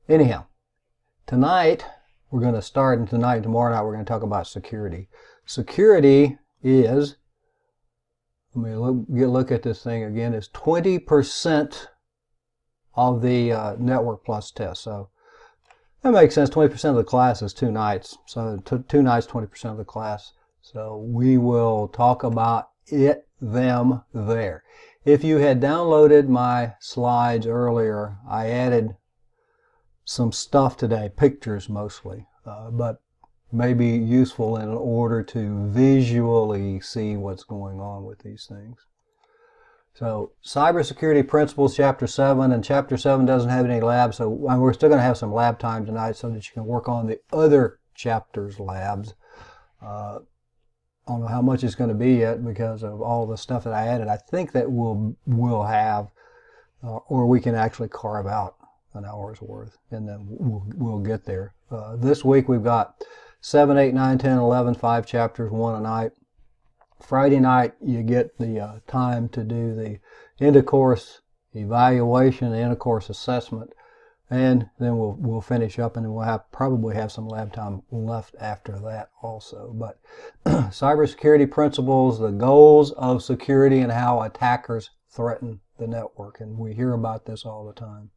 Anyhow, tonight we're going to start, and tonight and tomorrow night we're going to talk about security. Security is, let me look at this thing again, is 20% of the Network Plus test. So that makes sense. 20% of the class is 2 nights. So 2 nights, 20% of the class. So we will talk about them there. If you had downloaded my slides earlier, I added some stuff today, pictures mostly, but may be useful in order to visually see what's going on with these things. So, Cybersecurity Principles, Chapter 7, and Chapter 7 doesn't have any labs, so we're still going to have some lab time tonight so that you can work on the other chapters' labs. I don't know how much it's going to be yet because of all the stuff that I added. I think that we'll have, or we can actually carve out an hour's worth, and then we'll get there. This week we've got 7, 8, 9, 10, 11, 5 chapters, 1 a night. Friday night you get the time to do the end-of-course evaluation, the end-of-course assessment, and then we'll finish up, and then we'll probably have some lab time left after that also. But cybersecurity principles, the goals of security, and how attackers threaten the network, and we hear about this all the time.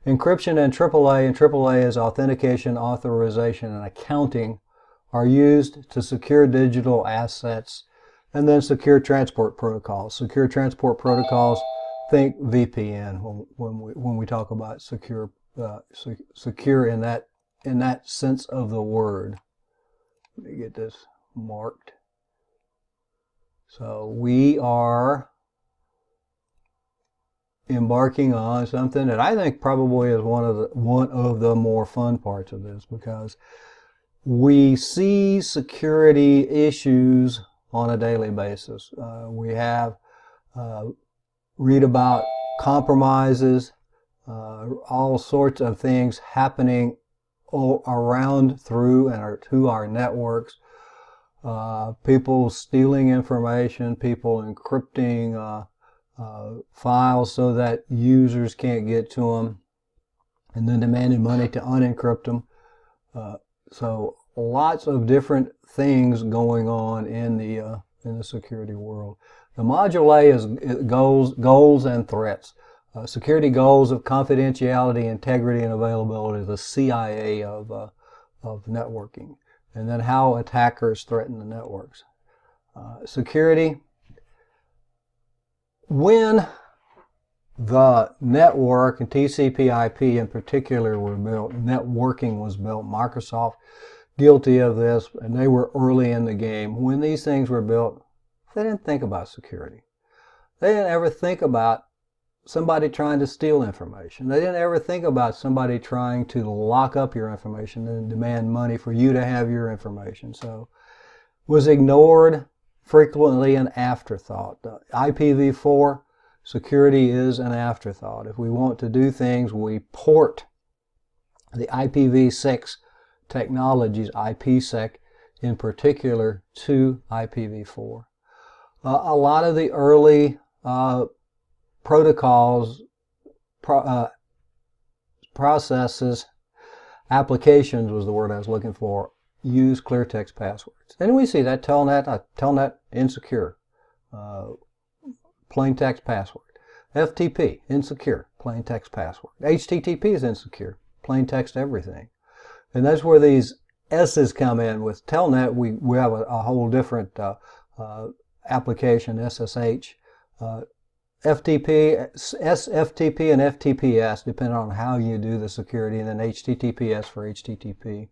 Encryption and AAA is authentication, authorization, and accounting, are used to secure digital assets. And then secure transport protocols. Secure transport protocols, think VPN when we talk about secure in that sense of the word. Let me get this marked. So we are embarking on something that I think probably is one of the more fun parts of this, because we see security issues on a daily basis. We have read about compromises, all sorts of things happening around, through, and to our networks. People stealing information, people encrypting files so that users can't get to them, and then demanding money to unencrypt them. So lots of different things going on in the security world. The module A is goals and threats. Security goals of confidentiality, integrity, and availability, the CIA of networking. And then how attackers threaten the networks. Security. When the network and TCP/IP in particular were built, networking was built, Microsoft guilty of this, and they were early in the game. When these things were built, they didn't think about security. They didn't ever think about somebody trying to steal information. They didn't ever think about somebody trying to lock up your information and demand money for you to have your information. So it was ignored, frequently an afterthought. IPv4 security is an afterthought. If we want to do things, we port the IPv6 technologies, IPsec in particular, to IPv4. A lot of the early protocols, processes, applications was the word I was looking for, use clear text passwords. And we see that telnet insecure, plain text password. FTP, insecure, plain text password. HTTP is insecure, plain text everything. And that's where these S's come in. With telnet, we have a whole different application, SSH. FTP, SFTP, and FTPS, depending on how you do the security, and then HTTPS for HTTP.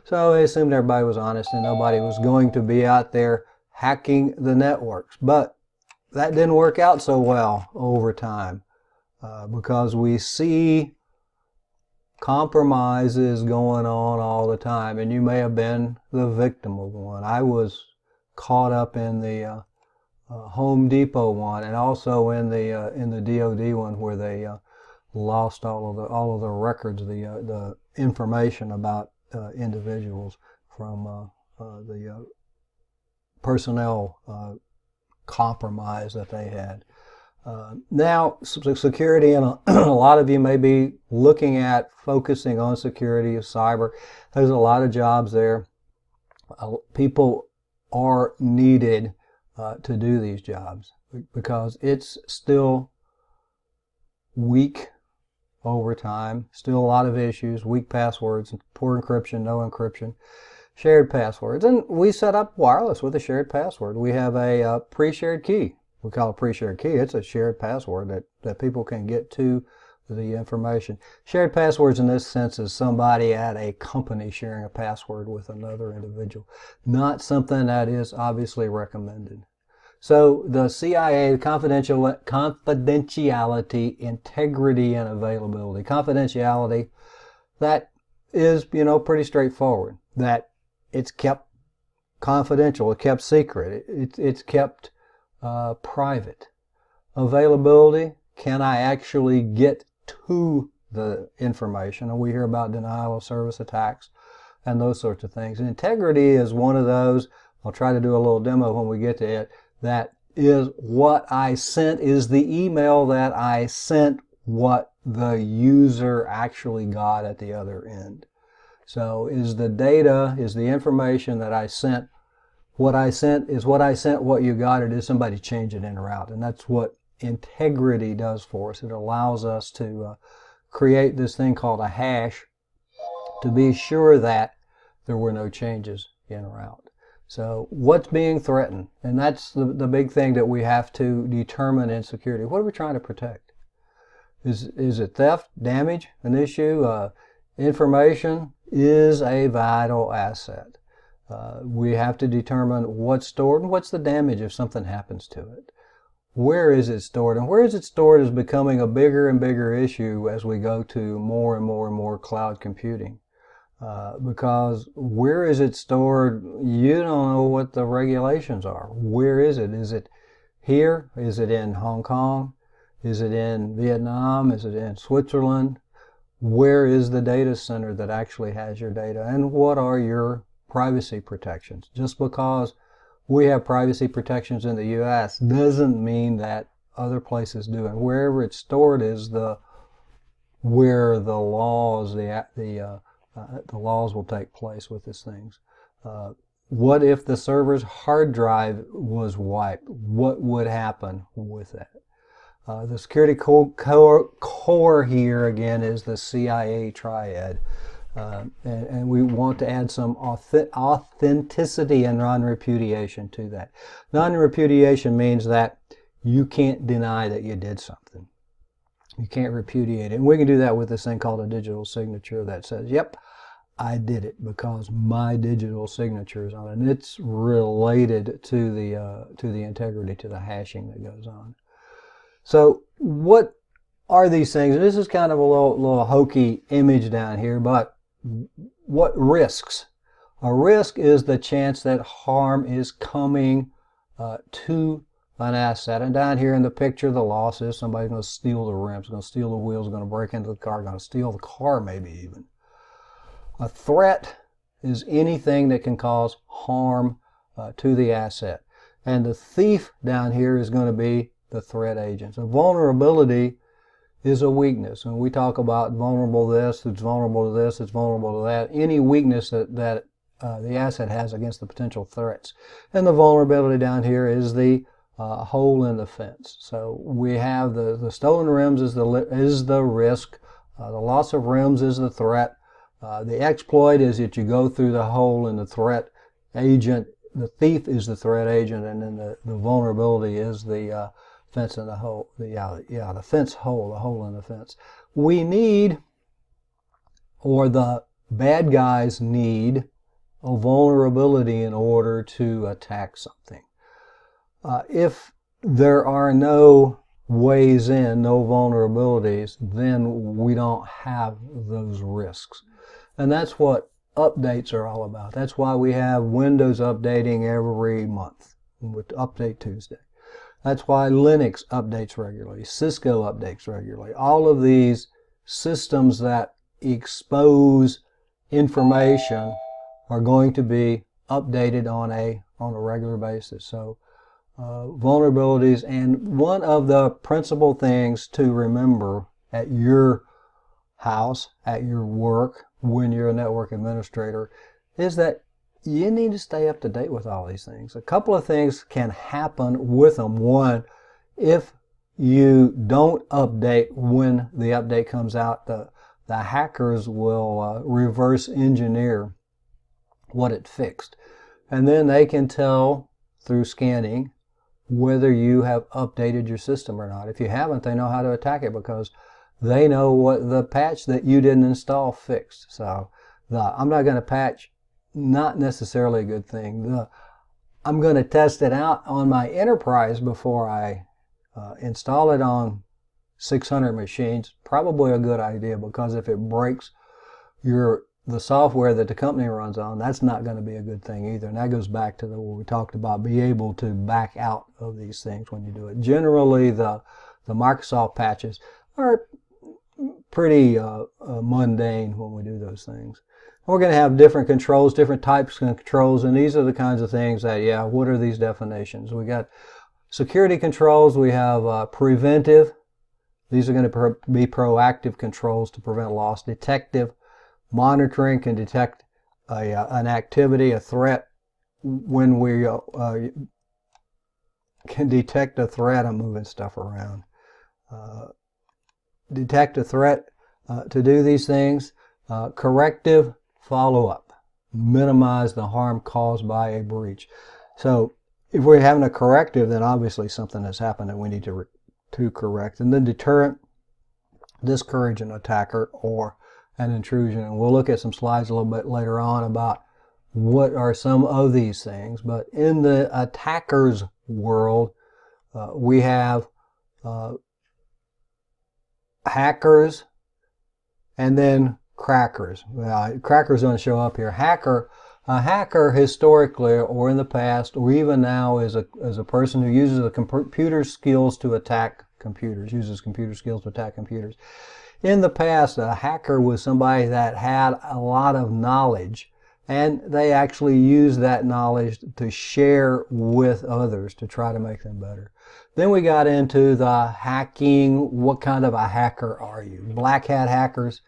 So they assumed everybody was honest and nobody was going to be out there hacking the networks. But that didn't work out so well over time because we see compromises going on all the time, and you may have been the victim of one. I was caught up in the Home Depot one, and also in the DoD one, where they lost all of the records, the information about individuals from the personnel compromise that they had. Now, security, and a lot of you may be looking at focusing on security of cyber. There's a lot of jobs there. People are needed to do these jobs because it's still weak over time. Still a lot of issues, weak passwords, poor encryption, no encryption, shared passwords. And we set up wireless with a shared password. We have a pre-shared key. We call it pre-shared key. It's a shared password that people can get to the information. Shared passwords in this sense is somebody at a company sharing a password with another individual, not something that is obviously recommended. So the CIA, confidentiality, integrity, and availability. Confidentiality, that is, pretty straightforward. That it's kept confidential, it's kept secret, it's kept private. Availability, can I actually get to the information? And we hear about denial of service attacks and those sorts of things. And integrity is one of those. I'll try to do a little demo when we get to it. That is what I sent, is the email that I sent what the user actually got at the other end. So is the data, is the information that I sent, what I sent is what I sent, what you got, or did somebody change it in or out? And that's what integrity does for us. It allows us to create this thing called a hash to be sure that there were no changes in or out. So what's being threatened? And that's the big thing that we have to determine in security. What are we trying to protect? Is it theft, damage, an issue? Information is a vital asset. We have to determine what's stored and what's the damage if something happens to it. Where is it stored? And where is it stored is becoming a bigger and bigger issue as we go to more and more and more cloud computing. Because where is it stored? You don't know what the regulations are. Where is it? Is it here? Is it in Hong Kong? Is it in Vietnam? Is it in Switzerland? Where is the data center that actually has your data? And what are your privacy protections? Just because we have privacy protections in the U.S. doesn't mean that other places do. And wherever it's stored is where the laws, the laws will take place with these things. What if the server's hard drive was wiped? What would happen with that? The security core here again is the CIA triad. And we want to add some authenticity and non-repudiation to that. Non-repudiation means that you can't deny that you did something. You can't repudiate it. And we can do that with this thing called a digital signature that says, yep, I did it because my digital signature is on it. And it's related to the integrity, to the hashing that goes on. So what are these things? And this is kind of a little hokey image down here, but what risks? A risk is the chance that harm is coming to an asset. And down here in the picture, the loss is somebody's going to steal the rims, going to steal the wheels, going to break into the car, going to steal the car maybe even. A threat is anything that can cause harm to the asset. And the thief down here is going to be the threat agent. A vulnerability is a weakness. When we talk about vulnerable this, it's vulnerable to this, it's vulnerable to that, any weakness that the asset has against the potential threats. And the vulnerability down here is the hole in the fence. So we have the stolen rims is the risk, the loss of rims is the threat, the exploit is that you go through the hole in the threat agent, the thief is the threat agent, and then the vulnerability is the fence in the hole, the fence hole, the hole in the fence. We need, or the bad guys need, a vulnerability in order to attack something. If there are no ways in, no vulnerabilities, then we don't have those risks. And that's what updates are all about. That's why we have Windows updating every month with Update Tuesday. That's why Linux updates regularly, Cisco updates regularly. All of these systems that expose information are going to be updated on a regular basis. So vulnerabilities. And one of the principal things to remember at your house, at your work, when you're a network administrator, is that you need to stay up to date with all these things. A couple of things can happen with them. One, if you don't update when the update comes out, the hackers will reverse engineer what it fixed. And then they can tell through scanning whether you have updated your system or not. If you haven't, they know how to attack it because they know what the patch that you didn't install fixed. So I'm not going to patch, not necessarily a good thing. I'm going to test it out on my enterprise before I install it on 600 machines. Probably a good idea, because if it breaks the software that the company runs on, that's not going to be a good thing either. And that goes back to what we talked about, be able to back out of these things when you do it. Generally, the Microsoft patches are pretty mundane when we do those things. We're going to have different controls, different types of controls, and these are the kinds of things that, what are these definitions? We got security controls, we have preventive. These are going to be proactive controls to prevent loss. Detective, monitoring, can detect an activity, a threat. When we can detect a threat, I'm moving stuff around. Detect a threat to do these things. Corrective, follow-up, minimize the harm caused by a breach. So if we're having a corrective, then obviously something has happened that we need to correct. And then deterrent, discourage an attacker or an intrusion. And we'll look at some slides a little bit later on about what are some of these things. But in the attacker's world, we have hackers and then crackers. Well, crackers don't show up here. A hacker historically, or in the past, or even now, is a person who uses the computer skills to attack computers, uses computer skills to attack computers. In the past, a hacker was somebody that had a lot of knowledge, and they actually used that knowledge to share with others to try to make them better. Then we got into the hacking. What kind of a hacker are you? Black hat hackers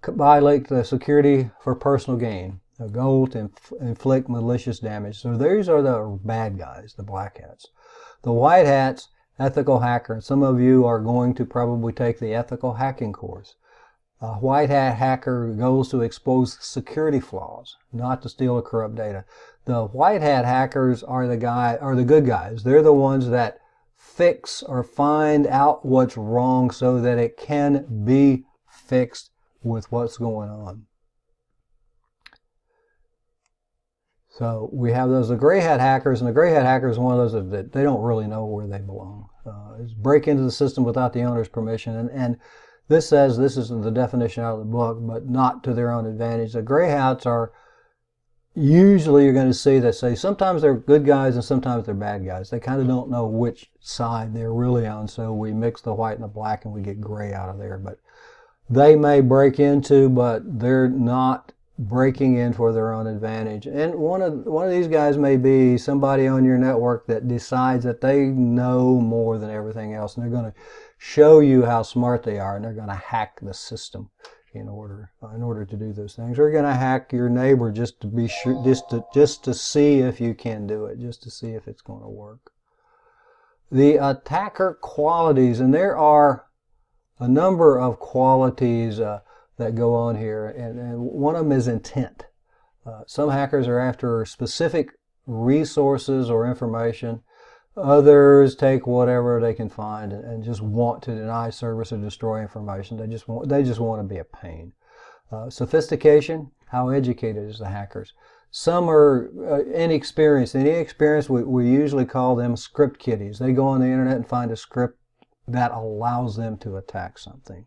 violate the security for personal gain, a goal to inflict malicious damage. So these are the bad guys, the black hats. The white hats, ethical hacker. And some of you are going to probably take the ethical hacking course. A white hat hacker goes to expose security flaws, not to steal or corrupt data. The white hat hackers are the good guys. They're the ones that fix or find out what's wrong so that it can be fixed with what's going on. So we have the gray hat hackers, and the gray hat hacker is one of those that they don't really know where they belong. It's break into the system without the owner's permission, and this says, this is the definition out of the book, but not to their own advantage. The gray hats are usually, you're going to see that say sometimes they're good guys and sometimes they're bad guys. They kind of don't know which side they're really on, so we mix the white and the black and we get gray out of there. But they may break into, but they're not breaking in for their own advantage. And one of these guys may be somebody on your network that decides that they know more than everything else, and they're going to show you how smart they are, and they're going to hack the system in order to do those things. They're going to hack your neighbor just to be sure, just to see if you can do it, just to see if it's going to work. The attacker qualities, and there are a number of qualities that go on here, and one of them is intent. Some hackers are after specific resources or information. Others take whatever they can find and just want to deny service or destroy information. They just want to be a pain. Sophistication, how educated is the hackers? Some are inexperienced. Inexperienced, we usually call them script kiddies. They go on the internet and find a script that allows them to attack something.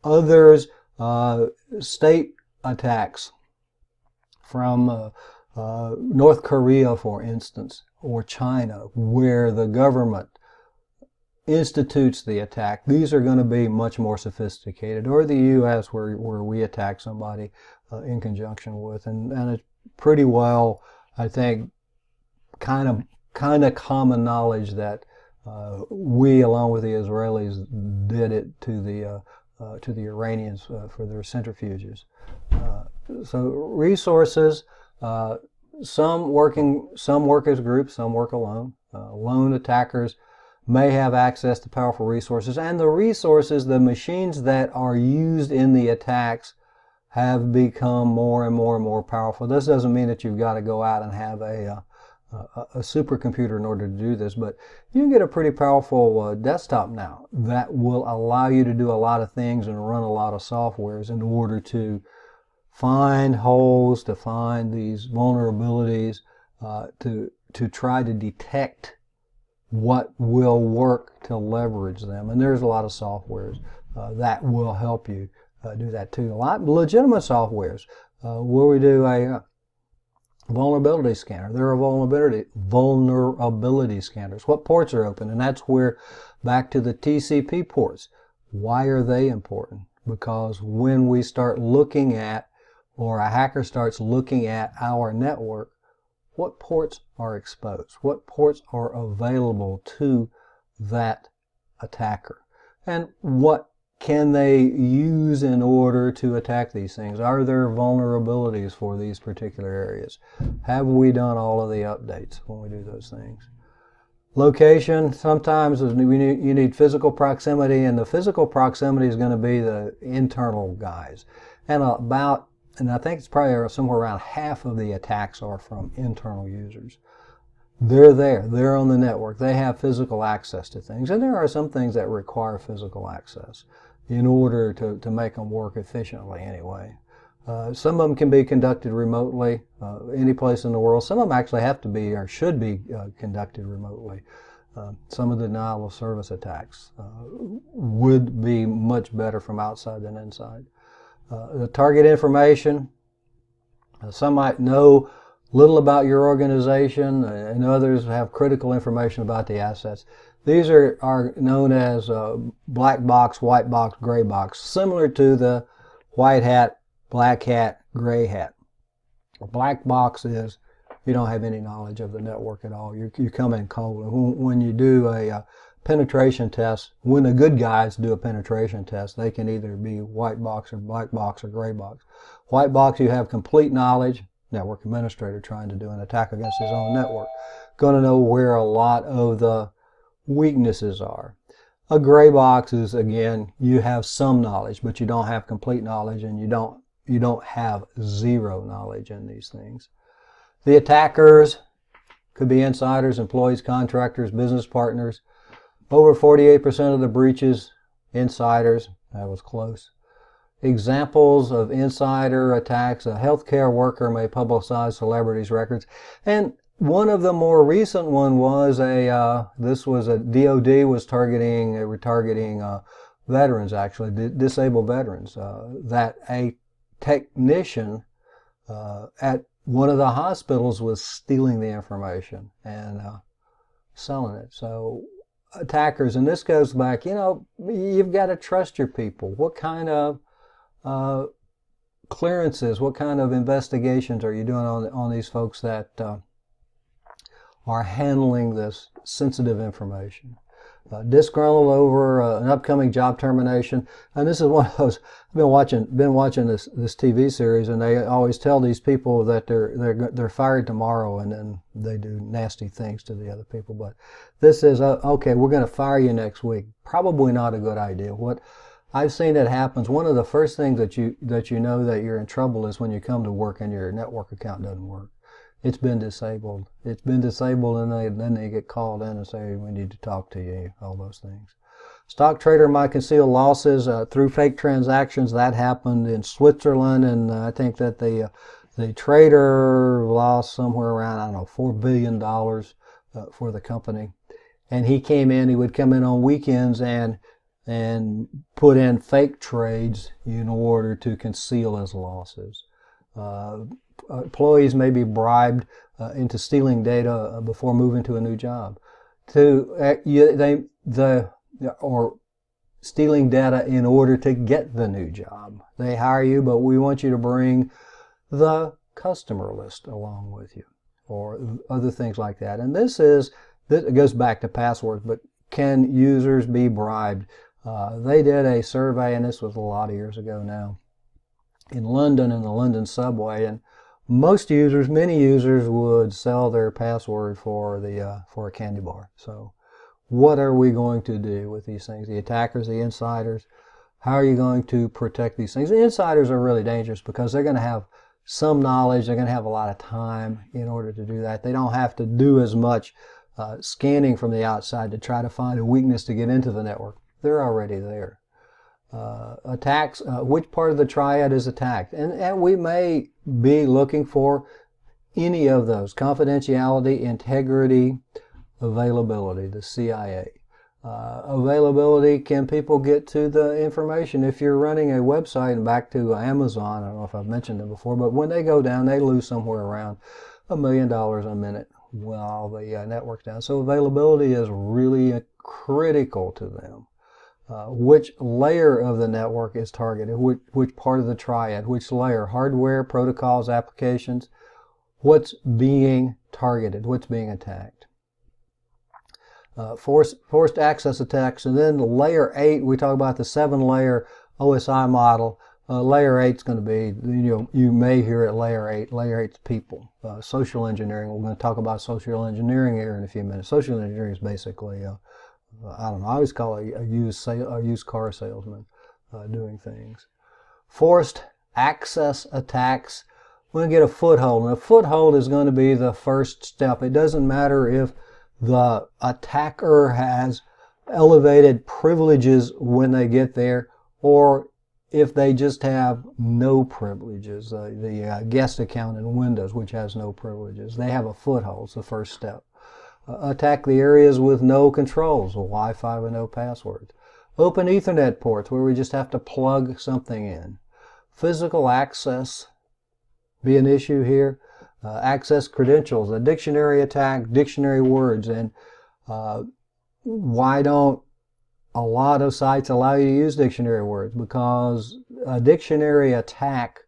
Others, state attacks from North Korea, for instance, or China, where the government institutes the attack. These are going to be much more sophisticated. Or the U.S., where we attack somebody in conjunction with, and it's pretty well, I think, kind of kind of common knowledge that we, along with the Israelis, did it to the Iranians for their centrifuges. So resources, some work as groups, some work alone. Lone attackers may have access to powerful resources, and the resources, the machines that are used in the attacks, have become more and more and more powerful. This doesn't mean that you've got to go out and have a supercomputer in order to do this, but you can get a pretty powerful desktop now that will allow you to do a lot of things and run a lot of softwares in order to find holes, to find these vulnerabilities, to try to detect what will work to leverage them. And there's a lot of softwares that will help you do that too. A lot of legitimate softwares where we do a vulnerability scanner. There are vulnerability scanners. What ports are open? And that's where, back to the TCP ports. Why are they important? Because when we start looking at, or a hacker starts looking at our network, what ports are exposed? What ports are available to that attacker? And what can they use in order to attack these things? Are there vulnerabilities for these particular areas? Have we done all of the updates when we do those things? Location, sometimes you need physical proximity, and the physical proximity is going to be the internal guys. And I think it's probably somewhere around half of the attacks are from internal users. They're there. They're on the network. They have physical access to things. And there are some things that require physical access in order to make them work efficiently anyway. Some of them can be conducted remotely, any place in the world. Some of them actually have to be or should be conducted remotely. Some of the denial of service attacks would be much better from outside than inside. The target information, some might know little about your organization, and others have critical information about the assets. These are known as black box, white box, gray box, similar to the white hat, black hat, gray hat. A black box is you don't have any knowledge of the network at all. You come in cold. When you do a penetration test, when the good guys do a penetration test, they can either be white box or black box or gray box. White box, you have complete knowledge. Network administrator trying to do an attack against his own network, going to know where a lot of the weaknesses are. A gray box is, again, you have some knowledge, but you don't have complete knowledge, and you don't have zero knowledge in these things. The attackers could be insiders, employees, contractors, business partners. Over 48% of the breaches, insiders. That was close. Examples of insider attacks: a healthcare worker may publicize celebrities' records. And one of the more recent one was this was a DOD was targeting veterans, actually, disabled veterans, that a technician at one of the hospitals was stealing the information and selling it. So attackers, and this goes back, you've got to trust your people. What kind of clearances, what kind of investigations are you doing on these folks that are handling this sensitive information? Disgruntled over an upcoming job termination, and this is one of those. I've been watching this TV series, and they always tell these people that they're fired tomorrow, and then they do nasty things to the other people. But this is okay. We're going to fire you next week. Probably not a good idea. What I've seen that happens. One of the first things that you know that you're in trouble is when you come to work and your network account doesn't work. It's been disabled. It's been disabled, and then they get called in and say, we need to talk to you, all those things. Stock trader might conceal losses through fake transactions. That happened in Switzerland, and I think that the trader lost somewhere around, $4 billion for the company. And he would come in on weekends and put in fake trades in order to conceal his losses. Employees may be bribed into stealing data before moving to a new job, or stealing data in order to get the new job. They hire you, but we want you to bring the customer list along with you. or other things like that. And this goes back to passwords, but can users be bribed? They did a survey, and this was a lot of years ago now, in London, in the London subway, and many users would sell their password for a candy bar. So what are we going to do with these things? The attackers, the insiders, how are you going to protect these things? The insiders are really dangerous because they're going to have some knowledge, they're going to have a lot of time in order to do that. They don't have to do as much scanning from the outside to try to find a weakness to get into the network. They're already there. Attacks, which part of the triad is attacked? And we may be looking for any of those: confidentiality, integrity, availability, the CIA. Availability, can people get to the information? If you're running a website, and back to Amazon, I don't know if I've mentioned it before, but when they go down, they lose somewhere around $1 million a minute while the network's down. So availability is really critical to them. Which layer of the network is targeted, which part of the triad, which layer, hardware, protocols, applications, what's being targeted, what's being attacked. Forced access attacks, and then layer 8, we talk about the 7-layer OSI model. Layer 8 is going to be, you may hear it layer 8. Layer 8 is people. Social engineering, we're going to talk about social engineering here in a few minutes. Social engineering is basically I don't know, I always call it a used car salesman doing things. Forced access attacks, we're going to get a foothold. And a foothold is going to be the first step. It doesn't matter if the attacker has elevated privileges when they get there, or if they just have no privileges. The guest account in Windows, which has no privileges, they have a foothold. It's the first step. Attack the areas with no controls, Wi-Fi with no passwords. Open Ethernet ports where we just have to plug something in. Physical access be an issue here. Access credentials, a dictionary attack, dictionary words, and why don't a lot of sites allow you to use dictionary words? Because a dictionary attack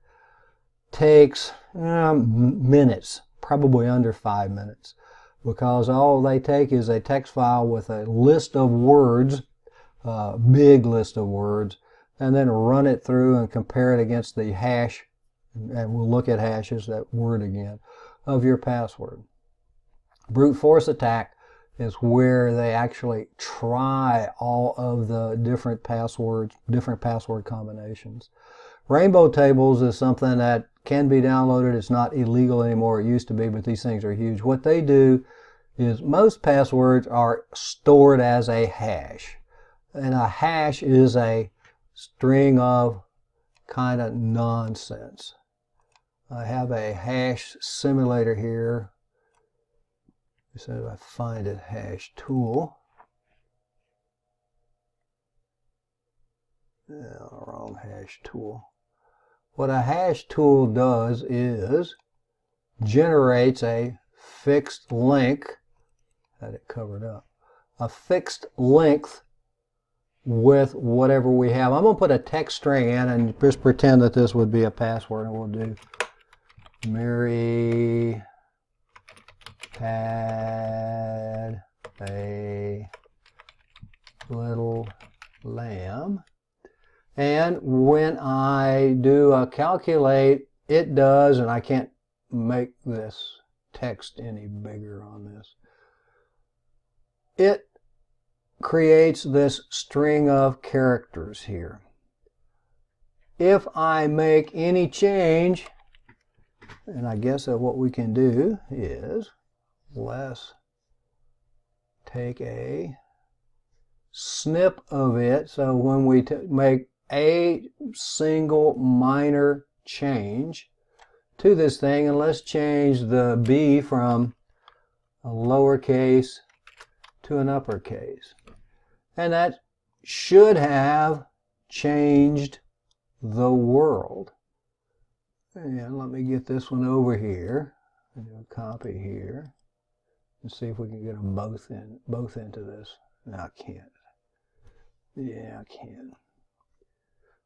takes minutes, probably under 5 minutes. Because all they take is a text file with a list of words, big list of words, and then run it through and compare it against the hash, and we'll look at hashes, that word again, of your password. Brute force attack is where they actually try all of the different passwords, different password combinations. Rainbow tables is something that can be downloaded. It's not illegal anymore. It used to be, but these things are huge. What they do is most passwords are stored as a hash. And a hash is a string of kind of nonsense. I have a hash simulator here. So if I find a hash tool. Wrong hash tool. What a hash tool does is generates a fixed length, had it covered up, a fixed length with whatever we have. I'm going to put a text string in and just pretend that this would be a password, and we'll do Mary had a little lamb. And when I do a calculate, it does, and I can't make this text any bigger on this. It creates this string of characters here. If I make any change, and I guess that what we can do is let's take a snip of it. So when we make a single minor change to this thing, and let's change the B from a lowercase to an uppercase. And that should have changed the world. And let me get this one over here. And do a copy here. And see if we can get them both into this. No, I can't. Yeah, I can.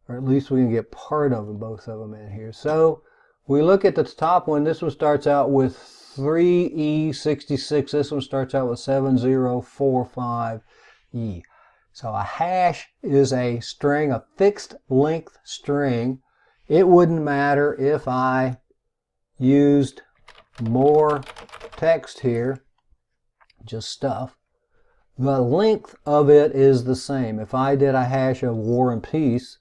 Or at least we can get part of them, both of them in here. So we look at the top one. This one starts out with 3E66. This one starts out with 7045E. So a hash is a string, a fixed length string. It wouldn't matter if I used more text here, just stuff. The length of it is the same. If I did a hash of War and Peace,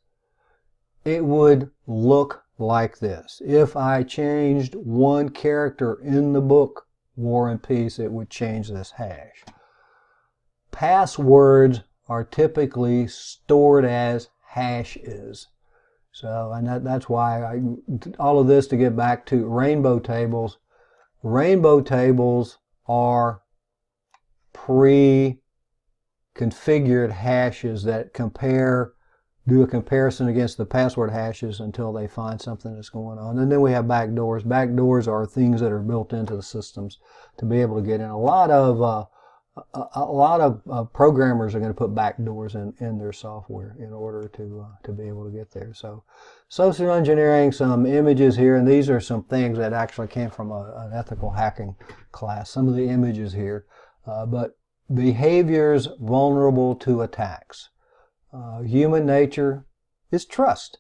it would look like this. If I changed one character in the book, War and Peace, it would change this hash. Passwords are typically stored as hashes. So, and that's why all of this to get back to rainbow tables. Rainbow tables are pre-configured hashes that do a comparison against the password hashes until they find something that's going on. And then we have backdoors. Backdoors are things that are built into the systems to be able to get in. A lot of programmers are going to put backdoors in their software in order to be able to get there. So social engineering, some images here, and these are some things that actually came from an ethical hacking class. Some of the images here, but behaviors vulnerable to attacks. Human nature is trust.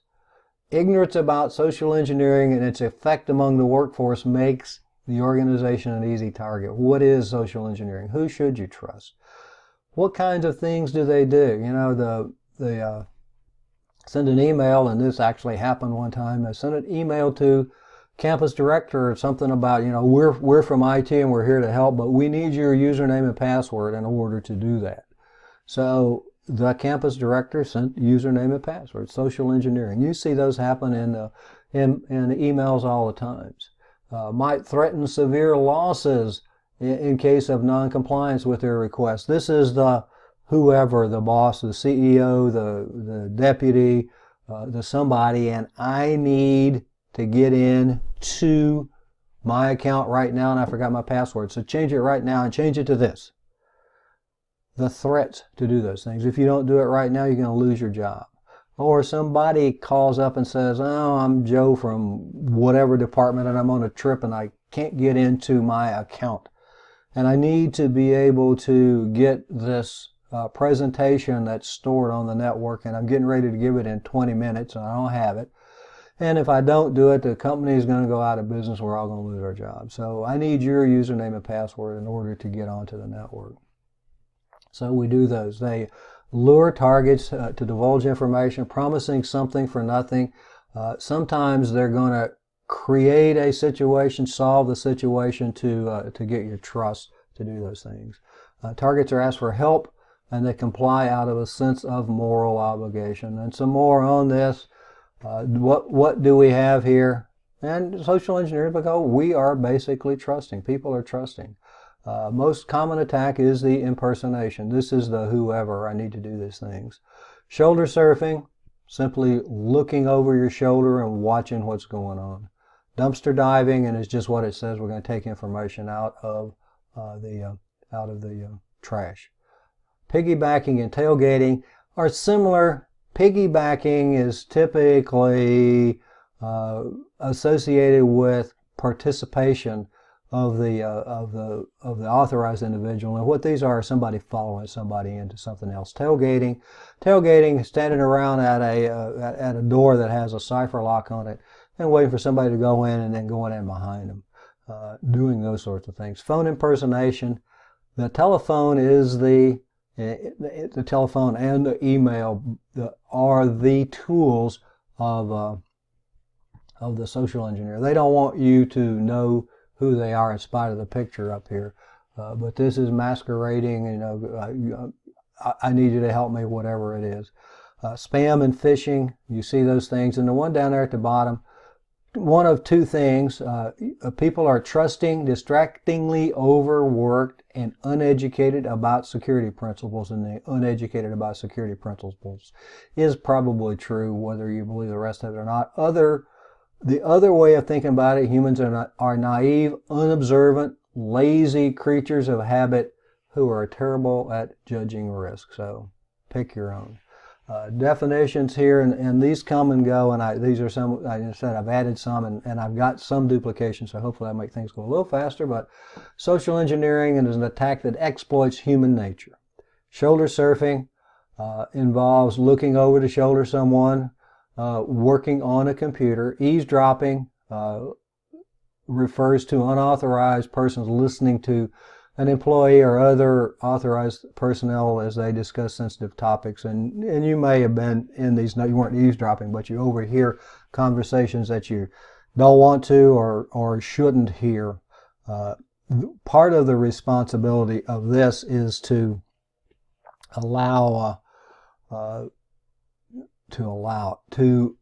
Ignorance about social engineering and its effect among the workforce makes the organization an easy target. What is social engineering? Who should you trust? What kinds of things do they do? You know, they send an email, and this actually happened one time. I sent an email to campus director or something about, you know, we're from IT and we're here to help, but we need your username and password in order to do that. So the campus director sent username and password, social engineering. You see those happen in emails all the times. Might threaten severe losses in case of non-compliance with their request. This is the whoever, the boss, the CEO, the deputy, the somebody, and I need to get in to my account right now and I forgot my password. So change it right now and change it to this. The threats to do those things. If you don't do it right now, you're going to lose your job. Or somebody calls up and says, oh, I'm Joe from whatever department and I'm on a trip and I can't get into my account. And I need to be able to get this presentation that's stored on the network and I'm getting ready to give it in 20 minutes and I don't have it. And if I don't do it, the company is going to go out of business. We're all going to lose our jobs. So I need your username and password in order to get onto the network. So we do those. They lure targets to divulge information, promising something for nothing. Sometimes they're going to create a situation, solve the situation to get your trust to do those things. Targets are asked for help, and they comply out of a sense of moral obligation. And some more on this. What do we have here? And social engineering, because we are basically trusting. People are trusting. Most common attack is the impersonation. This is the whoever, I need to do these things. Shoulder surfing, simply looking over your shoulder and watching what's going on. Dumpster diving, and it's just what it says. We're going to take information out of the trash. Piggybacking and tailgating are similar. Piggybacking is typically associated with participation of the authorized individual, and what these are somebody following somebody into something else. Tailgating is standing around at a door that has a cipher lock on it and waiting for somebody to go in and then going in behind them, doing those sorts of things. Phone impersonation. The telephone is the telephone and the email are the tools of the social engineer. They don't want you to know who they are in spite of the picture up here. But this is masquerading, you know, I need you to help me, whatever it is. Spam and phishing, you see those things. And the one down there at the bottom, one of two things. People are trusting, distractingly overworked, and uneducated about security principles, and the uneducated about security principles is probably true, whether you believe the rest of it or not. The other way of thinking about it, humans are naive, unobservant, lazy creatures of habit who are terrible at judging risk. So pick your own. Definitions here, and these come and go, and these are some, I said I've added some, and I've got some duplication, so hopefully I'll make things go a little faster. But social engineering is an attack that exploits human nature. Shoulder surfing involves looking over the shoulder of someone, working on a computer. Eavesdropping refers to unauthorized persons listening to an employee or other authorized personnel as they discuss sensitive topics. And you may have been in these, no, you weren't eavesdropping, but you overhear conversations that you don't want to or shouldn't hear. Part of the responsibility of this is to to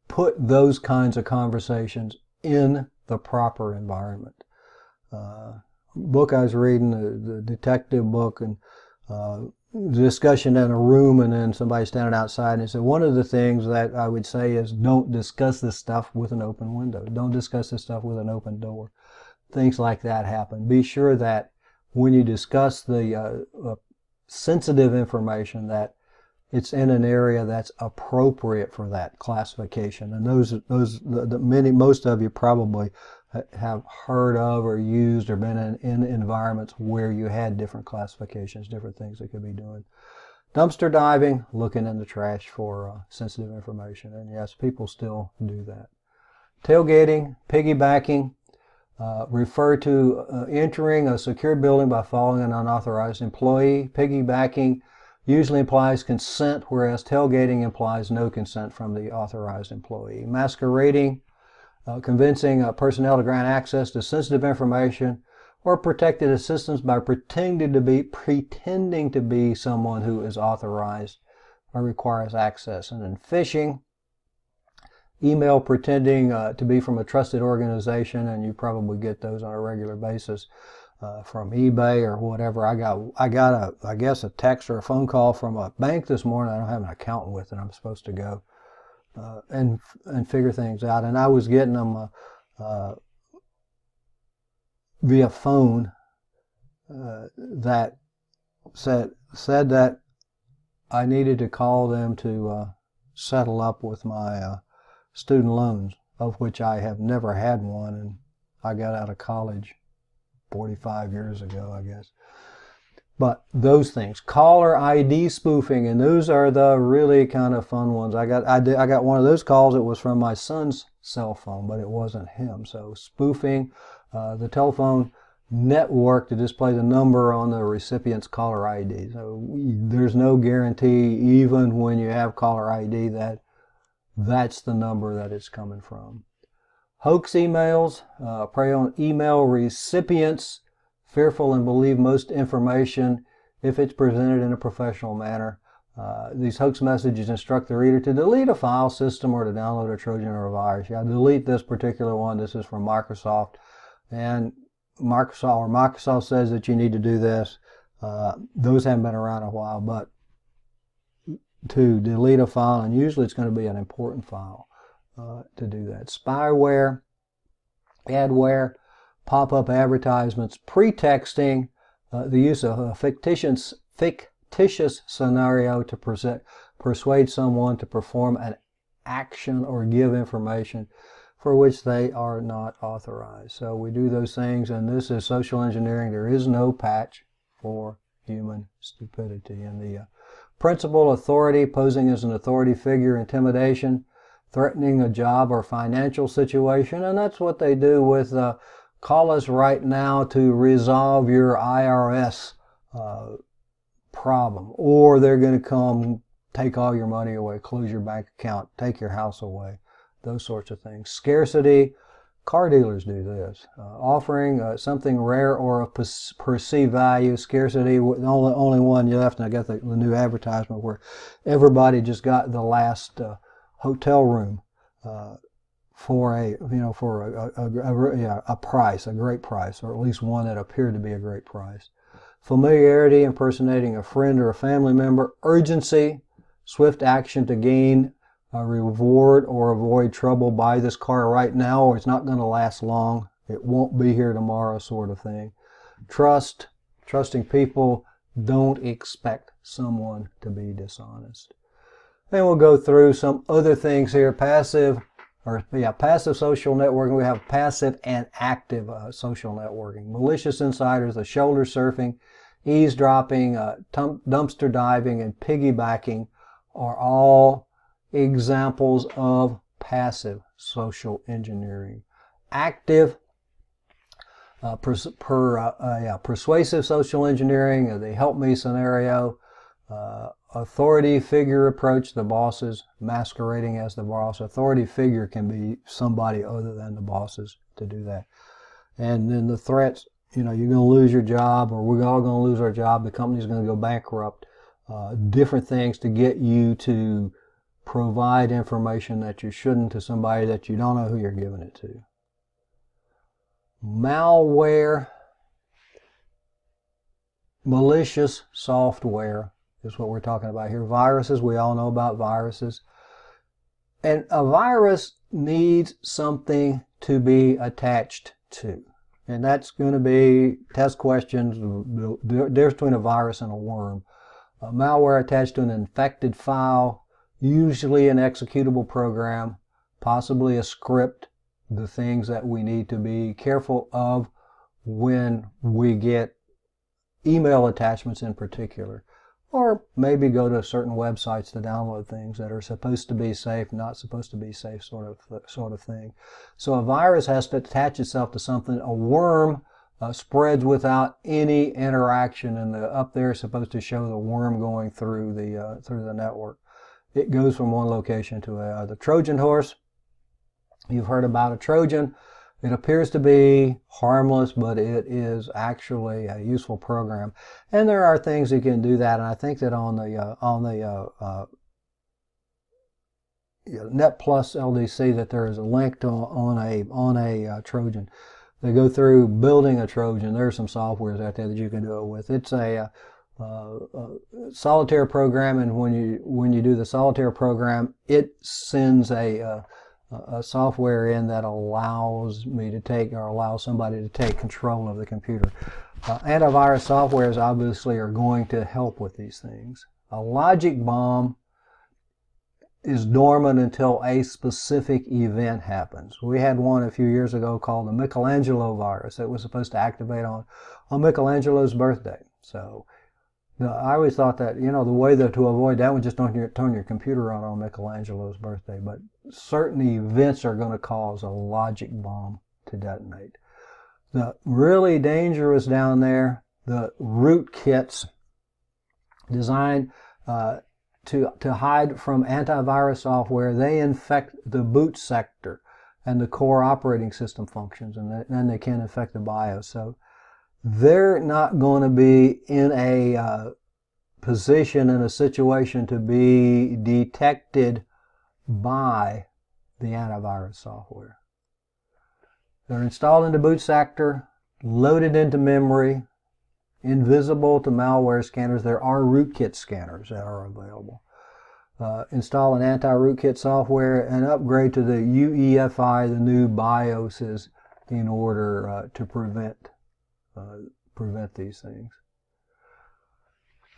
put those kinds of conversations in the proper environment. Book I was reading, the detective book, and discussion in a room, and then somebody standing outside, and he said, one of the things that I would say is don't discuss this stuff with an open window. Don't discuss this stuff with an open door. Things like that happen. Be sure that when you discuss the sensitive information, that it's in an area that's appropriate for that classification. And most of you probably have heard of or used or been in environments where you had different classifications, different things they could be doing. Dumpster diving, looking in the trash for sensitive information. And yes, people still do that. Tailgating, piggybacking, refer to entering a secure building by following an unauthorized employee. Piggybacking usually implies consent, whereas tailgating implies no consent from the authorized employee. Masquerading, convincing personnel to grant access to sensitive information or protected assistance by pretending to be someone who is authorized or requires access. And then phishing, email pretending to be from a trusted organization, and you probably get those on a regular basis from eBay or whatever. I got I guess a text or a phone call from a bank this morning. I don't have an accountant with it. I'm supposed to go and figure things out. And I was getting them via phone that said that I needed to call them to settle up with my student loans, of which I have never had one, and I got out of college 45 years ago, I guess. But those things, caller ID spoofing, and those are the really kind of fun ones. I got one of those calls. It was from my son's cell phone, but it wasn't him. So spoofing the telephone network to display the number on the recipient's caller ID. So there's no guarantee, even when you have caller ID, that that's the number that it's coming from. Hoax emails prey on email recipients, fearful and believe most information if it's presented in a professional manner. These hoax messages instruct the reader to delete a file system or to download a Trojan or a virus. Yeah, delete this particular one. This is from Microsoft, and Microsoft says that you need to do this. Those haven't been around a while, but to delete a file, and usually it's going to be an important file to do that. Spyware, adware, pop-up advertisements, pretexting, the use of a fictitious scenario to persuade someone to perform an action or give information for which they are not authorized. So we do those things, and this is social engineering. There is no patch for human stupidity. And the principal, authority, posing as an authority figure, intimidation, threatening a job or financial situation, and that's what they do with call us right now to resolve your IRS problem, or they're going to come take all your money away, close your bank account, take your house away, those sorts of things. Scarcity, car dealers do this, offering something rare or of perceived value. Scarcity, the only one you left, and I got the new advertisement where everybody just got the last hotel room for a price, a great price, or at least one that appeared to be a great price. Familiarity, impersonating a friend or a family member. Urgency, swift action to gain a reward or avoid trouble. Buy this car right now or it's not going to last long. It won't be here tomorrow, sort of thing. Trust, trusting people. Don't expect someone to be dishonest. Then we'll go through some other things here. Passive social networking. We have passive and active social networking. Malicious insiders, the shoulder surfing, eavesdropping, dumpster diving, and piggybacking are all examples of passive social engineering. Active, persuasive social engineering, the help me scenario, authority figure approach, the bosses masquerading as the boss. Authority figure can be somebody other than the bosses to do that. And then the threats, you're going to lose your job, or we're all going to lose our job, the company's going to go bankrupt. Different things to get you to provide information that you shouldn't to somebody that you don't know who you're giving it to. Malware, malicious software is what we're talking about here. Viruses, we all know about viruses. And a virus needs something to be attached to. And that's going to be test questions, the difference between a virus and a worm. Malware attached to an infected file, usually an executable program, possibly a script, the things that we need to be careful of when we get email attachments in particular. Or maybe go to certain websites to download things that are supposed to be safe, not supposed to be safe, sort of thing. So a virus has to attach itself to something. A worm spreads without any interaction, and up there is supposed to show the worm going through the network. It goes from one location to another. Trojan horse. You've heard about a Trojan. It appears to be harmless, but it is actually a useful program. And there are things you can do that. And I think that on the Net Plus LDC that there is a link to on a Trojan. They go through building a Trojan. There's some softwares out there that you can do it with. It's a solitaire program, and when you do the solitaire program, it sends a software in that allows me to take, or allows somebody to take control of the computer. Antivirus softwares obviously are going to help with these things. A logic bomb is dormant until a specific event happens. We had one a few years ago called the Michelangelo virus that was supposed to activate on Michelangelo's birthday. So I always thought that, the way to avoid that one, just don't turn your computer on Michelangelo's birthday. But certain events are going to cause a logic bomb to detonate. The really dangerous down there, the rootkits designed to hide from antivirus software. They infect the boot sector and the core operating system functions, and then they can infect the BIOS. So they're not going to be in a position, in a situation to be detected by the antivirus software. They're installed in the boot sector, loaded into memory, invisible to malware scanners. There are rootkit scanners that are available. Install an anti-rootkit software and upgrade to the UEFI, the new BIOSes, in order to prevent these things.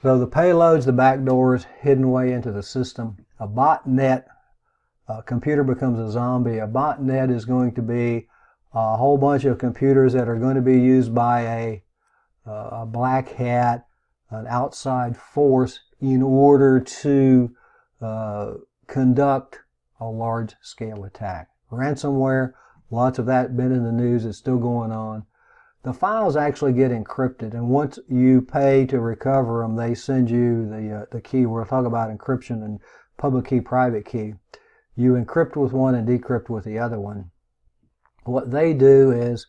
So the payloads, the backdoors, hidden way into the system. A botnet, a computer becomes a zombie. A botnet is going to be a whole bunch of computers that are going to be used by a black hat, an outside force, in order to conduct a large-scale attack. Ransomware, lots of that been in the news, it's still going on. The files actually get encrypted, and once you pay to recover them, they send you the key. We'll talk about encryption and public key, private key. You encrypt with one and decrypt with the other one. What they do is,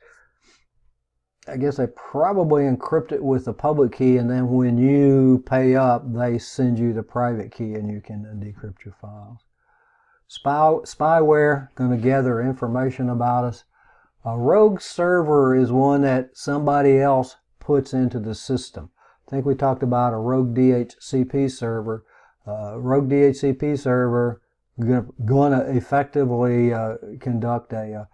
I guess they probably encrypt it with the public key, and then when you pay up, they send you the private key and you can decrypt your files. Spyware, going to gather information about us. A rogue server is one that somebody else puts into the system. I think we talked about a rogue DHCP server. Rogue DHCP server going to effectively conduct a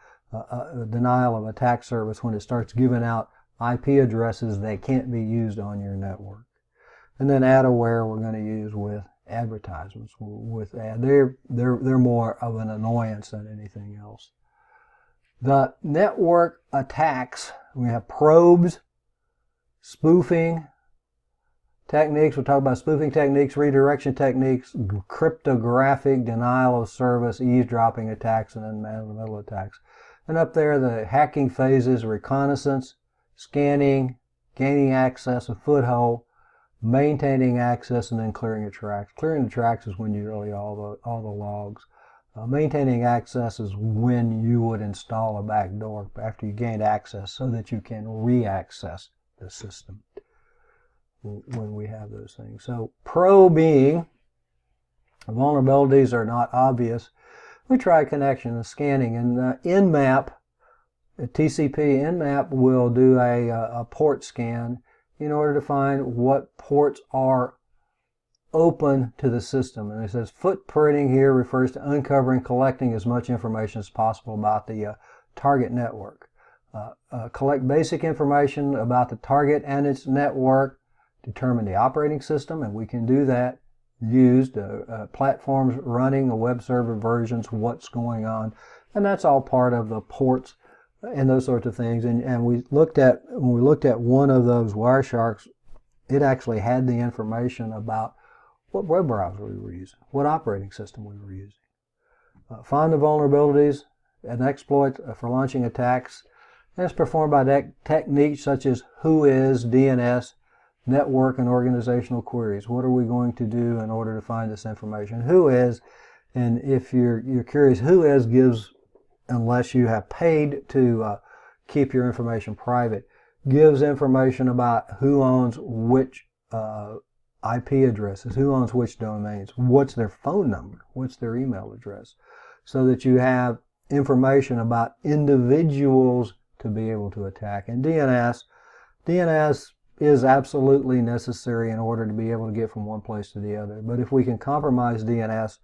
denial of attack service when it starts giving out IP addresses that can't be used on your network. And then ad-aware we're going to use with advertisements. With ad, they're more of an annoyance than anything else. The network attacks, we have probes, spoofing techniques. We'll talk about spoofing techniques, redirection techniques, cryptographic, denial of service, eavesdropping attacks, and then man-in-the-middle attacks. And up there, the hacking phases: reconnaissance, scanning, gaining access, a foothold, maintaining access, and then clearing the tracks. Clearing the tracks is when you delete all the logs. Maintaining access is when you would install a backdoor after you gained access so that you can re-access the system when we have those things. So probing, vulnerabilities are not obvious. We try connection and scanning, and Nmap, TCP Nmap will do a port scan in order to find what ports are open to the system. And it says footprinting here refers to uncovering, collecting as much information as possible about the target network. Collect basic information about the target and its network, determine the operating system, and we can do that. Used platforms running, a web server versions, what's going on, and that's all part of the ports and those sorts of things. And when we looked at one of those Wiresharks, it actually had the information about what web browser we were using, what operating system we were using. Find the vulnerabilities and exploits for launching attacks. And it's performed by techniques such as whois, DNS, network, and organizational queries. What are we going to do in order to find this information? Whois, and if you're curious, whois gives, unless you have paid to keep your information private, gives information about who owns which IP addresses, who owns which domains, what's their phone number, what's their email address, so that you have information about individuals to be able to attack. And DNS is absolutely necessary in order to be able to get from one place to the other. But if we can compromise DNS,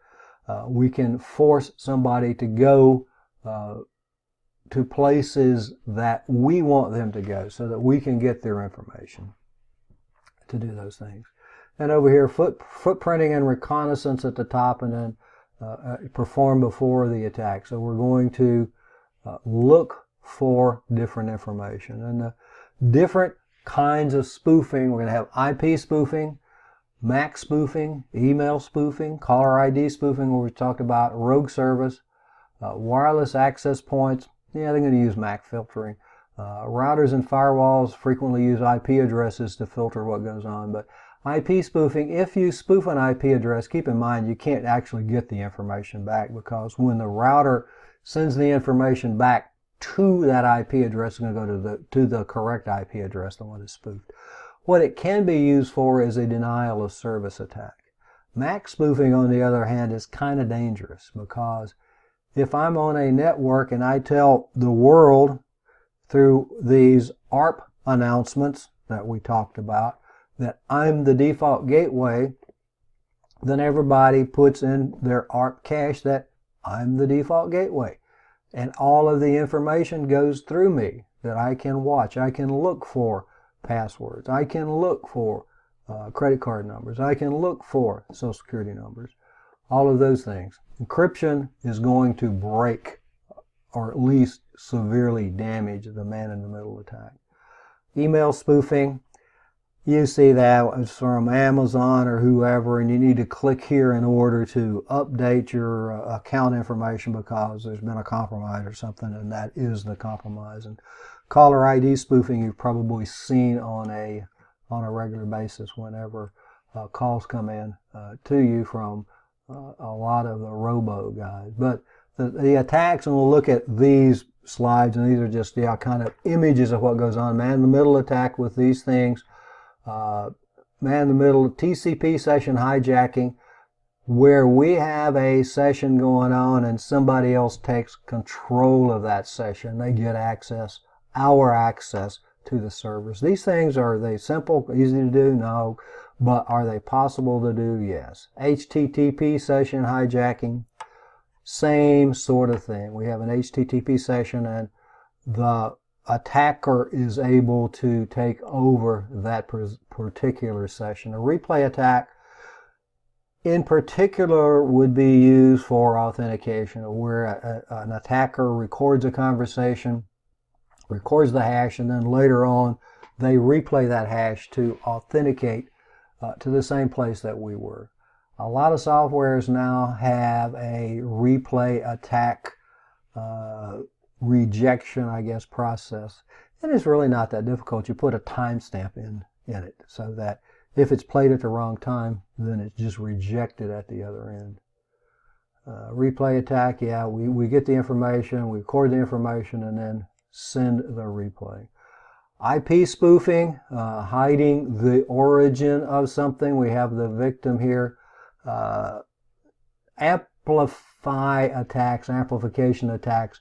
we can force somebody to go to places that we want them to go so that we can get their information to do those things. And over here, footprinting and reconnaissance at the top, and then perform before the attack. So we're going to look for different information. And the different kinds of spoofing, we're going to have IP spoofing, MAC spoofing, email spoofing, caller ID spoofing, where we talked about rogue service, wireless access points. Yeah, they're going to use MAC filtering. Routers and firewalls frequently use IP addresses to filter what goes on. But IP spoofing, if you spoof an IP address, keep in mind you can't actually get the information back, because when the router sends the information back to that IP address, it's going to go to the correct IP address, the one that's spoofed. What it can be used for is a denial of service attack. MAC spoofing, on the other hand, is kind of dangerous, because if I'm on a network and I tell the world through these ARP announcements that we talked about that I'm the default gateway, then everybody puts in their ARP cache that I'm the default gateway. And all of the information goes through me that I can watch. I can look for passwords. I can look for credit card numbers. I can look for social security numbers. All of those things. Encryption is going to break, or at least severely damage, the man-in-the-middle attack. Email spoofing. You see that it's from Amazon or whoever, and you need to click here in order to update your account information because there's been a compromise or something, and that is the compromise. And caller ID spoofing you've probably seen on a regular basis whenever calls come in to you from a lot of the robo guys. But the attacks, and we'll look at these slides, and these are just kind of images of what goes on. Man-in-the-middle attack with these things. Man-in-the-middle TCP session hijacking, where we have a session going on and somebody else takes control of that session. They get access, our access to the servers. These things, are they simple, easy to do? No. But are they possible to do? Yes. HTTP session hijacking, same sort of thing. We have an HTTP session, and the attacker is able to take over that particular session. A replay attack in particular would be used for authentication, where an attacker records a conversation, records the hash, and then later on they replay that hash to authenticate to the same place that we were. A lot of softwares now have a replay attack rejection, I guess, process. And it's really not that difficult. You put a timestamp in it so that if it's played at the wrong time, then it's just rejected at the other end. Replay attack, yeah, we get the information, we record the information, and then send the replay. IP spoofing, hiding the origin of something. We have the victim here. Amplification attacks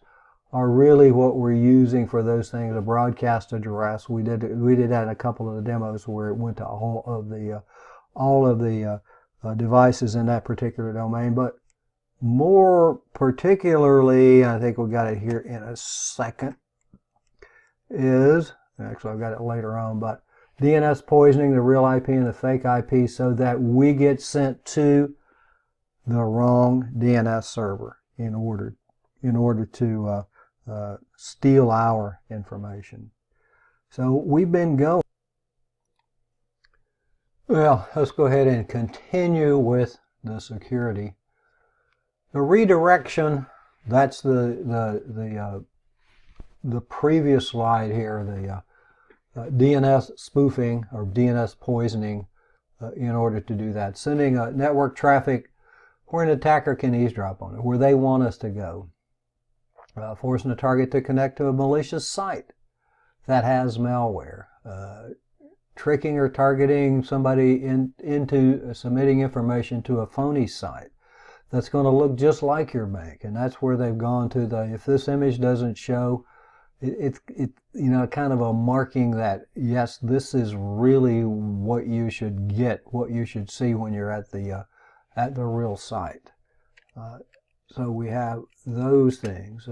are really what we're using for those things. A broadcast address. We did that in a couple of the demos where it went to all of the devices in that particular domain. But more particularly, I think we got it here in a second, is, actually I've got it later on, but DNS poisoning the real IP and the fake IP so that we get sent to the wrong DNS server in order to steal our information. So we've been going. Well, let's go ahead and continue with the security. The redirection, that's the previous slide here, the DNS spoofing or DNS poisoning in order to do that. Sending network traffic where an attacker can eavesdrop on it, where they want us to go. Forcing a target to connect to a malicious site that has malware. Tricking or targeting somebody into submitting information to a phony site that's going to look just like your bank. And that's where they've gone to if this image doesn't show, it's kind of a marking that, yes, this is really what you should get, what you should see when you're at the real site. So we have those things.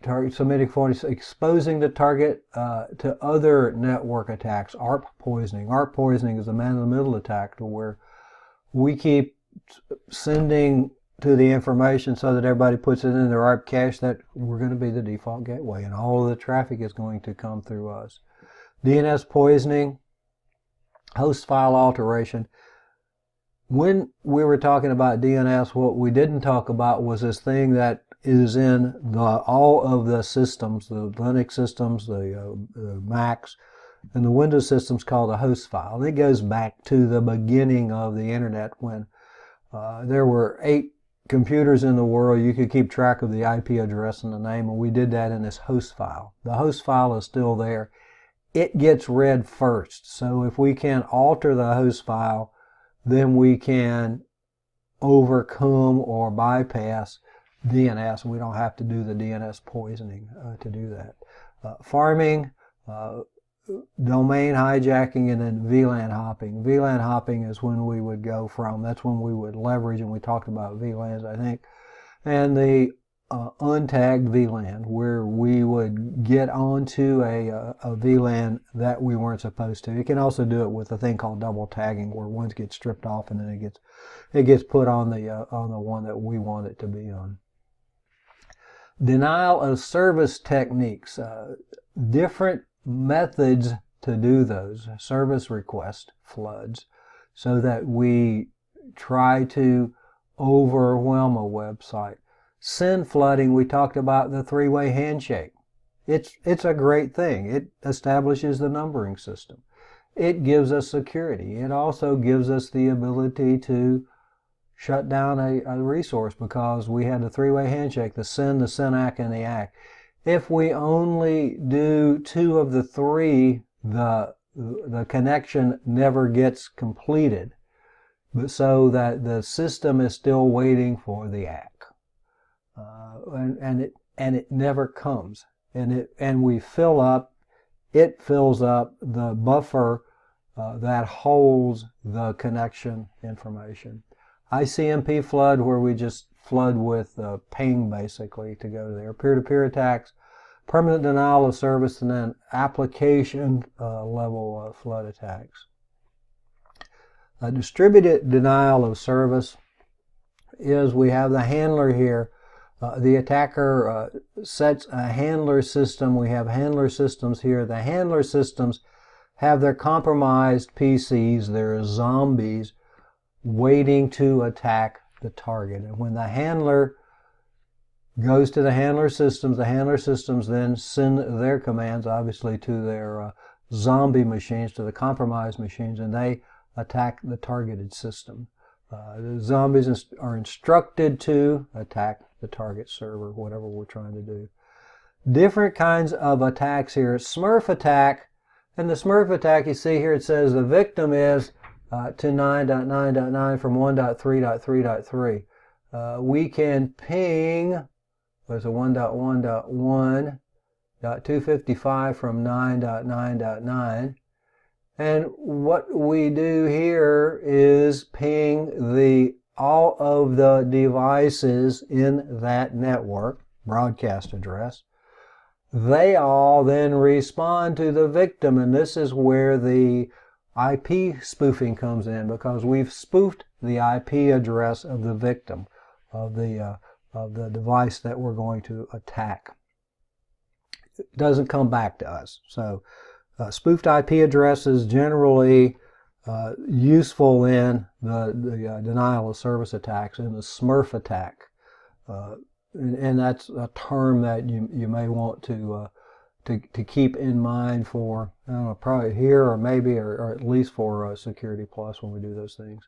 Target submitting phony, exposing the target to other network attacks. ARP poisoning. ARP poisoning is a man-in-the-middle attack to where we keep sending to the information so that everybody puts it in their ARP cache that we're going to be the default gateway and all of the traffic is going to come through us. DNS poisoning, host file alteration. When we were talking about DNS, what we didn't talk about was this thing that is in all of the systems, the Linux systems, the Macs, and the Windows systems, called a host file. And it goes back to the beginning of the internet when there were 8 computers in the world. You could keep track of the IP address and the name, and we did that in this host file. The host file is still there. It gets read first. So if we can alter the host file, then we can overcome or bypass DNS, and we don't have to do the DNS poisoning to do that. Farming, domain hijacking, and then VLAN hopping. VLAN hopping is when we would go from, that's when we would leverage, and we talked about VLANs, I think, and the untagged VLAN, where we would get onto a VLAN that we weren't supposed to. You can also do it with a thing called double tagging, where ones get stripped off and then it gets put on the one that we want it to be on. Denial of service techniques, different methods to do those. Service request floods, so that we try to overwhelm a website. SYN flooding, we talked about the 3-way handshake. It's a great thing. It establishes the numbering system. It gives us security. It also gives us the ability to shut down a resource because we had the 3-way handshake, the SYN, the SYNAC, and the ACK. If we only do 2 of the 3, the connection never gets completed, but so that the system is still waiting for the ACK. And it never comes, and we fill up. It fills up the buffer that holds the connection information. ICMP flood, where we just flood with ping basically to go there. Peer-to-peer attacks, permanent denial of service, and then application level flood attacks. A distributed denial of service is we have the handler here. The attacker sets a handler system. We have handler systems here. The handler systems have their compromised PCs, their zombies, waiting to attack the target. And when the handler goes to the handler systems then send their commands, obviously, to their zombie machines, to the compromised machines, and they attack the targeted system. The zombies are instructed to attack the target server, whatever we're trying to do. Different kinds of attacks here. Smurf attack, and the Smurf attack, you see here, it says the victim is to 9.9.9 from 1.3.3.3. We can ping, there's a 1.1.1.255 from 9.9.9. And what we do here is ping all of the devices in that network, broadcast address. They all then respond to the victim, and this is where the IP spoofing comes in, because we've spoofed the IP address of the victim, of the device that we're going to attack. It doesn't come back to us. So spoofed IP address is generally useful in the denial of service attacks, in the Smurf attack. And that's a term that you may want to keep in mind for, I don't know, probably here or maybe, or at least for Security Plus when we do those things.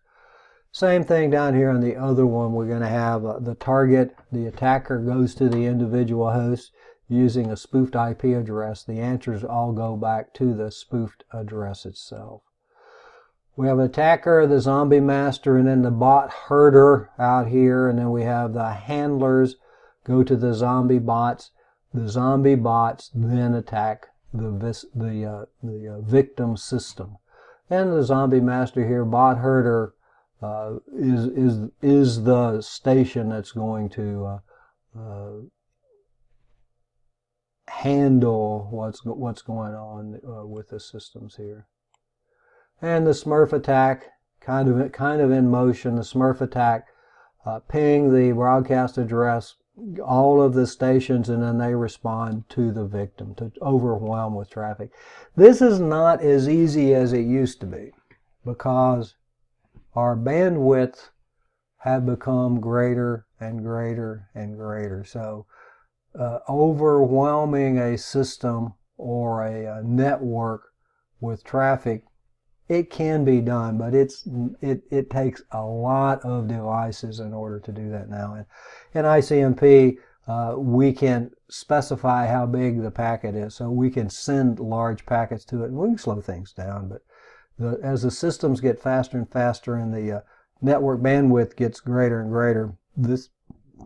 Same thing down here on the other one. We're going to have the target, the attacker goes to the individual host using a spoofed IP address. The answers all go back to the spoofed address itself. We have attacker, the zombie master, and then the bot herder out here, and then we have the handlers go to the zombie bots. The zombie bots then attack the victim system. And the zombie master here, bot herder, is the station that's going to handle what's going on with the systems here. And the Smurf attack, kind of in motion. The Smurf attack, ping the broadcast address, all of the stations, and then they respond to the victim to overwhelm with traffic. This is not as easy as it used to be, because our bandwidth have become greater and greater and greater. So overwhelming a system or a network with traffic, it can be done, but it takes a lot of devices in order to do that now. And in ICMP, we can specify how big the packet is, so we can send large packets to it, and we can slow things down. But as the systems get faster and faster and the network bandwidth gets greater and greater, this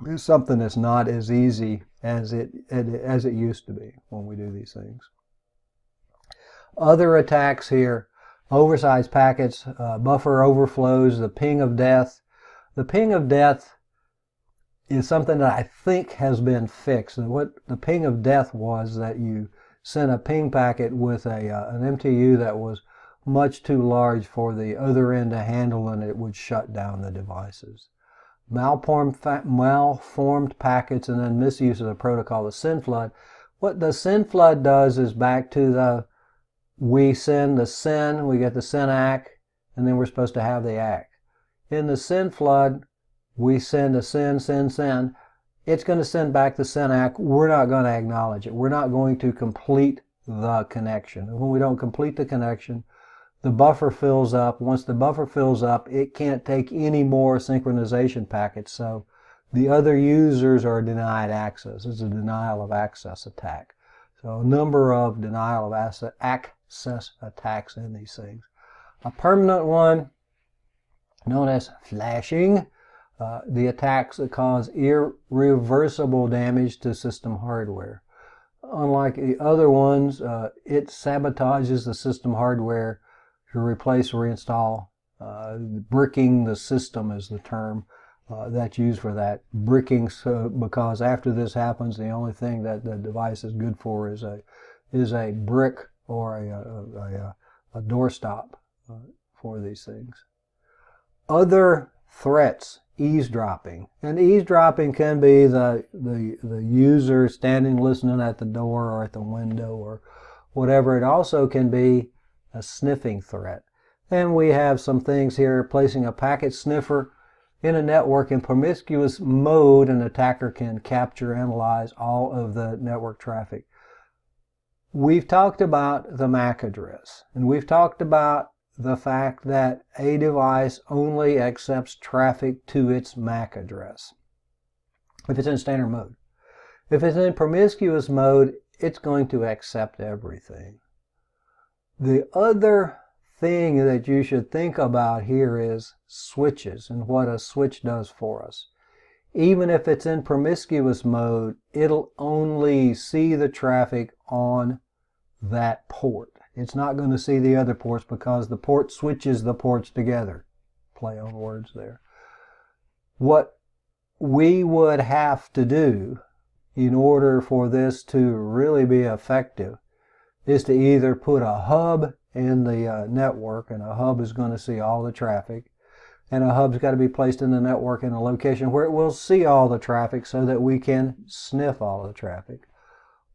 is something that's not as easy as it used to be when we do these things. Other attacks here. Oversized packets, buffer overflows, the ping of death. The ping of death is something that I think has been fixed. And what the ping of death was that you sent a ping packet with an MTU that was much too large for the other end to handle, and it would shut down the devices. Malformed packets, and then misuse of the protocol, the SYN flood. What the SYN flood does is back to we send the SYN, we get the SYN ACK, and then we're supposed to have the ACK. In the SYN flood, we send a SYN. It's going to send back the SYN ACK. We're not going to acknowledge it. We're not going to complete the connection. And when we don't complete the connection, the buffer fills up. Once the buffer fills up, it can't take any more synchronization packets. So the other users are denied access. It's a denial of access attack. So a number of denial of access attacks in these things. A permanent one, known as flashing, the attacks that cause irreversible damage to system hardware. Unlike the other ones, it sabotages the system hardware to replace or reinstall. Bricking the system is the term. that's used for that. Bricking, so because after this happens, the only thing that the device is good for is a brick or a doorstop for these things. Other threats, eavesdropping. And eavesdropping can be the user standing listening at the door or at the window or whatever. It also can be a sniffing threat. And we have some things here, placing a packet sniffer in a network in promiscuous mode. An attacker can capture, analyze all of the network traffic. We've talked about the MAC address, and we've talked about the fact that a device only accepts traffic to its MAC address if it's in standard mode. If it's in promiscuous mode, it's going to accept everything. The other thing that you should think about here is switches and what a switch does for us. Even if it's in promiscuous mode, it'll only see the traffic on that port. It's not going to see the other ports because the port switches the ports together. Play on words there. What we would have to do in order for this to really be effective is to either put a hub in the network, and a hub is going to see all the traffic, and a hub's got to be placed in the network in a location where it will see all the traffic so that we can sniff all the traffic.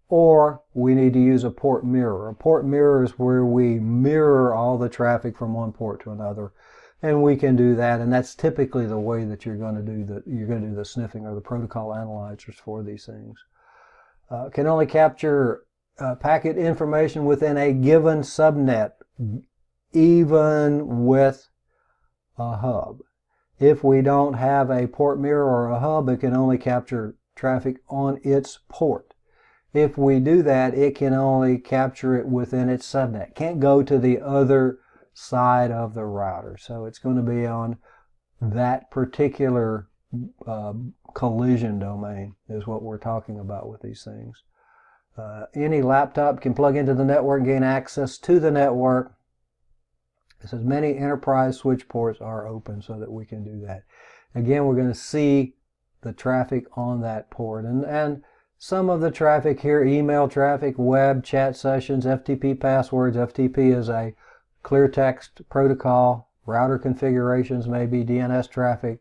Or we need to use a port mirror. A port mirror is where we mirror all the traffic from one port to another, and we can do that. And that's typically the way that you're going to do the sniffing or the protocol analyzers for these things. Can only capture packet information within a given subnet, even with a hub. If we don't have a port mirror or a hub, it can only capture traffic on its port. If we do that, it can only capture it within its subnet. Can't go to the other side of the router. So it's going to be on that particular collision domain is what we're talking about with these things. Any laptop can plug into the network and gain access to the network. It says many enterprise switch ports are open so that we can do that. Again, we're going to see the traffic on that port. And some of the traffic here, email traffic, web, chat sessions, FTP passwords. FTP is a clear text protocol. Router configurations, maybe DNS traffic.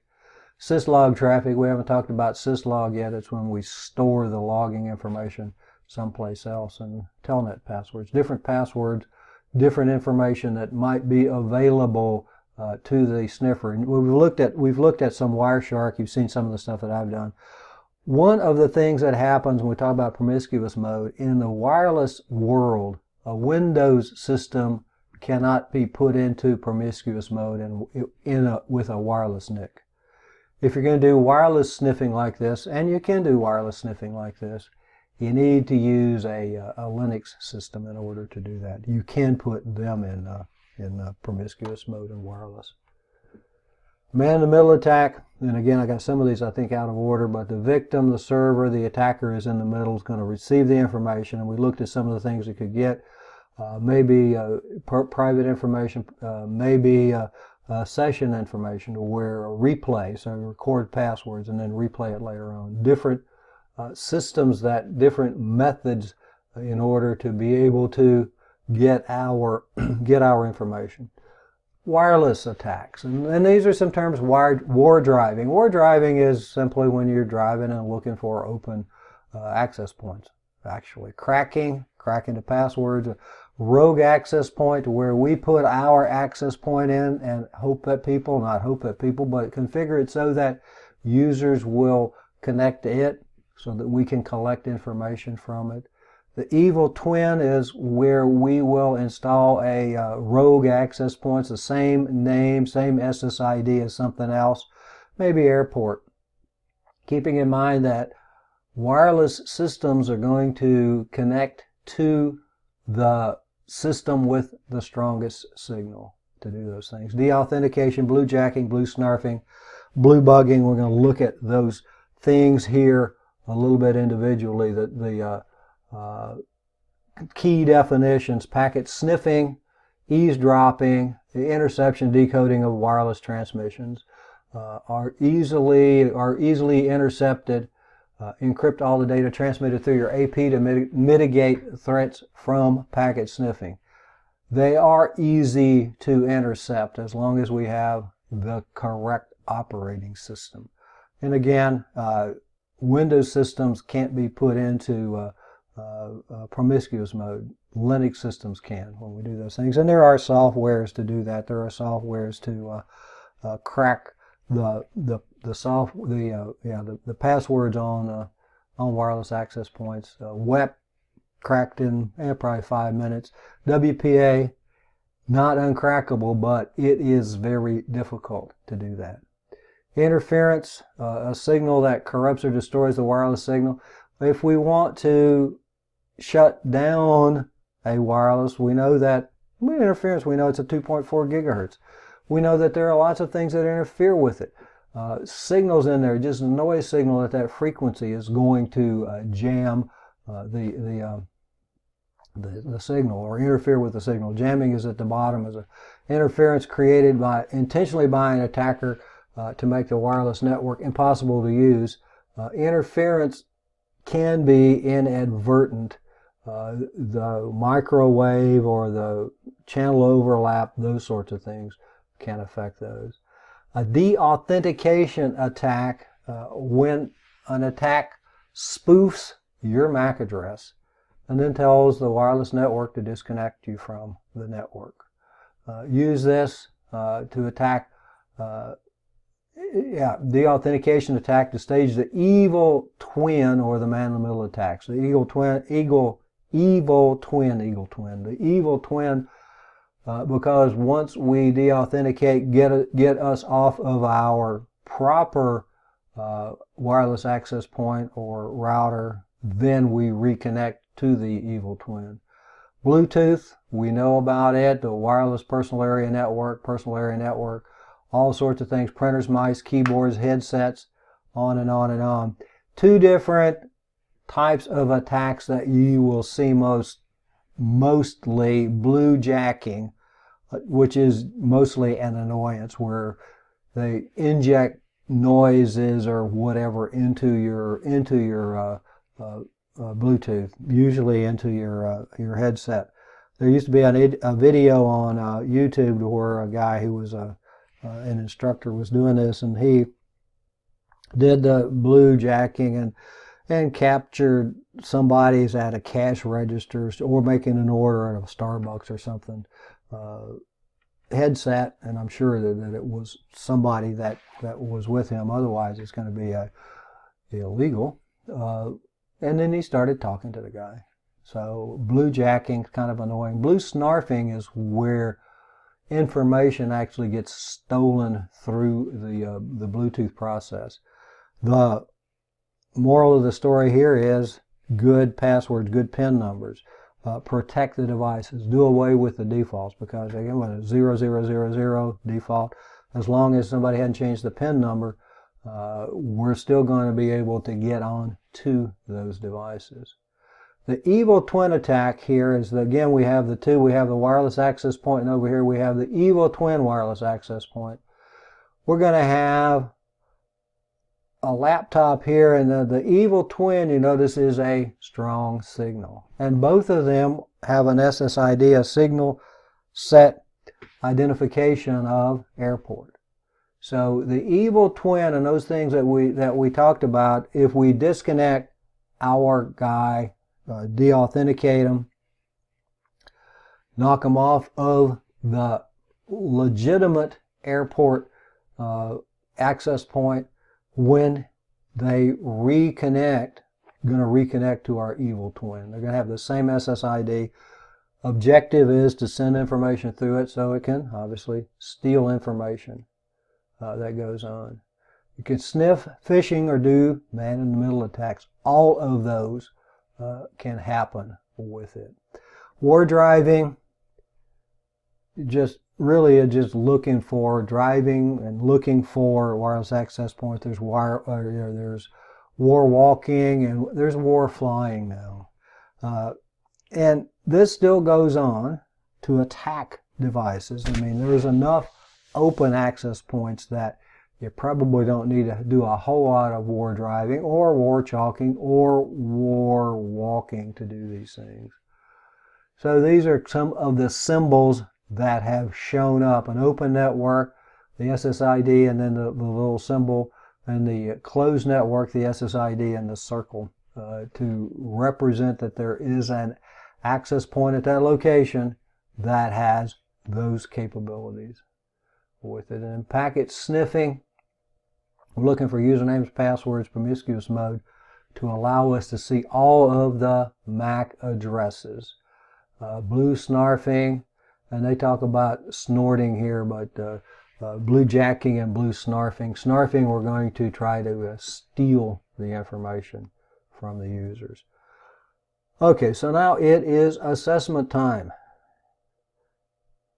Syslog traffic, we haven't talked about syslog yet. It's when we store the logging information someplace else. And telnet passwords, different information that might be available to the sniffer. And we've looked at some Wireshark. You've seen some of the stuff that I've done. One of the things that happens when we talk about promiscuous mode, in the wireless world, a Windows system cannot be put into promiscuous mode with a wireless NIC. If you're going to do wireless sniffing like this, and you can do wireless sniffing like this, you need to use a Linux system in order to do that. You can put them in promiscuous mode and wireless. Man-in-the-middle attack, and again, I got some of these I think out of order, but the victim, the server, the attacker is in the middle, is going to receive the information, and we looked at some of the things it could get. Maybe private information, maybe session information, to where a replay, so record passwords and then replay it later on. Different systems, different methods in order to be able to get our information. Wireless attacks, and these are some terms. War driving. War driving is simply when you're driving and looking for open access points. Actually, cracking the passwords. Rogue access point, where we put our access point in and but configure it so that users will connect to it so that we can collect information from it. The evil twin is where we will install a rogue access point, the same name, same SSID as something else, maybe airport. Keeping in mind that wireless systems are going to connect to the system with the strongest signal to do those things. Deauthentication, blue jacking, blue snarfing, blue bugging. We're going to look at those things here a little bit individually. The key definitions: packet sniffing, eavesdropping, the interception, decoding of wireless transmissions, are easily intercepted, encrypt all the data transmitted through your AP to mitigate threats from packet sniffing. They are easy to intercept as long as we have the correct operating system. And again, Windows systems can't be put into promiscuous mode. Linux systems can when we do those things. And there are softwares to do that. There are softwares to crack the passwords on wireless access points. WEP cracked in probably 5 minutes. WPA, not uncrackable, but it is very difficult to do that. Interference, a signal that corrupts or destroys the wireless signal. If we want to shut down a wireless, we know that interference, we know it's a 2.4 gigahertz. We know that there are lots of things that interfere with it. Signals in there, just a noise signal at that frequency is going to jam the signal or interfere with the signal. Jamming is at the bottom as an interference created intentionally by an attacker to make the wireless network impossible to use. Interference can be inadvertent. The microwave or the channel overlap, those sorts of things can affect those. A deauthentication attack, when an attack spoofs your MAC address and then tells the wireless network to disconnect you from the network. Use this to attack, deauthentication attack to stage the evil twin or the man-in-the-middle attacks. The evil twin, because once we deauthenticate, get us off of our proper wireless access point or router, then we reconnect to the evil twin. Bluetooth, we know about it, the wireless personal area network, all sorts of things, printers, mice, keyboards, headsets, on and on and on. Two different types of attacks that you will see mostly: blue jacking, which is mostly an annoyance where they inject noises or whatever into your Bluetooth, usually into your headset. There used to be a video on YouTube where a guy who was an instructor was doing this, and he did the blue jacking and captured somebody's at a cash register or making an order at a Starbucks or something headset, and I'm sure that it was somebody that was with him. Otherwise, it's going to be illegal. And then he started talking to the guy. So blue jacking is kind of annoying. Blue snarfing is where information actually gets stolen through the Bluetooth process. The moral of the story here is good passwords, good PIN numbers. Protect the devices. Do away with the defaults, because again, with a 0000 default, as long as somebody hadn't changed the PIN number, we're still going to be able to get on to those devices. The evil twin attack here is, again, we have the two. We have the wireless access point, and over here we have the evil twin wireless access point. We're going to have a laptop here, and the evil twin, you notice, is a strong signal. And both of them have an SSID, a signal set identification of airport. So the evil twin and those things that we talked about, if we disconnect our guy, deauthenticate them, knock them off of the legitimate airport access point, when they reconnect, going to reconnect to our evil twin. They're going to have the same SSID. Objective is to send information through it so it can obviously steal information that goes on. You can sniff, phishing, or do man-in-the-middle attacks. All of those can happen with it. War driving, just looking for driving and looking for wireless access points. There's there's war walking, and there's war flying now. And this still goes on to attack devices. I mean, there's enough open access points that You probably don't need to do a whole lot of war driving or war chalking or war walking to do these things. So these are some of the symbols that have shown up. An open network, the SSID, and then the little symbol, and the closed network, the SSID, and the circle to represent that there is an access point at that location that has those capabilities with it. And packet sniffing, we're looking for usernames, passwords, promiscuous mode to allow us to see all of the MAC addresses. Blue snarfing, and they talk about snorting here, but blue jacking and blue snarfing. Snarfing, we're going to try to steal the information from the users. Okay, so now it is assessment time.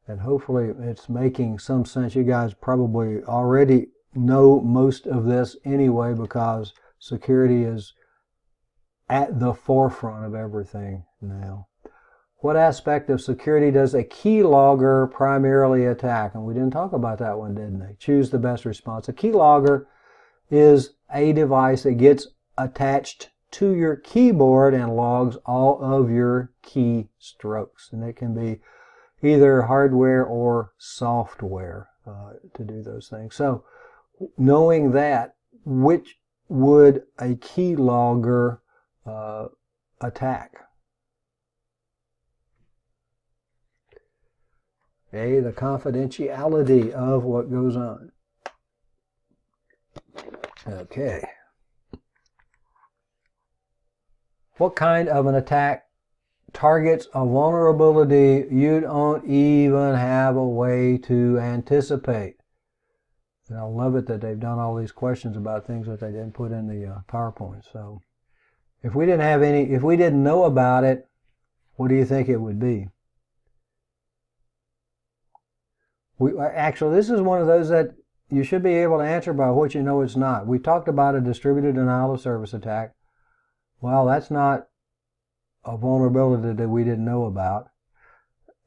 And hopefully it's making some sense. You guys probably already know most of this anyway, because security is at the forefront of everything now. What aspect of security does a keylogger primarily attack? And we didn't talk about that one, didn't they? Choose the best response. A keylogger is a device that gets attached to your keyboard and logs all of your key strokes. And it can be either hardware or software to do those things. So knowing that, which would a keylogger attack? Okay, the confidentiality of what goes on. Okay. What kind of an attack targets a vulnerability you don't even have a way to anticipate? And I love it that they've done all these questions about things that they didn't put in the PowerPoint. So if we didn't know about it, what do you think it would be? Actually, this is one of those that you should be able to answer by what you know it's not. We talked about a distributed denial of service attack. Well, that's not a vulnerability that we didn't know about.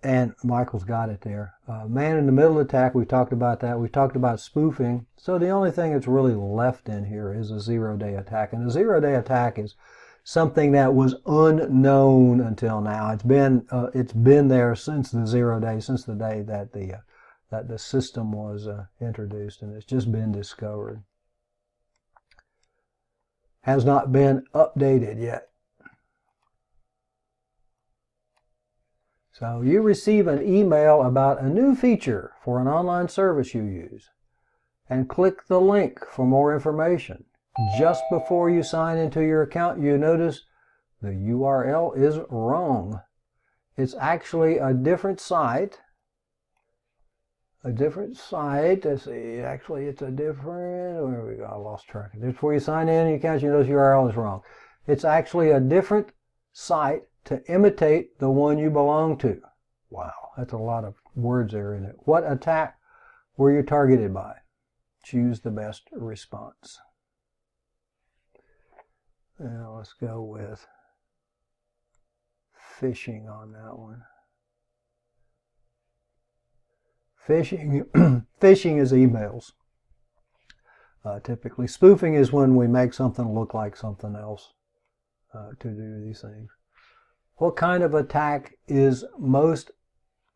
And Michael's got it there. Man-in-the-middle attack, we talked about that. We talked about spoofing. So the only thing that's really left in here is a zero-day attack. And a zero-day attack is something that was unknown until now. It's been there since the 0 day, since the day that the system was introduced, and it's just been discovered. Has not been updated yet. So you receive an email about a new feature for an online service you use, and click the link for more information. Just before you sign into your account, you notice the URL is wrong. It's actually a different site. Let's see, actually it's a different, where we go, I lost track. Just before you sign in your account, you notice the URL is wrong. It's actually a different site to imitate the one you belong to. Wow, that's a lot of words there in it. What attack were you targeted by? Choose the best response. Now let's go with phishing on that one. Phishing is emails. Typically, spoofing is when we make something look like something else to do these things. What kind of attack is most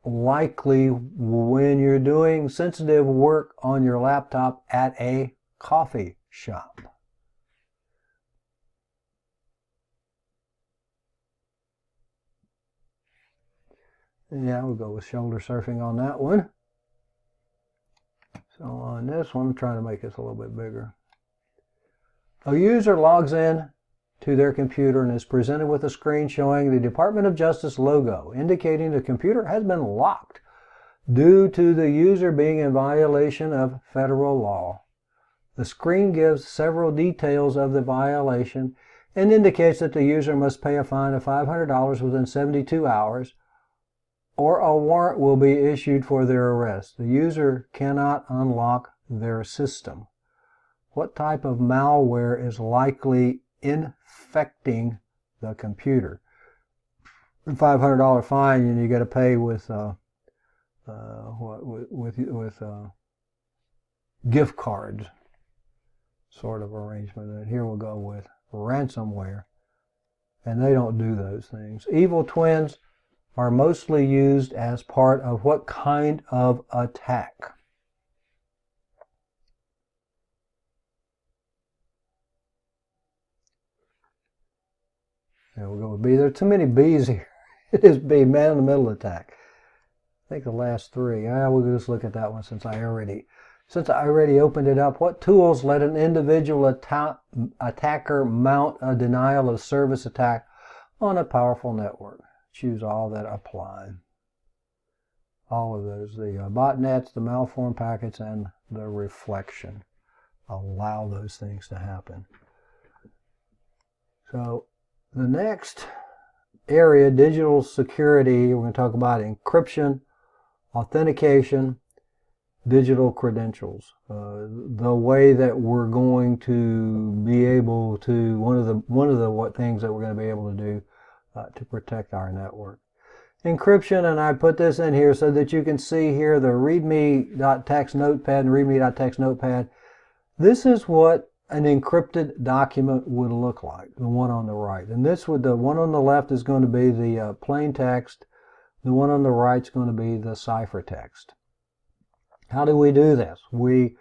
likely when you're doing sensitive work on your laptop at a coffee shop? Yeah, we'll go with shoulder surfing on that one. So on this one, I'm trying to make this a little bit bigger. A user logs in to their computer and is presented with a screen showing the Department of Justice logo, indicating the computer has been locked due to the user being in violation of federal law. The screen gives several details of the violation and indicates that the user must pay a fine of $500 within 72 hours, or a warrant will be issued for their arrest. The user cannot unlock their system. What type of malware is likely infecting the computer? $500 fine, and you got to pay with gift cards sort of arrangement. And here we'll go with ransomware. And they don't do those things. Evil twins are mostly used as part of what kind of attack? There we'll go with B. There are too many B's here. It is B, man-in-the-middle attack. I think the last three. We'll just look at that one since I already opened it up. What tools let an individual attacker mount a denial of service attack on a powerful network? Choose all that apply. All of those. The botnets, the malformed packets, and the reflection. Allow those things to happen. So the next area, digital security, we're going to talk about encryption, authentication, digital credentials. The way that we're going to be able to, one of the things that we're going to be able to do to protect our network. Encryption, and I put this in here so that you can see here the readme.txt notepad and readme.txt notepad. This is what an encrypted document would look like, the one on the right. And the one on the left is going to be the plain text. The one on the right is going to be the ciphertext. How do we do this? We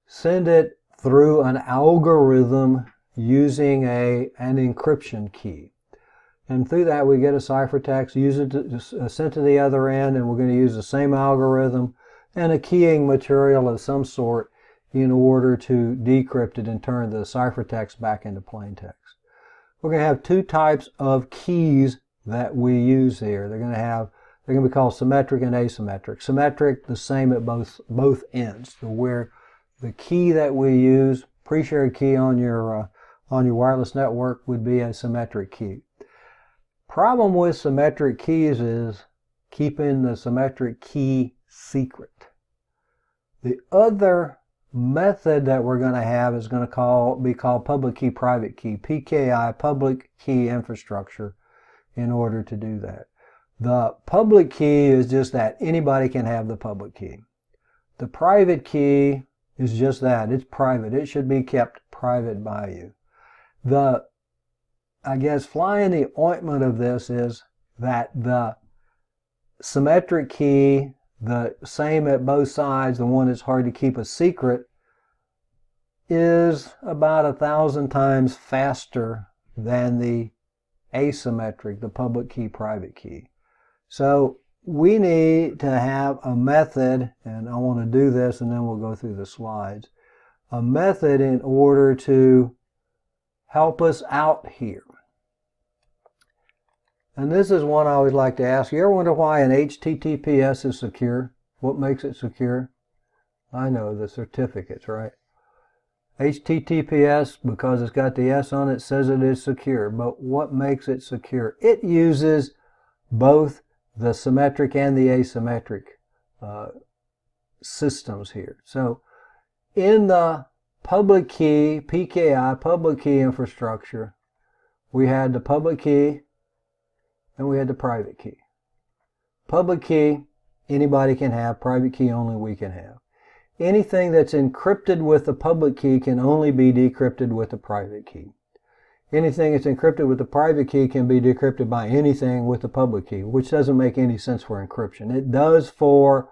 send it through an algorithm using an encryption key. And through that we get a ciphertext, use it sent to the other end, and we're going to use the same algorithm and a keying material of some sort in order to decrypt it and turn the ciphertext back into plain text. We're going to have two types of keys that we use here. They're going to be called symmetric and asymmetric. Symmetric, the same at both ends. So where the key that we use, pre-shared key on your wireless network, would be a symmetric key. Problem with symmetric keys is keeping the symmetric key secret. The other method that we're going to have is going to be called public key private key, PKI, public key infrastructure, in order to do that. The public key is just that anybody can have the public key. The private key is just that, it's private. It should be kept private by you. I guess fly in the ointment of this is that the symmetric key, the same at both sides, the one that's hard to keep a secret, is about 1,000 times faster than the asymmetric, the public key, private key. So we need to have a method, and I want to do this and then we'll go through the slides, a method in order to help us out here. And this is one I always like to ask. You ever wonder why an HTTPS is secure? What makes it secure? I know, the certificates, right? HTTPS, because it's got the S on it, says it is secure. But what makes it secure? It uses both the symmetric and the asymmetric systems here. So in the public key, PKI, public key infrastructure, we had the public key and we had the private key. Public key, anybody can have. Private key, only we can have. Anything that's encrypted with the public key can only be decrypted with the private key. Anything that's encrypted with the private key can be decrypted by anything with the public key, which doesn't make any sense for encryption. It does for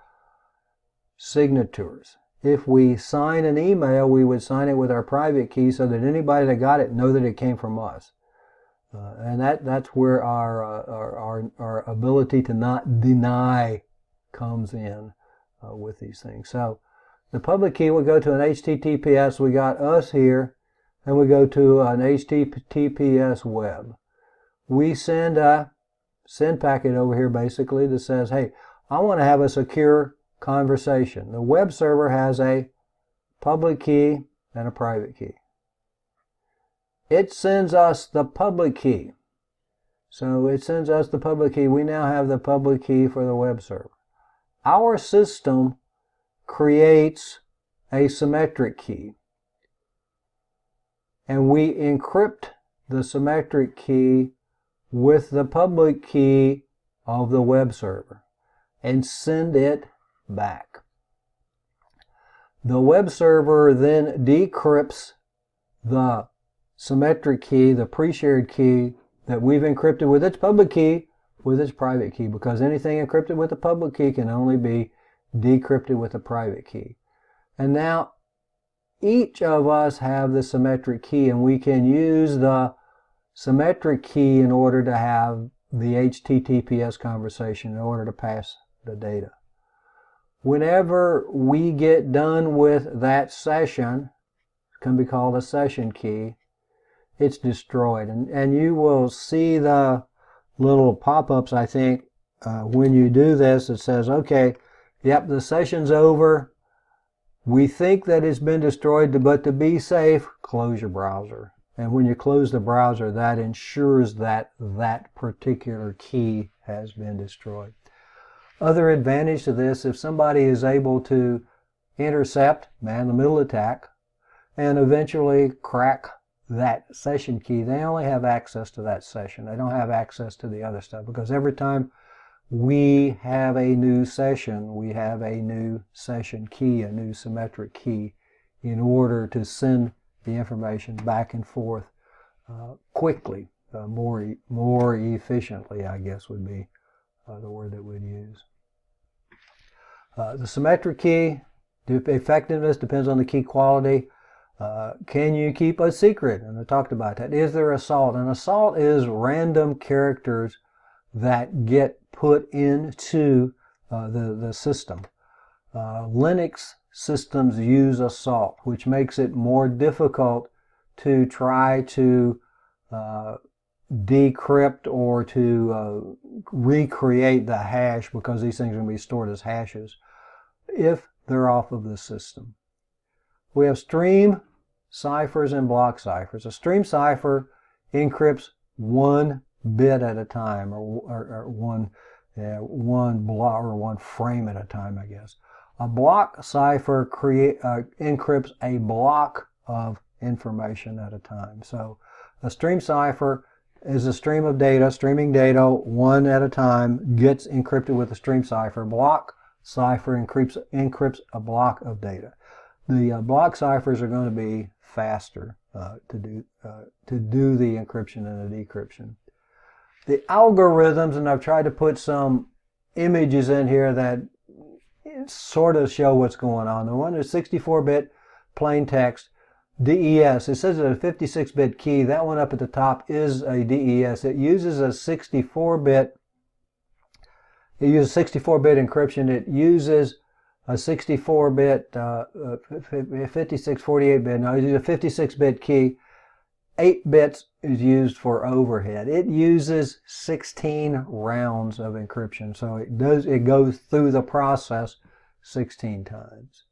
signatures. If we sign an email, we would sign it with our private key so that anybody that got it know that it came from us. And that's where our ability to not deny comes in with these things. So the public key would go to an HTTPS. We got us here, and we go to an HTTPS web. We send a send packet over here basically that says, hey, I want to have a secure conversation. The web server has a public key and a private key. It sends us the public key. So it sends us the public key. We now have the public key for the web server. Our system creates a symmetric key. And we encrypt the symmetric key with the public key of the web server and send it back. The web server then decrypts the symmetric key, the pre-shared key that we've encrypted with its public key, with its private key, because anything encrypted with a public key can only be decrypted with a private key. And now each of us have the symmetric key, and we can use the symmetric key in order to have the HTTPS conversation, in order to pass the data. Whenever we get done with that session, it can be called a session key, it's destroyed. And you will see the little pop-ups, I think, when you do this. It says, okay, yep, the session's over. We think that it's been destroyed, but to be safe, close your browser. And when you close the browser, that ensures that that particular key has been destroyed. Other advantage to this, if somebody is able to intercept, man-in-the-middle attack, and eventually crack that session key, they only have access to that session. They don't have access to the other stuff, because every time we have a new session, we have a new session key, a new symmetric key, in order to send the information back and forth quickly, more efficiently, I guess would be the word that we'd use. The symmetric key, effectiveness depends on the key quality. Can you keep a secret? And I talked about that. Is there assault? And assault is random characters that get put into the system. Linux systems use assault, which makes it more difficult to try to decrypt or to recreate the hash, because these things are going to be stored as hashes if they're off of the system. We have stream ciphers and block ciphers. A stream cipher encrypts 1 bit at a time, or one block, or 1 frame at a time, I guess. A block cipher encrypts a block of information at a time. So a stream cipher is a stream of data, streaming data, 1 at a time, gets encrypted with a stream cipher. Block cipher encrypts a block of data. The block ciphers are going to be faster to do the encryption and the decryption. The algorithms, and I've tried to put some images in here that sort of show what's going on. The one is 64-bit plain text, DES. It says it's a 56-bit key. That one up at the top is a DES. It uses a 64-bit. It uses 64-bit encryption. It uses a 64-bit, 56, 48-bit. No, it uses a 56-bit key. 8 bits is used for overhead. It uses 16 rounds of encryption, so it goes through the process 16 times.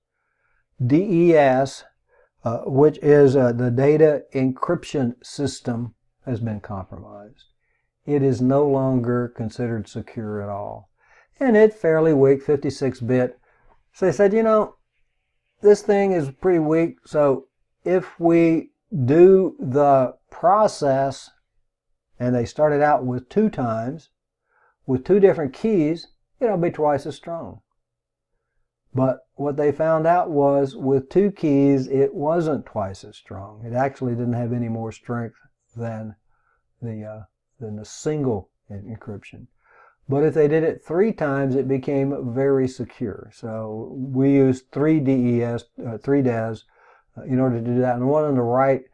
DES, which is the data encryption system, has been compromised. It is no longer considered secure at all. And it's fairly weak, 56-bit. So they said, you know, this thing is pretty weak, so if we do the process, and they started out with 2 times, with 2 different keys, it'll be twice as strong. But what they found out was, with 2 keys, it wasn't twice as strong. It actually didn't have any more strength than the single encryption. But if they did it 3 times, it became very secure. So we used 3 DES in order to do that. And the one on the right,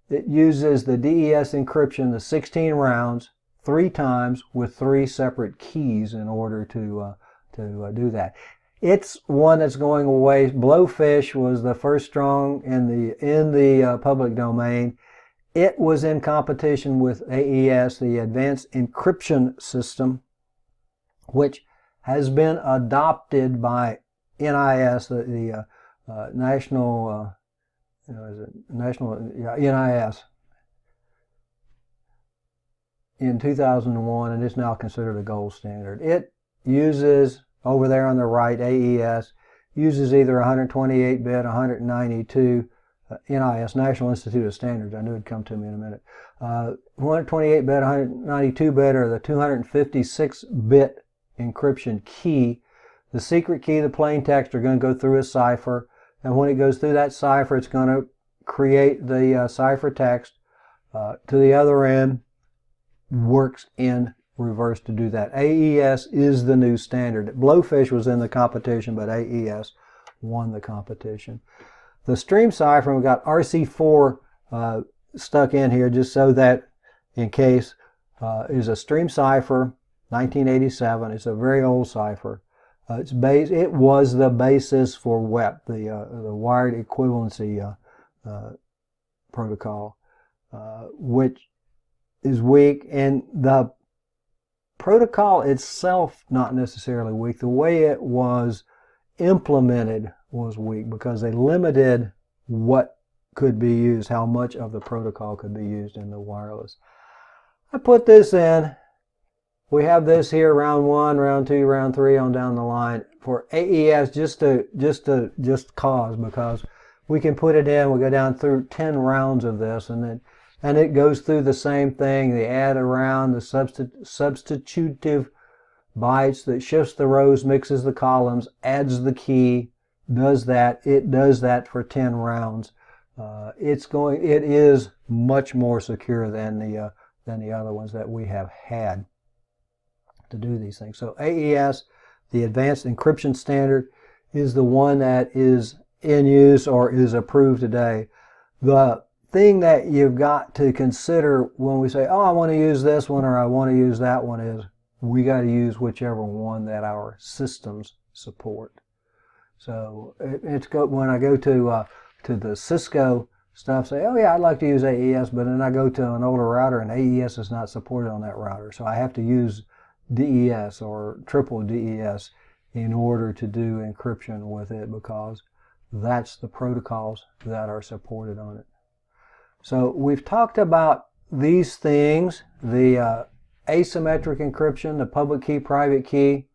it uses the DES encryption, the 16 rounds, 3 times with 3 separate keys in order to do that. It's one that's going away. Blowfish was the first strong in the public domain. It was in competition with AES, the Advanced Encryption System, which has been adopted by NIS, the National NIS, in 2001, and it's now considered a gold standard. It uses, over there on the right, AES, uses either 128-bit, 192, NIS, National Institute of Standards. I knew it'd come to me in a minute. 128-bit, 192-bit, or the 256-bit encryption key. The secret key, the plain text, are going to go through a cipher, and when it goes through that cipher, it's going to create the ciphertext to the other end, works in reverse to do that. AES is the new standard. Blowfish was in the competition, but AES won the competition. The stream cipher, we've got RC4 stuck in here just so that in case, is a stream cipher, 1987. It's a very old cipher. It was the basis for WEP, the wired equivalency protocol, which is weak, and the protocol itself not necessarily weak. The way it was implemented was weak because they limited what could be used, how much of the protocol could be used in the wireless. I put this in. We have this here, round 1, round 2, round 3 on down the line for AES, just cause, because we can put it in. We go down through 10 rounds of this, and it goes through the same thing. They add around the substitutive bytes that shifts the rows, mixes the columns, adds the key, does that. It does that for 10 rounds. It is much more secure than the other ones that we have had to do these things. So AES, the Advanced Encryption Standard, is the one that is in use or is approved today. The thing that you've got to consider when we say, oh, I want to use this one or I want to use that one, is we got to use whichever one that our systems support. So when I go to the Cisco stuff, say, oh yeah, I'd like to use AES, but then I go to an older router and AES is not supported on that router. So I have to use DES or triple DES in order to do encryption with it, because that's the protocols that are supported on it. So we've talked about these things, the asymmetric encryption, the public key, private key,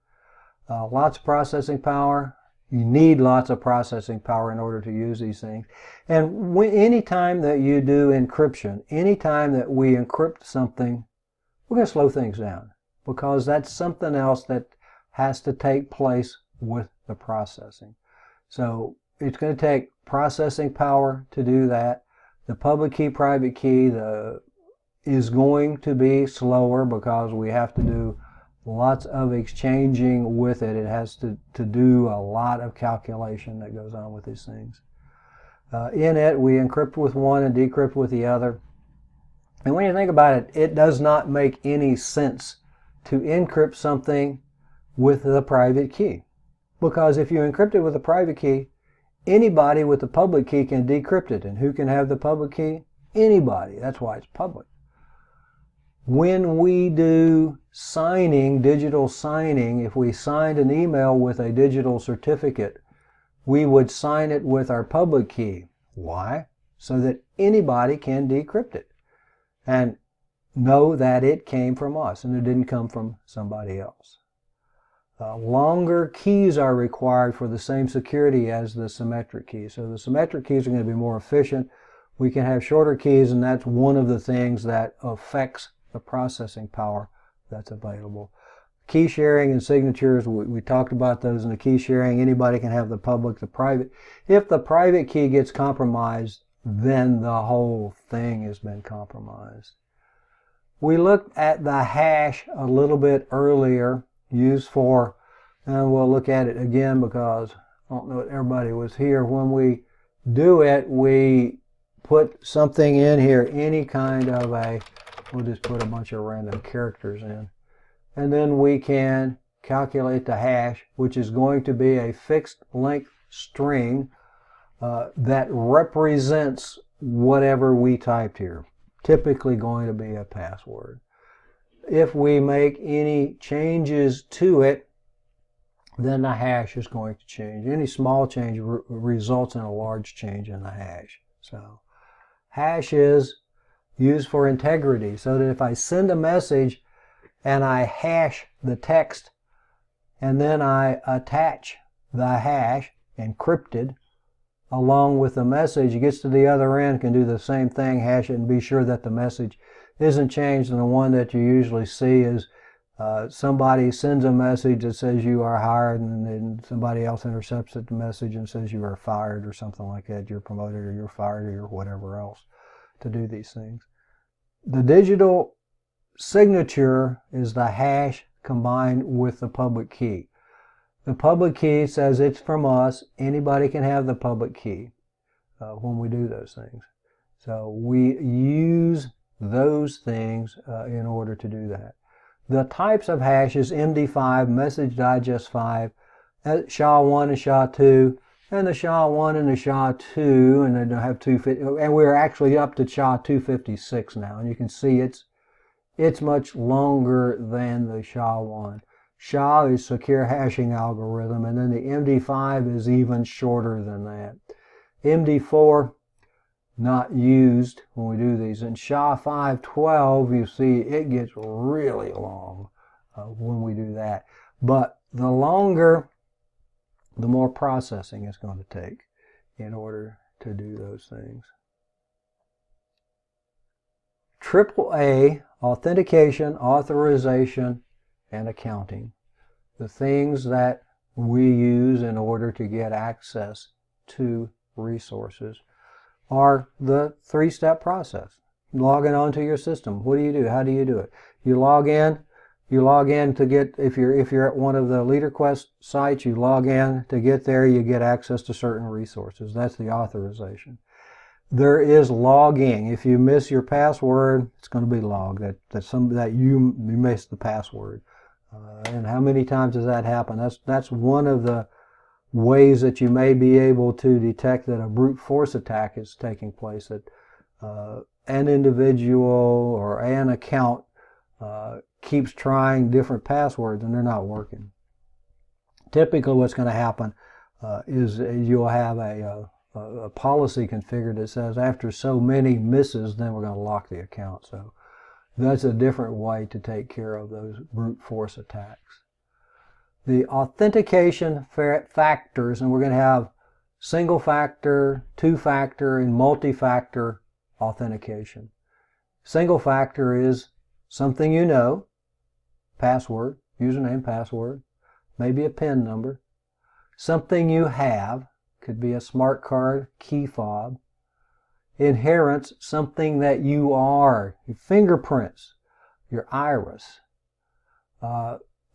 lots of processing power. You need lots of processing power in order to use these things. And anytime that you do encryption, anytime that we encrypt something, we're going to slow things down, because that's something else that has to take place with the processing. So it's going to take processing power to do that. The public key, private key is going to be slower because we have to do lots of exchanging with it. It has to do a lot of calculation that goes on with these things. In it, we encrypt with one and decrypt with the other. And when you think about it, it does not make any sense to encrypt something with the private key. Because if you encrypt it with a private key, anybody with the public key can decrypt it. And who can have the public key? Anybody. That's why it's public. When we do signing, digital signing, if we signed an email with a digital certificate, we would sign it with our public key. Why? So that anybody can decrypt it and know that it came from us and it didn't come from somebody else. Longer keys are required for the same security as the symmetric keys. So the symmetric keys are going to be more efficient. We can have shorter keys, and that's one of the things that affects the processing power that's available. Key sharing and signatures, we talked about those in the key sharing. Anybody can have the public, the private. If the private key gets compromised, then the whole thing has been compromised. We looked at the hash a little bit earlier, used for, and we'll look at it again because I don't know if everybody was here. When we do it, we put something in here, any kind of we'll just put a bunch of random characters in. And then we can calculate the hash, which is going to be a fixed length string that represents whatever we typed here. Typically going to be a password. If we make any changes to it, then the hash is going to change. Any small change results in a large change in the hash. So hash is used for integrity, so that if I send a message and I hash the text and then I attach the hash encrypted along with the message, it gets to the other end, can do the same thing, hash it, and be sure that the message isn't changed. And the one that you usually see is somebody sends a message that says you are hired, and then somebody else intercepts the message and says you are fired or something like that. You're promoted or you're fired or you're whatever else to do these things. The digital signature is the hash combined with the public key. The public key says it's from us. Anybody can have the public key when we do those things. So we use those things in order to do that. The types of hashes, MD5, Message Digest 5, SHA-1 and SHA-2, and the SHA-1 and the SHA-2, and then have 250, and we're actually up to SHA-256 now, and you can see it's much longer than the SHA-1. SHA is secure hashing algorithm, and then the MD5 is even shorter than that. MD4, not used when we do these. In SHA-512, you see it gets really long when we do that. But the longer, the more processing it's going to take in order to do those things. AAA, authentication, authorization, and accounting. The things that we use in order to get access to resources are the three-step process. Logging onto your system. What do you do? How do you do it? You log in to get, if you're at one of the LeaderQuest sites, you log in to get there, you get access to certain resources. That's the authorization. There is logging. If you miss your password, it's going to be logged that you missed the password. And how many times does that happen? That's one of the ways that you may be able to detect that a brute force attack is taking place, that an individual or an account keeps trying different passwords and they're not working. Typically what's going to happen is you'll have a policy configured that says after so many misses, then we're going to lock the account. So that's a different way to take care of those brute force attacks. The authentication factors, and we're going to have single factor, two-factor, and multi-factor authentication. Single factor is something you know, password, username, password, maybe a PIN number. Something you have, could be a smart card, key fob. Inherence, something that you are, your fingerprints, your iris.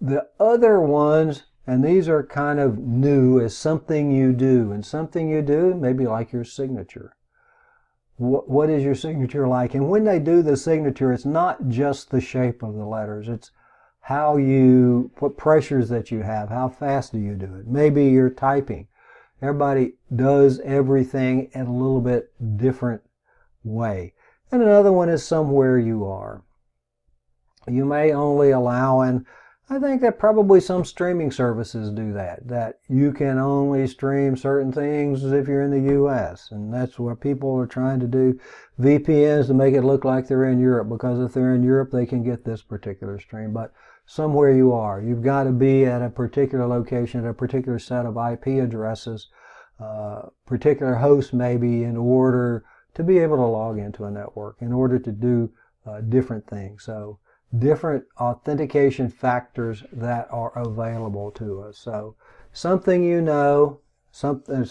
The other ones, and these are kind of new, is something you do. And something you do, maybe like your signature. What is your signature like? And when they do the signature, it's not just the shape of the letters. It's how what pressures that you have, how fast do you do it. Maybe you're typing. Everybody does everything in a little bit different way. And another one is somewhere you are. You may only allow, and I think that probably some streaming services do that you can only stream certain things if you're in the U.S. And that's what people are trying to do, VPNs, to make it look like they're in Europe, because if they're in Europe, they can get this particular stream. But somewhere you are, you've got to be at a particular location, at a particular set of IP addresses, particular host maybe, in order to be able to log into a network, in order to do different things. So different authentication factors that are available to us. So something you know, something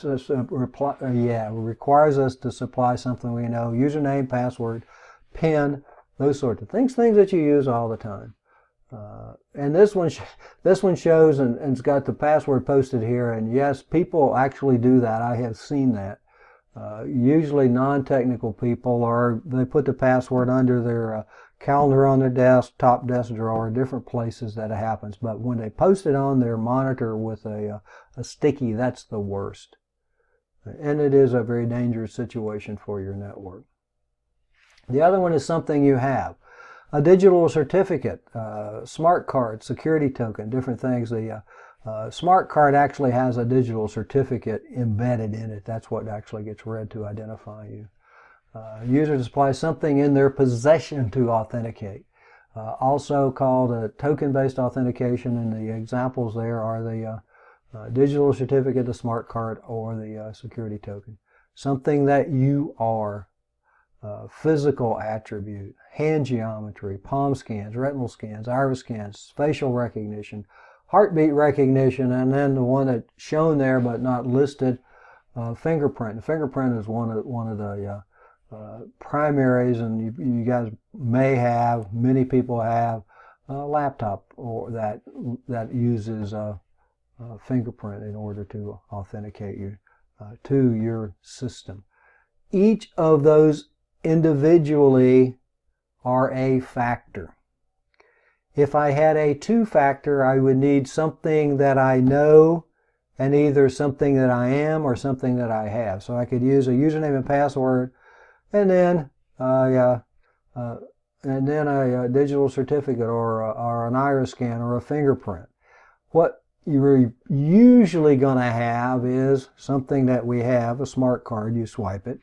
requires us to supply something we know, username, password, PIN, those sorts of things that you use all the time. And this one shows, and it's got the password posted here, and yes, people actually do that. I have seen that. Usually non-technical people they put the password under their calendar on their desk, top desk drawer, different places that it happens. But when they post it on their monitor with a sticky, that's the worst. And it is a very dangerous situation for your network. The other one is something you have. A digital certificate, smart card, security token, different things. The smart card actually has a digital certificate embedded in it. That's what actually gets read to identify you. User displays something in their possession to authenticate. Also called a token-based authentication, and the examples there are the digital certificate, the smart card, or the security token. Something that you are. physical attribute, hand geometry, palm scans, retinal scans, iris scans, facial recognition, heartbeat recognition, and then the one that's shown there but not listed, fingerprint. The fingerprint is one of the primaries, and you guys may have, many people have, a laptop or that uses a fingerprint in order to authenticate you to your system. Each of those individually are a factor. If I had a two-factor, I would need something that I know and either something that I am or something that I have. So I could use a username and password and then a digital certificate or an iris scan or a fingerprint. What you're usually going to have is something that we have, a smart card, you swipe it,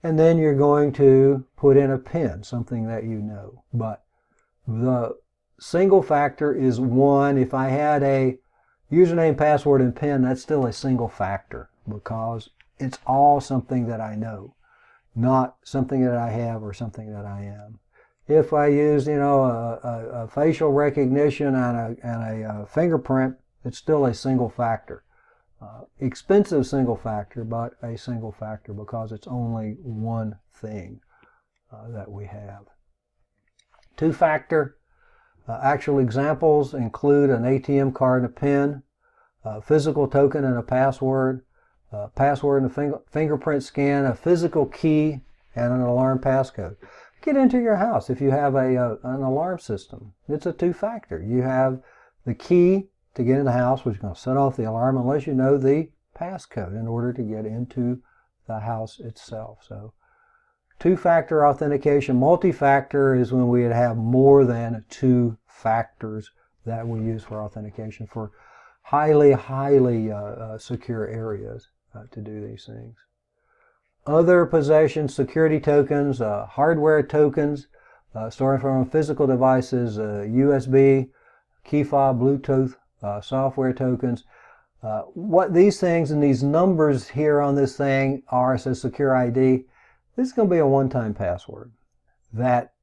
and then you're going to put in a PIN, something that you know. But the single factor is one. If I had a username, password, and PIN, that's still a single factor because it's all something that I know, not something that I have or something that I am. If I use, a facial recognition and a fingerprint, it's still a single factor. Expensive single factor, but a single factor because it's only one thing that we have. Two-factor actual examples include an ATM card and a PIN, a physical token and a password and a fingerprint scan, a physical key, and an alarm passcode. Get into your house if you have an alarm system. It's a two-factor. You have the key to get in the house, which is going to set off the alarm unless you know the passcode in order to get into the house itself. So two-factor authentication. Multi-factor is when we would have more than two factors that we use for authentication for highly secure areas to do these things. Other possessions, security tokens, hardware tokens, stored from physical devices, USB, key fob, Bluetooth, software tokens. What these things and these numbers here on this thing are, says secure ID. This is going to be a one-time password that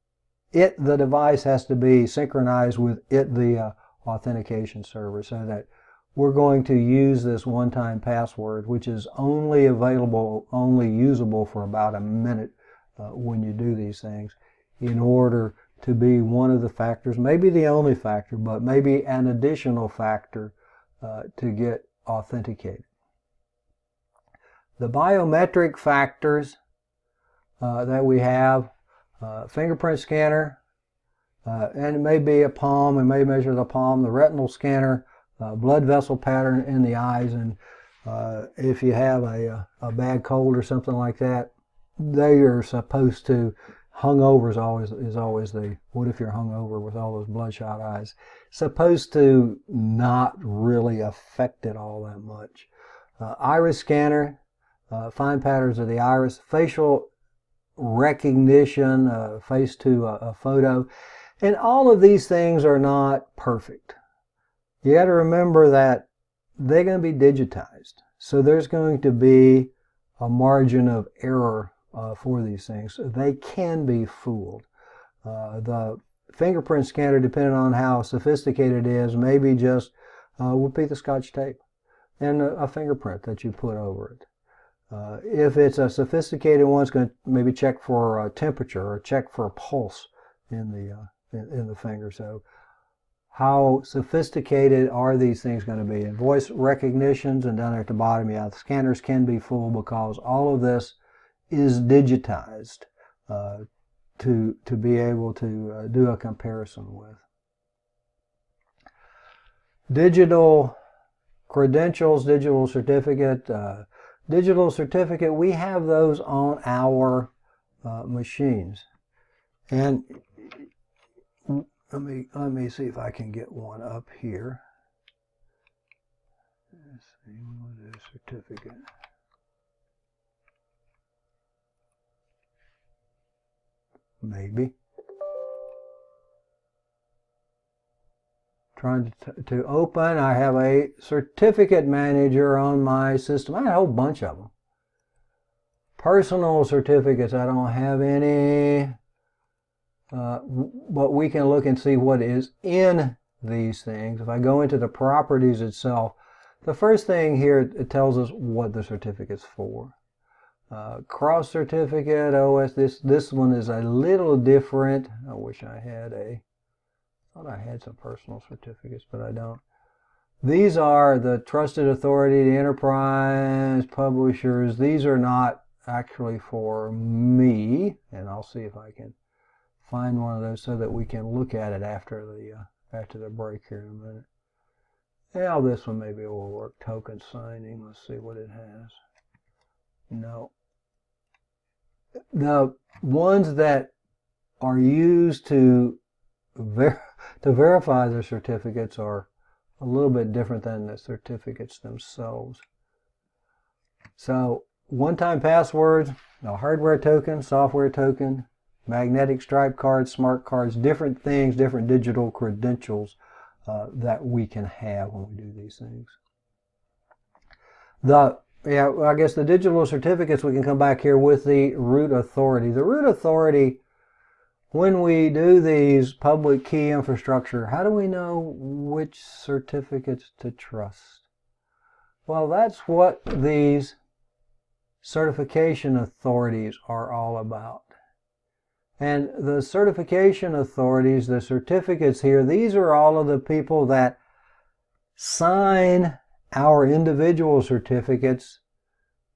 the device has to be synchronized with the authentication server, so that we're going to use this one-time password, which is only usable for about a minute when you do these things, in order to be one of the factors, maybe the only factor, but maybe an additional factor to get authenticated. The biometric factors that we have, fingerprint scanner, and it may be a palm, it may measure the palm, the retinal scanner, blood vessel pattern in the eyes, and if you have a bad cold or something like that, they are supposed to, hungover is always the, what if you're hungover with all those bloodshot eyes, supposed to not really affect it all that much. Iris scanner, fine patterns of the iris, facial recognition, face to a photo, and all of these things are not perfect. You got to remember that they're going to be digitized, so there's going to be a margin of error for these things. They can be fooled. The fingerprint scanner, depending on how sophisticated it is, maybe just would be the Scotch tape and a fingerprint that you put over it. If it's a sophisticated one, it's going to maybe check for temperature or check for a pulse in the finger. So how sophisticated are these things going to be? And voice recognitions, and down there at the bottom, the scanners can be fooled because all of this is digitized to be able to do a comparison with. Digital credentials, digital certificate. Digital certificate, we have those on our machines. And let me see if I can get one up here. Let's see, what is certificate? Maybe. Trying to open. I have a certificate manager on my system. I have a whole bunch of them. Personal certificates, I don't have any, but we can look and see what is in these things. If I go into the properties itself, the first thing here, it tells us what the certificate's for. Cross certificate, OS, this one is a little different. I wish I had thought I had some personal certificates, but I don't. These are the trusted authority, the enterprise, publishers. These are not actually for me, and I'll see if I can find one of those so that we can look at it after the break here in a minute. Now this one maybe will work. Token signing. Let's see what it has. No. The ones that are used to verify the certificates are a little bit different than the certificates themselves. So, one-time passwords, a hardware token, software token, magnetic stripe cards, smart cards, different things, different digital credentials that we can have when we do these things. I guess the digital certificates, we can come back here with the root authority. The root authority, when we do these public key infrastructure, how do we know which certificates to trust? Well, that's what these certification authorities are all about. And the certification authorities, the certificates here, these are all of the people that sign our individual certificates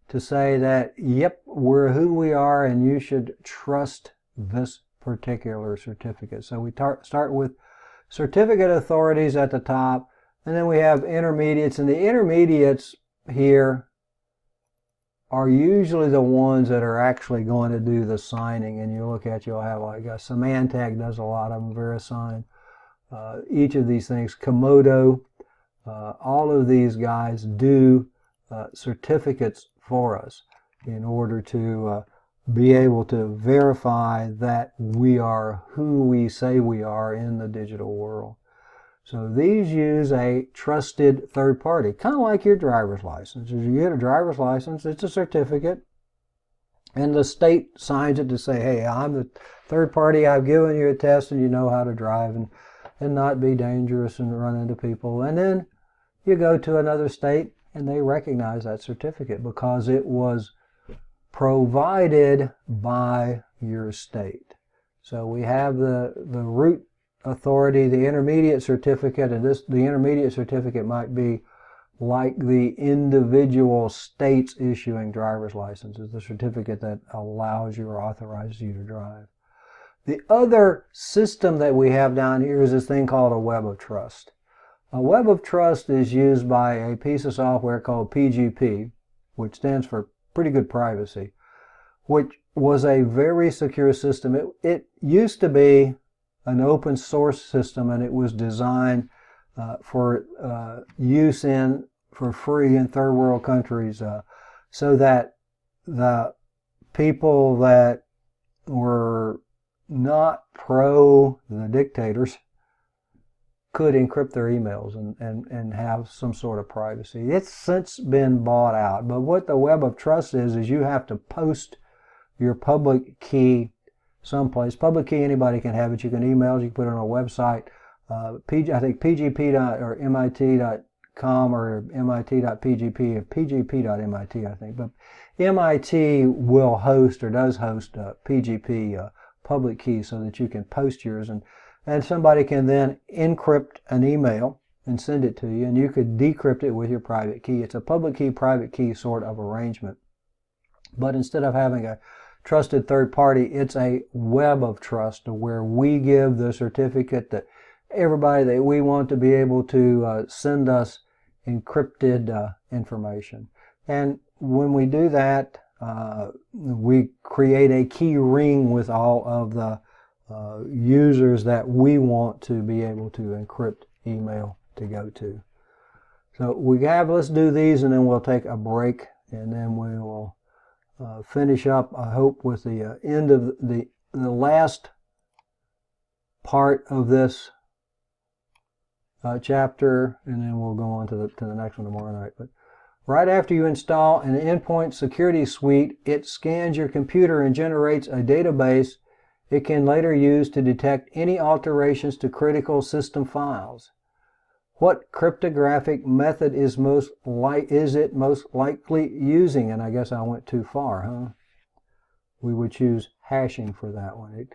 to say that, yep, we're who we are and you should trust this particular certificate. So we start with certificate authorities at the top, and then we have intermediates, and the intermediates here are usually the ones that are actually going to do the signing. And you look at, you'll have like Symantec does a lot of them, VeriSign, each of these things, Komodo, all of these guys do certificates for us in order to be able to verify that we are who we say we are in the digital world. So these use a trusted third party, kind of like your driver's license. As you get a driver's license, it's a certificate, and the state signs it to say, hey, I'm the third party, I've given you a test and you know how to drive and not be dangerous and run into people. And then you go to another state and they recognize that certificate because it was provided by your state. So we have the root authority, the intermediate certificate, and the intermediate certificate might be like the individual states issuing driver's licenses, the certificate that allows you or authorizes you to drive. The other system that we have down here is this thing called a web of trust. A web of trust is used by a piece of software called PGP, which stands for Pretty Good Privacy, which was a very secure system. It used to be an open source system, and it was designed for use for free in third world countries, so that the people that were not pro the dictators could encrypt their emails and have some sort of privacy. It's since been bought out, but what the web of trust is you have to post your public key someplace. Public key, anybody can have it. You can email it, you can put it on a website. I think pgp or mit.com or mit.pgp or pgp.mit, I think. But MIT will host or does host PGP public key so that you can post yours, and somebody can then encrypt an email and send it to you, and you could decrypt it with your private key. It's a public key, private key sort of arrangement. But instead of having a trusted third party, it's a web of trust where we give the certificate to everybody that we want to be able to send us encrypted information. And when we do that, we create a key ring with all of the users that we want to be able to encrypt email to go to. So let's do these and then we'll take a break, and then we will finish up, I hope, with the end of the last part of this chapter, and then we'll go on to the next one tomorrow night. But Right after you install an endpoint security suite, it scans your computer and generates a database it can later use to detect any alterations to critical system files. What cryptographic method is it most likely using? And I guess I went too far, huh? We would choose hashing for that one. It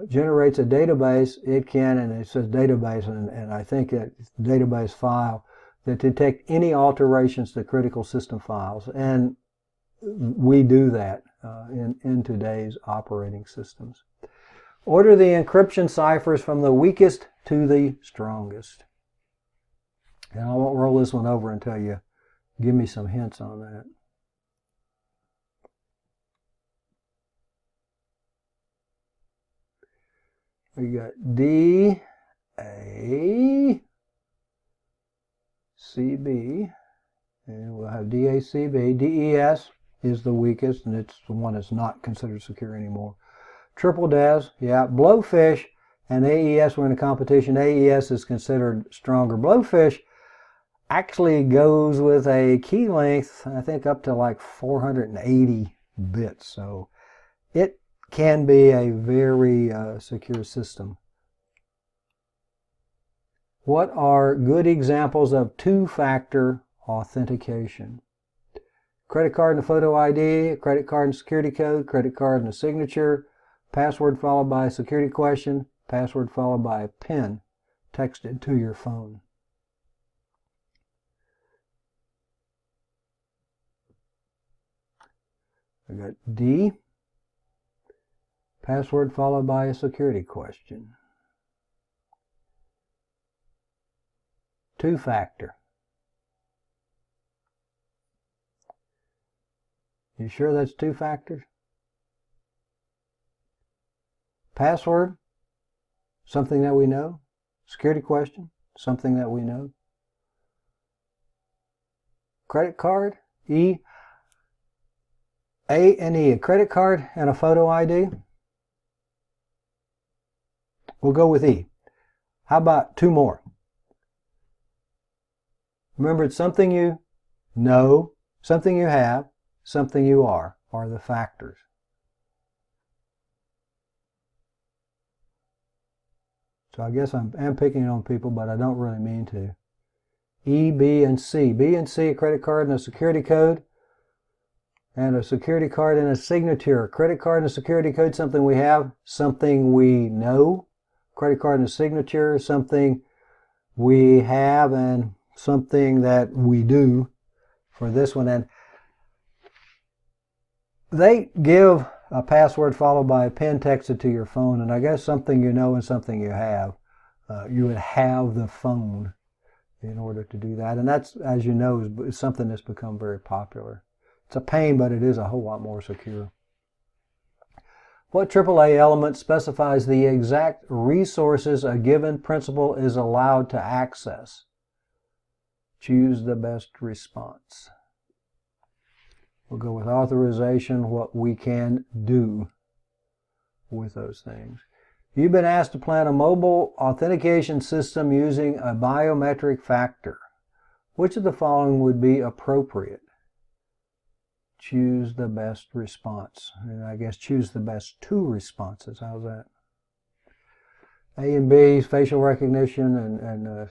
generates a database. It can, and it says database, and I think that database file that detect any alterations to critical system files. And we do that in today's operating systems. Order the encryption ciphers from the weakest to the strongest. And I won't roll this one over until you give me some hints on that. We got D, A, C, B, and we'll have D, A, C, B. D, E, S is the weakest, and it's the one that's not considered secure anymore. Triple DES, yeah. Blowfish and AES were in a competition. AES is considered stronger. Blowfish actually goes with a key length, I think, up to like 480 bits. So it can be a very secure system. What are good examples of two-factor authentication? Credit card and a photo ID, credit card and security code, credit card and a signature, password followed by a security question, password followed by a PIN texted to your phone. I got D, password followed by a security question. Two-factor. You sure that's two factors? Password, something that we know. Security question, something that we know. Credit card, E, A and E, a credit card and a photo ID. We'll go with E. How about two more? Remember, it's something you know, something you have, something you are the factors. So I guess I'm picking on people, but I don't really mean to. E, B, and C. B and C, a credit card and a security code. And a security card and a signature. Credit card and a security code, something we have, something we know. Credit card and a signature, something we have and something that we do for this one. And they give a password followed by a PIN texted to your phone, and I guess something you know and something you have. You would have the phone in order to do that, and that's, as you know, is something that's become very popular. It's a pain, but it is a whole lot more secure. What AAA element specifies the exact resources a given principal is allowed to access? Choose the best response. We'll go with authorization, what we can do with those things. You've been asked to plan a mobile authentication system using a biometric factor. Which of the following would be appropriate? Choose the best response. And I guess choose the best two responses. How's that? A and B, facial recognition and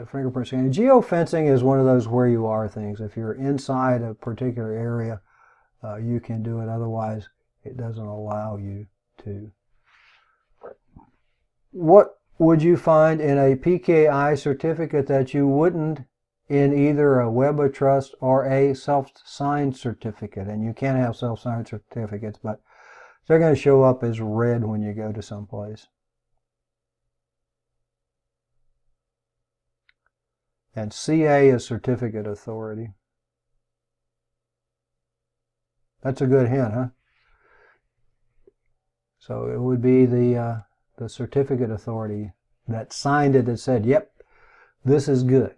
fingerprint scanning. Geofencing is one of those where you are things. If you're inside a particular area, you can do it. Otherwise, it doesn't allow you to. What would you find in a PKI certificate that you wouldn't in either a Web of Trust or a self-signed certificate? And you can have self-signed certificates, but they're going to show up as red when you go to someplace. And CA is certificate authority. That's a good hint, huh? So it would be the certificate authority that signed it that said, yep, this is good.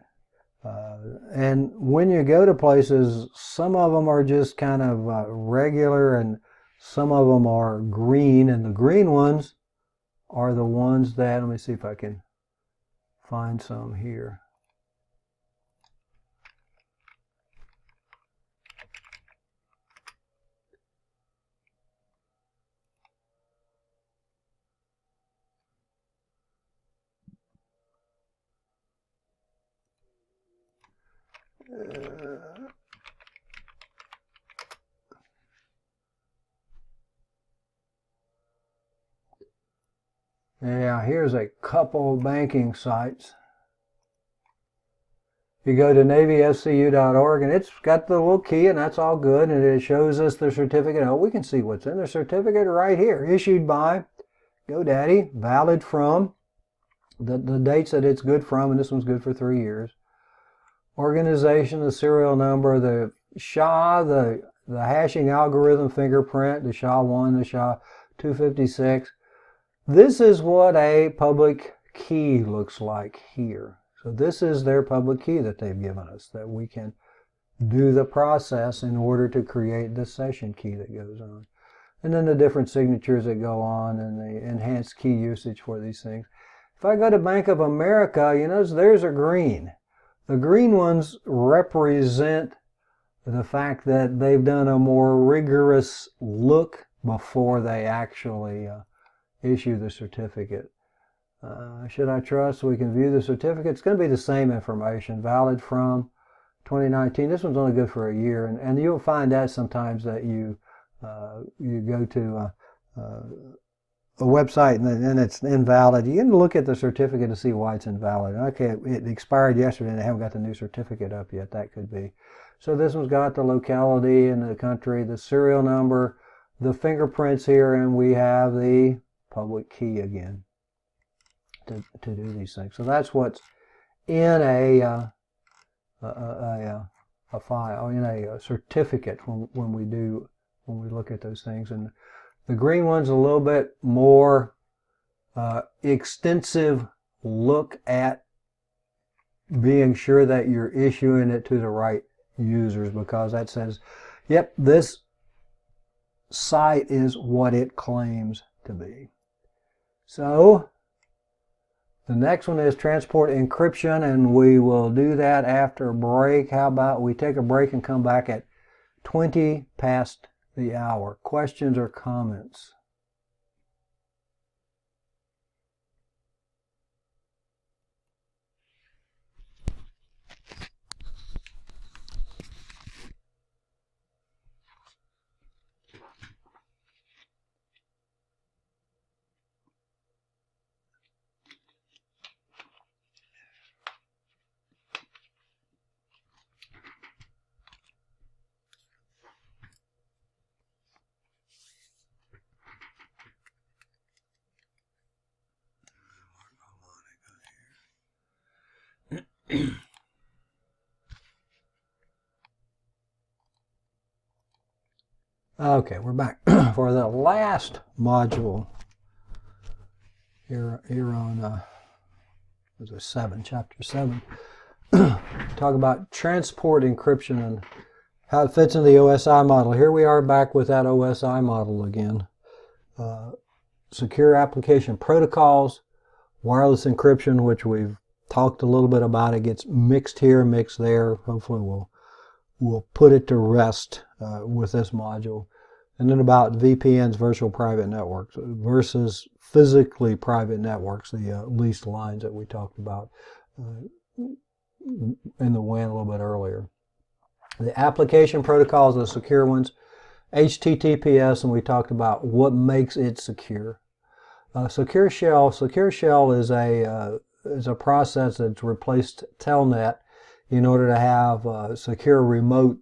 And when you go to places, some of them are just kind of regular and some of them are green. And the green ones are the ones that, let me see if I can find some here. Yeah, here's a couple banking sites. You go to navyscu.org and it's got the little key and that's all good, and it shows us the certificate. Oh, we can see what's in the certificate right here. Issued by GoDaddy, valid from the dates that it's good from, and this one's good for 3 years. Organization, the serial number, the SHA, the hashing algorithm fingerprint, the SHA-1, the SHA-256. This is what a public key looks like here. So this is their public key that they've given us, that we can do the process in order to create the session key that goes on. And then the different signatures that go on and the enhanced key usage for these things. If I go to Bank of America, you notice there's a green. The green ones represent the fact that they've done a more rigorous look before they actually issue the certificate. Should I trust? We can view the certificate. It's going to be the same information, valid from 2019. This one's only good for a year, and you'll find that sometimes that you go to a website and it's invalid. You can look at the certificate to see why it's invalid. Okay, it expired yesterday and they haven't got the new certificate up yet. That could be. So this one's got the locality and the country, the serial number, the fingerprints here, and we have the public key again to do these things. So that's what's in a file, in a certificate when we look at those things. And the green one's a little bit more extensive look at being sure that you're issuing it to the right users, because that says, yep, this site is what it claims to be. So the next one is transport encryption, and we will do that after a break. How about we take a break and come back at 20 past the hour. Questions or comments? Okay, we're back for the last module here on chapter 7. Talk about transport encryption and how it fits in the OSI model. Here we are back with that OSI model again. Secure application protocols, wireless encryption, which we've talked a little bit about. It gets mixed here, mixed there. Hopefully we'll put it to rest with this module. And then about VPNs, virtual private networks, versus physically private networks, the leased lines that we talked about in the WAN a little bit earlier. The application protocols, the secure ones, HTTPS, and we talked about what makes it secure. Secure shell is a process that's replaced Telnet in order to have secure remote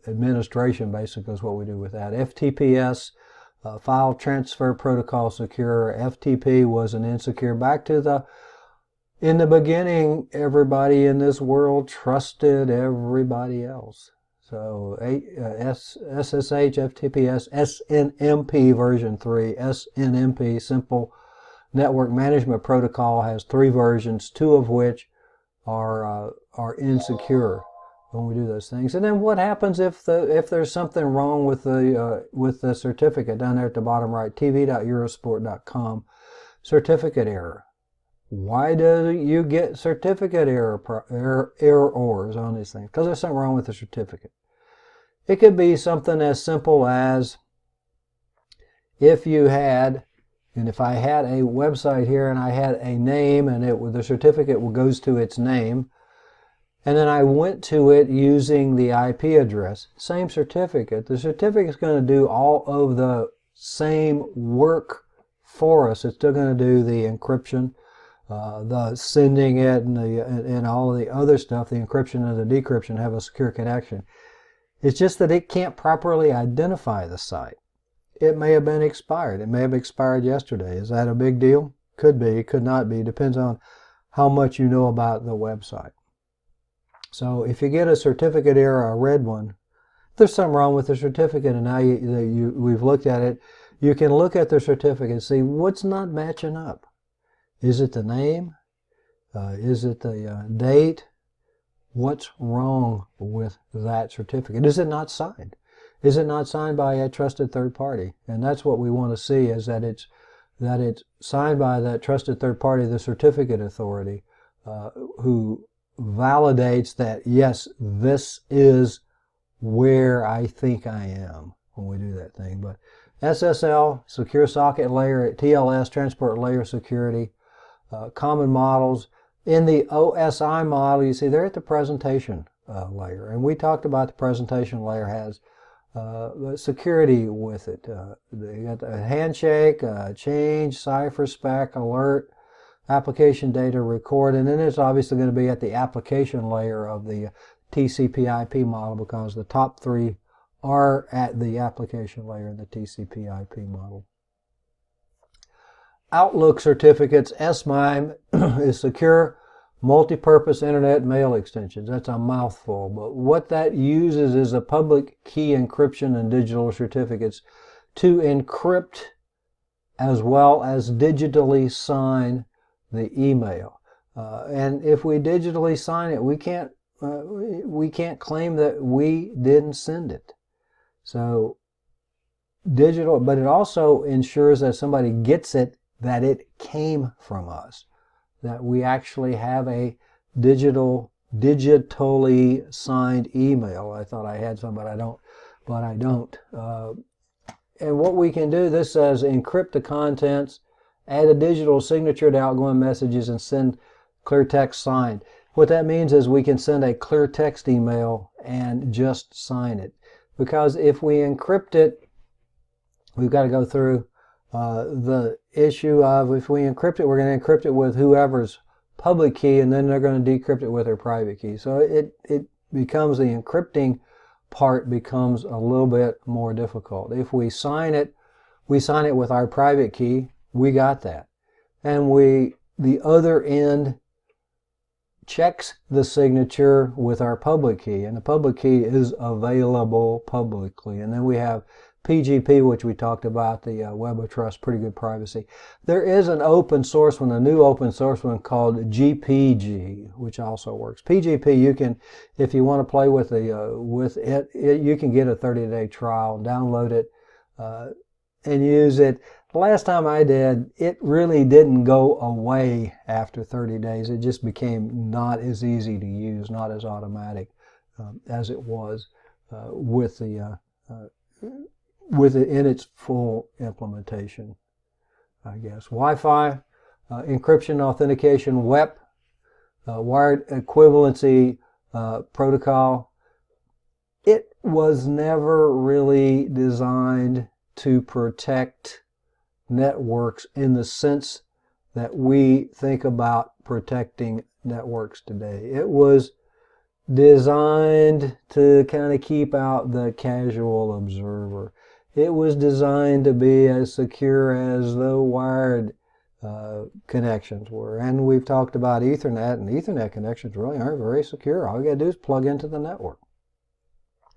administration. Basically is what we do with that. FTPS, file transfer protocol secure. FTP was an insecure. Back to in the beginning, everybody in this world trusted everybody else. So SSH, FTPS, SNMP version 3, SNMP, Simple Network Management Protocol, has 3 versions, 2 of which are insecure when we do those things. And then what happens if there's something wrong with the certificate down there at the bottom right, tv.eurosport.com, certificate error. Why do you get certificate errors on these things? Because there's something wrong with the certificate. It could be something as simple as if I had a website here and I had a name and the certificate goes to its name, and then I went to it using the IP address. Same certificate. The certificate is going to do all of the same work for us. It's still going to do the encryption, the sending it, and all of the other stuff. The encryption and the decryption have a secure connection. It's just that it can't properly identify the site. It may have been expired. It may have expired yesterday. Is that a big deal? Could be, could not be. Depends on how much you know about the website. So if you get a certificate error, a red one, there's something wrong with the certificate, and now we've looked at it, you can look at the certificate and see what's not matching up. Is it the name? Is it the date? What's wrong with that certificate? Is it not signed? Is it not signed by a trusted third party? And that's what we want to see, is that it's signed by that trusted third party, the certificate authority, who validates that, yes, this is where I think I am when we do that thing. But SSL, secure socket layer, TLS, transport layer security, common models. In the OSI model, you see they're at the presentation layer. And we talked about the presentation layer has security with it. You got a handshake, change, CyberSec, alert, application data record, and then it's obviously going to be at the application layer of the TCP/IP model, because the top three are at the application layer in the TCP/IP model. Outlook certificates, SMIME, is secure multi-purpose internet mail extensions. That's a mouthful, but what that uses is a public key encryption and digital certificates to encrypt as well as digitally sign the email. And if we digitally sign it, we can't claim that we didn't send it. So digital, but it also ensures that somebody gets it, that it came from us, that we actually have a digitally signed email. I thought I had some, but I don't. And what we can do, this says encrypt the contents, add a digital signature to outgoing messages, and send clear text signed. What that means is we can send a clear text email and just sign it. Because if we encrypt it, we've got to go through the issue of, if we encrypt it, we're going to encrypt it with whoever's public key, and then they're going to decrypt it with their private key. So it becomes, the encrypting part becomes a little bit more difficult. If we sign it with our private key, we got that. And the other end checks the signature with our public key, and the public key is available publicly. And then we have PGP, which we talked about, the Web of Trust, pretty good privacy. There is an open source one, a new open source one called GPG, which also works. PGP, you can, if you want to play with it, you can get a 30-day trial, download it, and use it. The last time I did, it really didn't go away after 30 days. It just became not as easy to use, not as automatic as it was with it in its full implementation, I guess. Wi-Fi, encryption, authentication, WEP, wired equivalency protocol. It was never really designed to protect networks in the sense that we think about protecting networks today. It was designed to kind of keep out the casual observer. It was designed to be as secure as the wired connections were. And we've talked about Ethernet, and Ethernet connections really aren't very secure. All you got to do is plug into the network.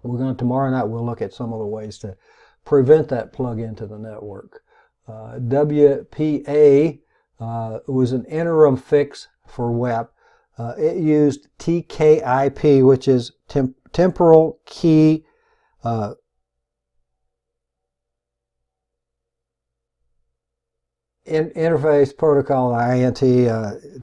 Tomorrow night we'll look at some of the ways to prevent that plug into the network. WPA was an interim fix for WEP. It used TKIP, which is temporal key interface protocol, INT,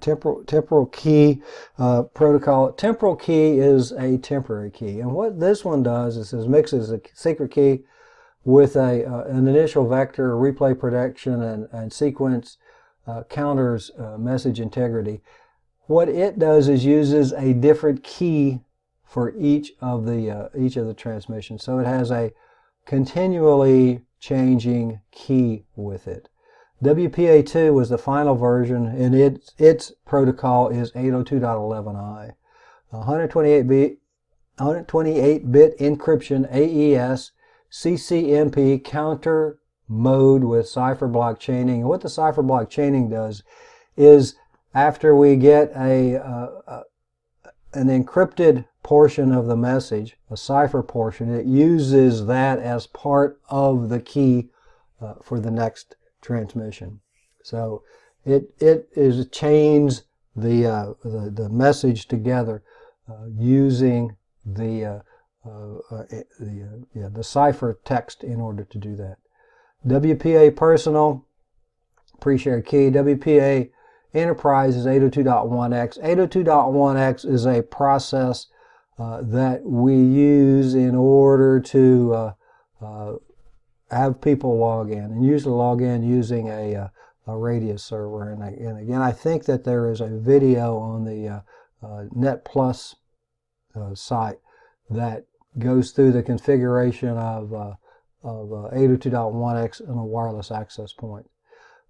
temporal key protocol. Temporal key is a temporary key, and what this one does is it mixes a secret key with an initial vector, replay protection, and sequence counters message integrity. what it does is uses a different key for each of the transmissions. So it has a continually changing key with it. WPA2 was the final version, and its protocol is 802.11i. 128-bit encryption, AES, CCMP, counter mode with cipher block chaining. And what the cipher block chaining does is, after we get an encrypted portion of the message, a cipher portion, it uses that as part of the key for the next transmission. So it chains the message together using the cipher text in order to do that. WPA personal, pre-shared key. WPA enterprise is 802.1x. 802.1x is a process that we use in order to have people log in, and usually log in using a radius server. And again, I think that there is a video on the Net Plus site that goes through the configuration of 802.1x on a wireless access point.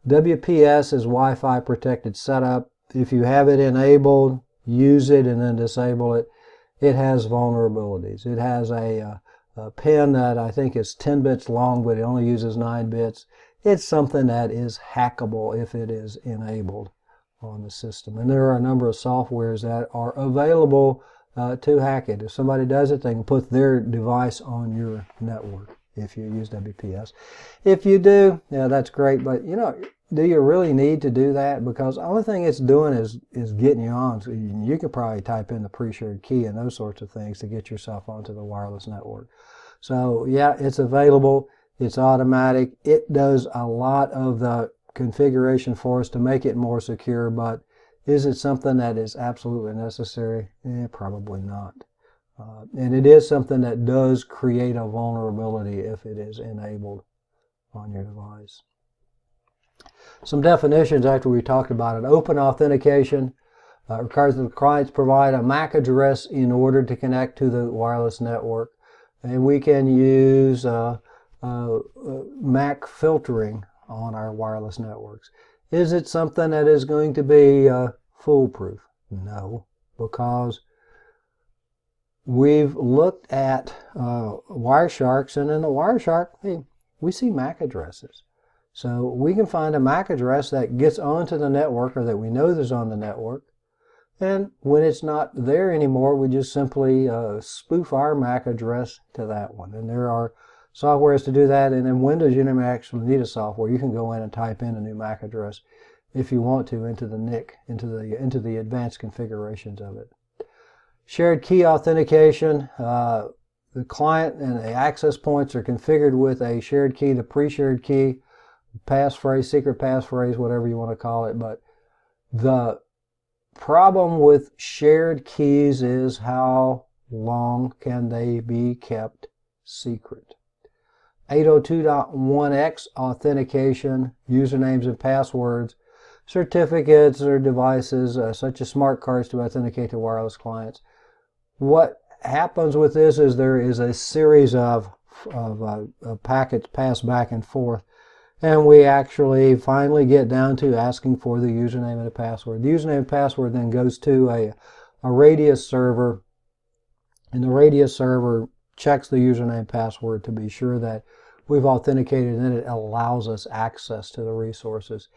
WPS is Wi-Fi protected setup. If you have it enabled, use it and then disable it. It has vulnerabilities. It has a pin that I think is 10 bits long, but it only uses 9 bits. It's something that is hackable if it is enabled on the system. And there are a number of softwares that are available to hack it. If somebody does it, they can put their device on your network if you use WPS. If you do, yeah, that's great. But, you know, do you really need to do that? Because the only thing it's doing is getting you on. So you could probably type in the pre-shared key and those sorts of things to get yourself onto the wireless network. So, yeah, it's available. It's automatic. It does a lot of the configuration for us to make it more secure, but is it something that is absolutely necessary? Probably not. And it is something that does create a vulnerability if it is enabled on your device. Some definitions after we talked about it. Open authentication requires that the clients provide a MAC address in order to connect to the wireless network. And we can use MAC filtering on our wireless networks. Is it something that is going to be foolproof? No, because we've looked at Wiresharks, and in the Wireshark, hey, we see MAC addresses. So we can find a MAC address that gets onto the network, or that we know is on the network. And when it's not there anymore, we just simply spoof our MAC address to that one. And there are softwares to do that. And in Windows, you don't actually need a software. You can go in and type in a new MAC address if you want to into the NIC, into the advanced configurations of it. Shared key authentication. The client and the access points are configured with a shared key, the pre-shared key, passphrase, secret passphrase, whatever you want to call it. But the problem with shared keys is how long can they be kept secret. 802.1x authentication, usernames and passwords, certificates or devices such as smart cards to authenticate to wireless clients. What happens with this is there is a series of packets passed back and forth, and we actually finally get down to asking for the username and the password. The username and password then goes to a radius server, and the radius server checks the username and password to be sure that we've authenticated, and then it allows us access to the resources.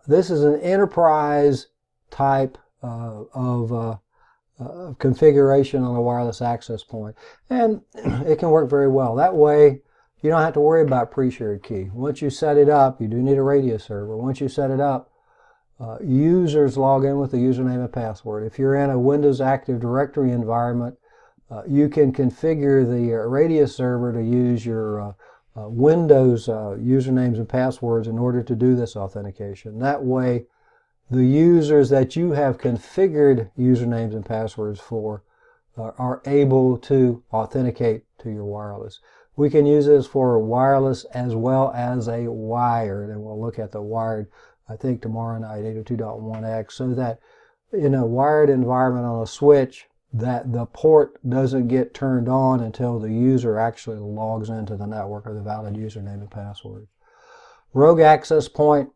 This is an enterprise type of configuration on a wireless access point, and it can work very well. That way, you don't have to worry about pre-shared key. Once you set it up, you do need a radius server. Once you set it up, users log in with the username and password. If you're in a Windows Active Directory environment, you can configure the radius server to use your Windows usernames and passwords in order to do this authentication. That way, the users that you have configured usernames and passwords for are able to authenticate to your wireless. We can use this for wireless as well as a wired, and we'll look at the wired, I think, tomorrow night, 802.1x, so that in a wired environment on a switch that the port doesn't get turned on until the user actually logs into the network with a valid username and password. Rogue access point,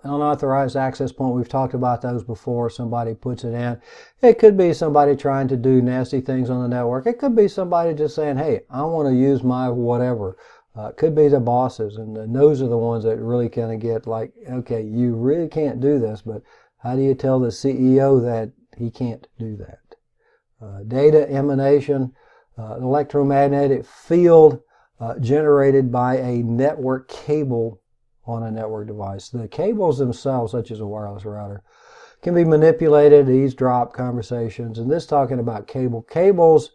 unauthorized access point, we've talked about those before. Somebody puts it in. It could be somebody trying to do nasty things on the network. It could be somebody just saying, hey, I want to use my whatever. It could be the bosses, and those are the ones that really kind of get like, okay, you really can't do this, but how do you tell the CEO that he can't do that? Data emanation, electromagnetic field generated by a network cable on a network device. The cables themselves, such as a wireless router, can be manipulated to eavesdrop conversations. And this talking about cables,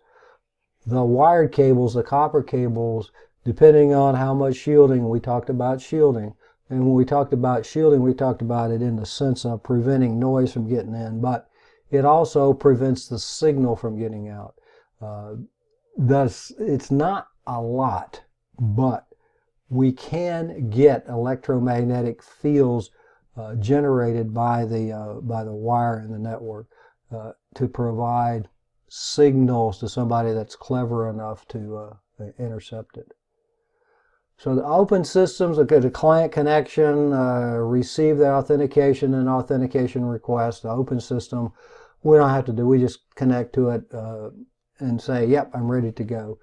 the wired cables, the copper cables, depending on how much shielding, we talked about shielding. And when we talked about shielding, we talked about it in the sense of preventing noise from getting in, but it also prevents the signal from getting out. Thus, it's not a lot, but we can get electromagnetic fields generated by the wire in the network to provide signals to somebody that's clever enough to intercept it. So the open systems, the client connection, receive the authentication and authentication request. The open system, we don't have to do, we just connect to it and say, yep, I'm ready to go.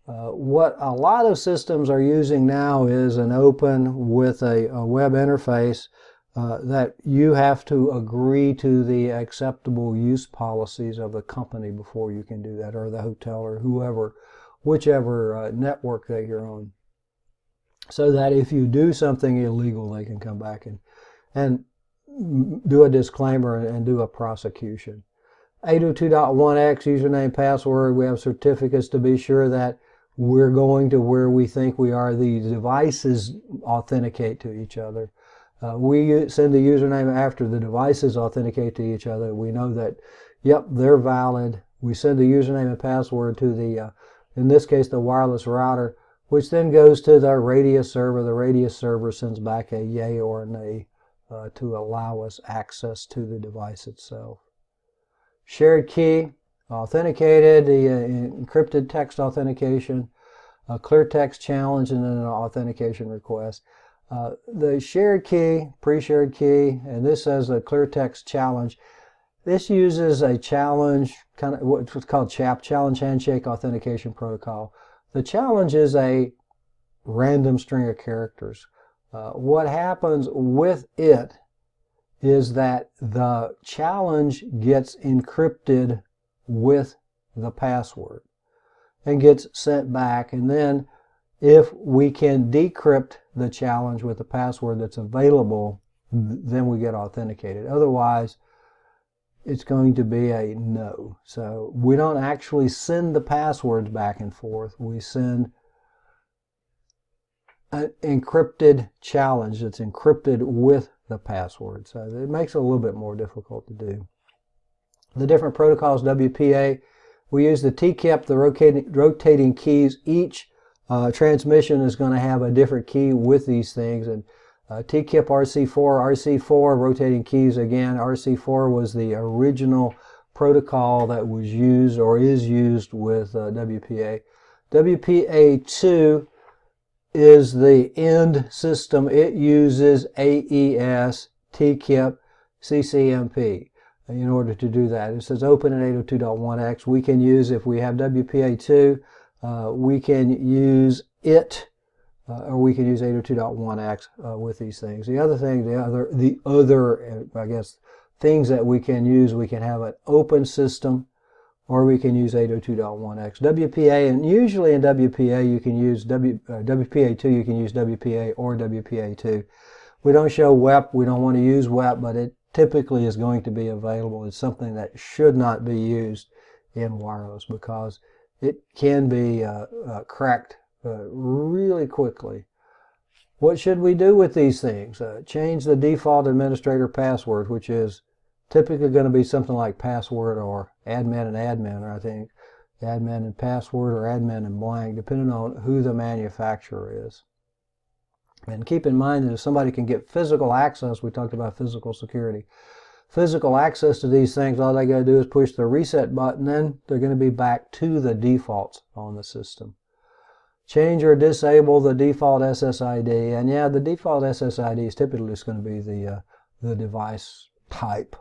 What a lot of systems are using now is an open with a web interface that you have to agree to the acceptable use policies of the company before you can do that, or the hotel, or whoever, whichever network that you're on. So that if you do something illegal, they can come back and do a disclaimer and do a prosecution. 802.1x username, password. We have certificates to be sure that we're going to where we think we are. The devices authenticate to each other. We send the username after the devices authenticate to each other. We know that, yep, they're valid. We send the username and password to the, in this case, the wireless router, which then goes to the radius server. The radius server sends back a yay or a nay to allow us access to the device itself. Shared key, authenticated, the encrypted text authentication, a clear text challenge, and then an authentication request. The shared key, pre-shared key, and this says a clear text challenge. This uses a challenge, kind of what's called CHAP, Challenge Handshake Authentication Protocol. The challenge is a random string of characters. What happens with it is that the challenge gets encrypted with the password and gets sent back, and then if we can decrypt the challenge with the password that's available, then we get authenticated. Otherwise, it's going to be a no. So we don't actually send the passwords back and forth. We send an encrypted challenge that's encrypted with the password. So it makes it a little bit more difficult to do. The different protocols, WPA, we use the TKIP, the rotating keys. Each transmission is going to have a different key with these things. And TKIP RC4, rotating keys again. RC4 was the original protocol that was used or is used with WPA. WPA2 is the end system. It uses AES, TKIP, CCMP in order to do that. It says open in 802.1x. We can use, if we have WPA2, we can use it, or we can use 802.1x with these things. The other thing, the other, I guess, things that we can use, we can have an open system, or we can use 802.1x. WPA, and usually in WPA you can use WPA2, you can use WPA or WPA2. We don't show WEP, we don't want to use WEP, but it typically is going to be available. It's something that should not be used in wireless because it can be cracked really quickly. What should we do with these things? Change the default administrator password, which is typically going to be something like password or admin and admin, or I think admin and password or admin and blank, depending on who the manufacturer is. And keep in mind that if somebody can get physical access, we talked about physical security. physical access to these things, all they got to do is push the reset button, then they're going to be back to the defaults on the system. Change or disable the default SSID, and yeah, the default SSID is typically just going to be the device type,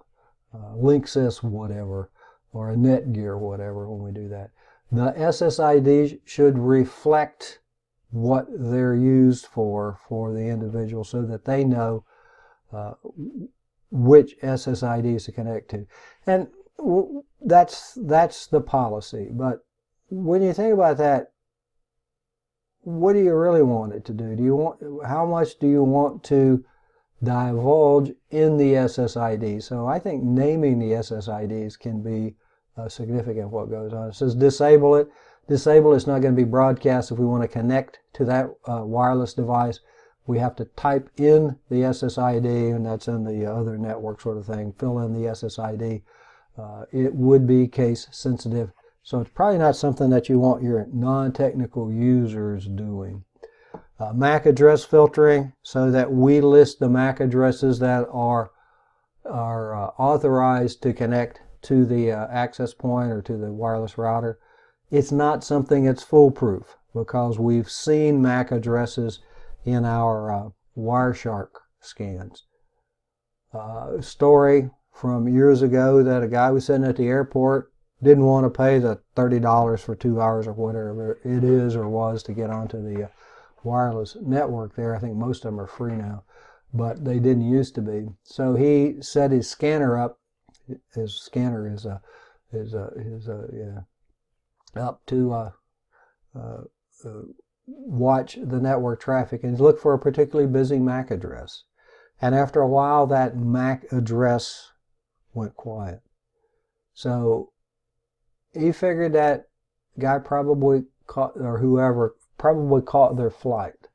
Linksys whatever, or a Netgear whatever when we do that. The SSID should reflect what they're used for the individual so that they know which SSIDs to connect to. And that's the policy. But when you think about that, what do you really want it to do? How much do you want to divulge in the SSID? So I think naming the SSIDs can be significant what goes on. It says disable it. Disable it's not going to be broadcast. If we want to connect to that wireless device, we have to type in the SSID, and that's in the other network sort of thing. Fill in the SSID. It would be case sensitive. So it's probably not something that you want your non-technical users doing. MAC address filtering, so that we list the MAC addresses that are authorized to connect to the access point or to the wireless router. It's not something that's foolproof because we've seen MAC addresses in our Wireshark scans. Story from years ago that a guy was sitting at the airport, didn't want to pay the $30 for 2 hours or whatever it is or was to get onto the wireless network there. I think most of them are free now, but they didn't used to be. So he set his scanner up. His scanner is up to watch the network traffic and look for a particularly busy MAC address. And after a while, that MAC address went quiet. So he figured that guy probably caught, or whoever probably caught their flight,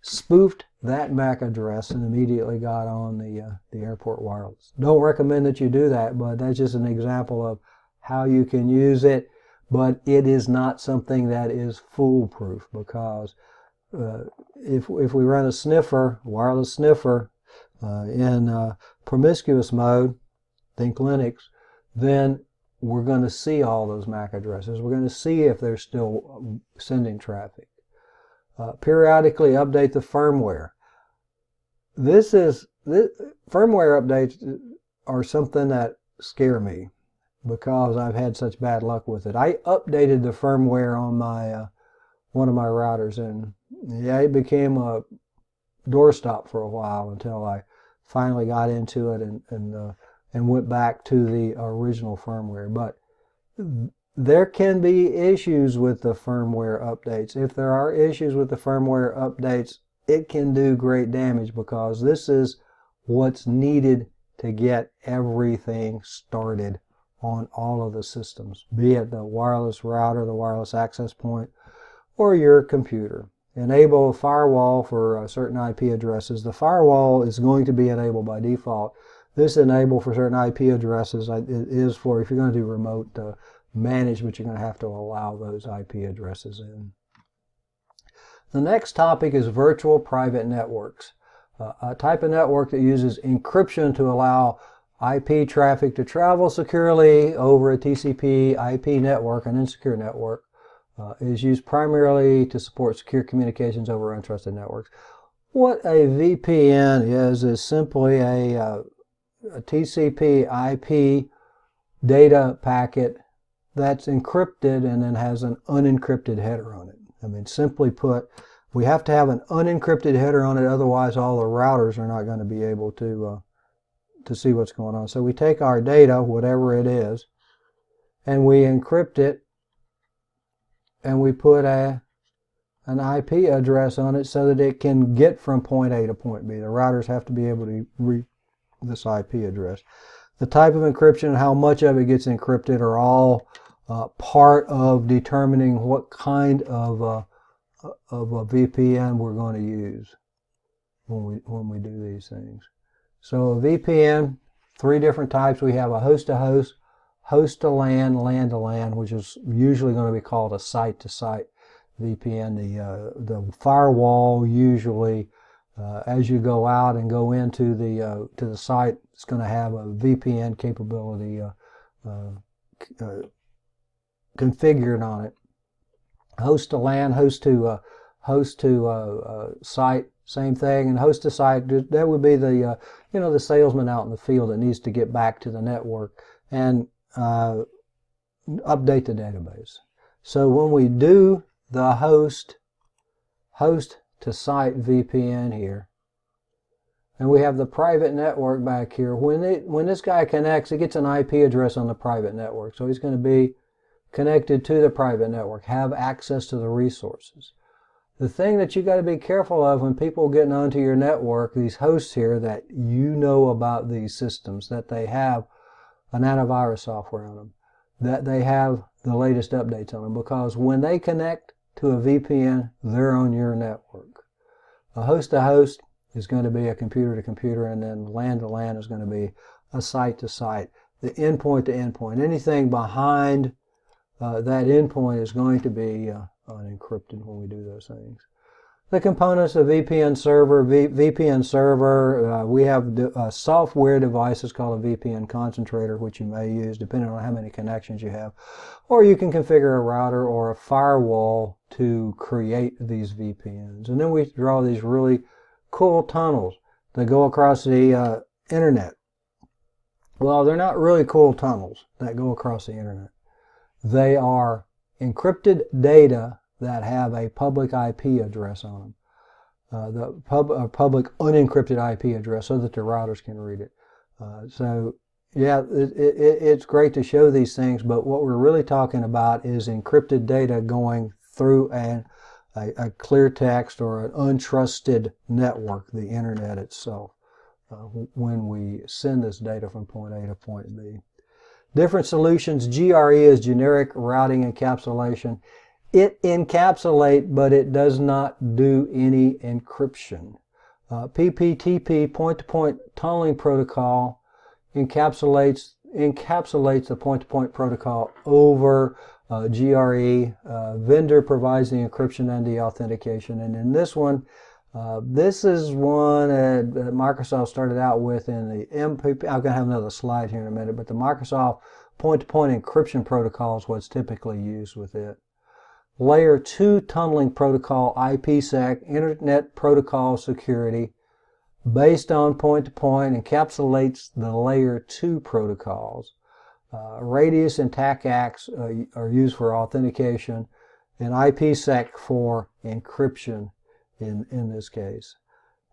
spoofed that MAC address, and immediately got on the airport wireless. Don't recommend that you do that, but that's just an example of how you can use it. But it is not something that is foolproof, because if we run a sniffer, wireless sniffer, in promiscuous mode, think Linux, then we're going to see all those MAC addresses. We're going to see if they're still sending traffic. Periodically update the firmware. Firmware updates are something that scare me, because I've had such bad luck with it. I updated the firmware on my one of my routers, and yeah, it became a doorstop for a while until I finally got into it and went back to the original firmware. But there can be issues with the firmware updates. If there are issues with the firmware updates, it can do great damage, because this is what's needed to get everything started on all of the systems, be it the wireless router, the wireless access point, or your computer. Enable a firewall for certain IP addresses. The firewall is going to be enabled by default. This enable for certain IP addresses is for if you're going to do remote management, you're going to have to allow those IP addresses in. The next topic is virtual private networks, a type of network that uses encryption to allow IP traffic to travel securely over a TCP IP network, an insecure network. Is used primarily to support secure communications over untrusted networks. What a VPN is simply a TCP IP data packet that's encrypted and then has an unencrypted header on it. I mean, simply put, we have to have an unencrypted header on it, otherwise all the routers are not going to be able to see what's going on. So we take our data, whatever it is, and we encrypt it, and we put an IP address on it so that it can get from point A to point B. The routers have to be able to read this IP address. The type of encryption and how much of it gets encrypted are all part of determining what kind of a VPN we're going to use when we do these things. So a VPN, 3 different types. We have a host-to-host, host-to-LAN, LAN-to-LAN, which is usually going to be called a site-to-site VPN. The firewall usually as you go out and go into the to the site, it's going to have a VPN capability configured on it. Host to LAN, host to site, same thing, and host to site. That would be the the salesman out in the field that needs to get back to the network and update the database. So when we do the host to site VPN here, and we have the private network back here, when this guy connects, it gets an IP address on the private network. So he's going to be connected to the private network, have access to the resources. The thing that you got to be careful of when people getting onto your network, these hosts here, that you know about these systems, that they have an antivirus software on them, that they have the latest updates on them, because when they connect to a VPN, they're on your network. A host to host is going to be a computer to computer, and then LAN to LAN is going to be a site to site. The endpoint to endpoint, anything behind that endpoint is going to be unencrypted when we do those things. The components of VPN server, we have software devices called a VPN concentrator, which you may use depending on how many connections you have. Or you can configure a router or a firewall to create these VPNs. And then we draw these really cool tunnels that go across the internet. Well, they're not really cool tunnels that go across the internet. They are encrypted data that have a public IP address on them. The public unencrypted IP address so that the routers can read it. So yeah, it's great to show these things, but what we're really talking about is encrypted data going through a clear text or an untrusted network, the internet itself, when we send this data from point A to point B. Different solutions. GRE is generic routing encapsulation. It encapsulates, but it does not do any encryption. PPTP, point-to-point tunneling protocol, encapsulates the point-to-point protocol over GRE. Vendor provides the encryption and the authentication. And in this one, this is one that Microsoft started out with in the MPP. I'm going to have another slide here in a minute, but the Microsoft point-to-point encryption protocol is what's typically used with it. Layer 2 tunneling protocol, IPsec, Internet Protocol Security, based on point-to-point, encapsulates the Layer 2 protocols. Radius and TACACS are used for authentication, and IPsec for encryption in this case.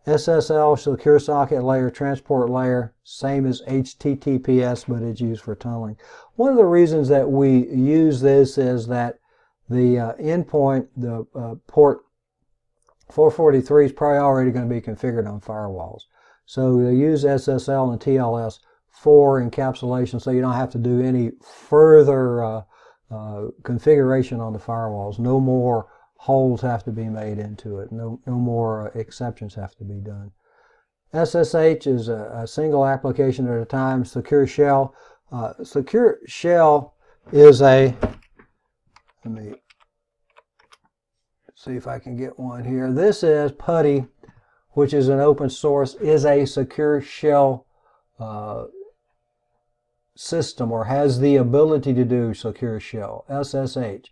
SSL, Secure Socket Layer, Transport Layer, same as HTTPS, but it's used for tunneling. One of the reasons that we use this is that the endpoint, the port 443 is probably already going to be configured on firewalls. So they use SSL and TLS for encapsulation, so you don't have to do any further configuration on the firewalls. No more holes have to be made into it. No more exceptions have to be done. SSH is a single application at a time. Secure Shell. Secure Shell is a, let me see if I can get one here. This is PuTTY, which is an open source, is a secure shell system, or has the ability to do secure shell, SSH.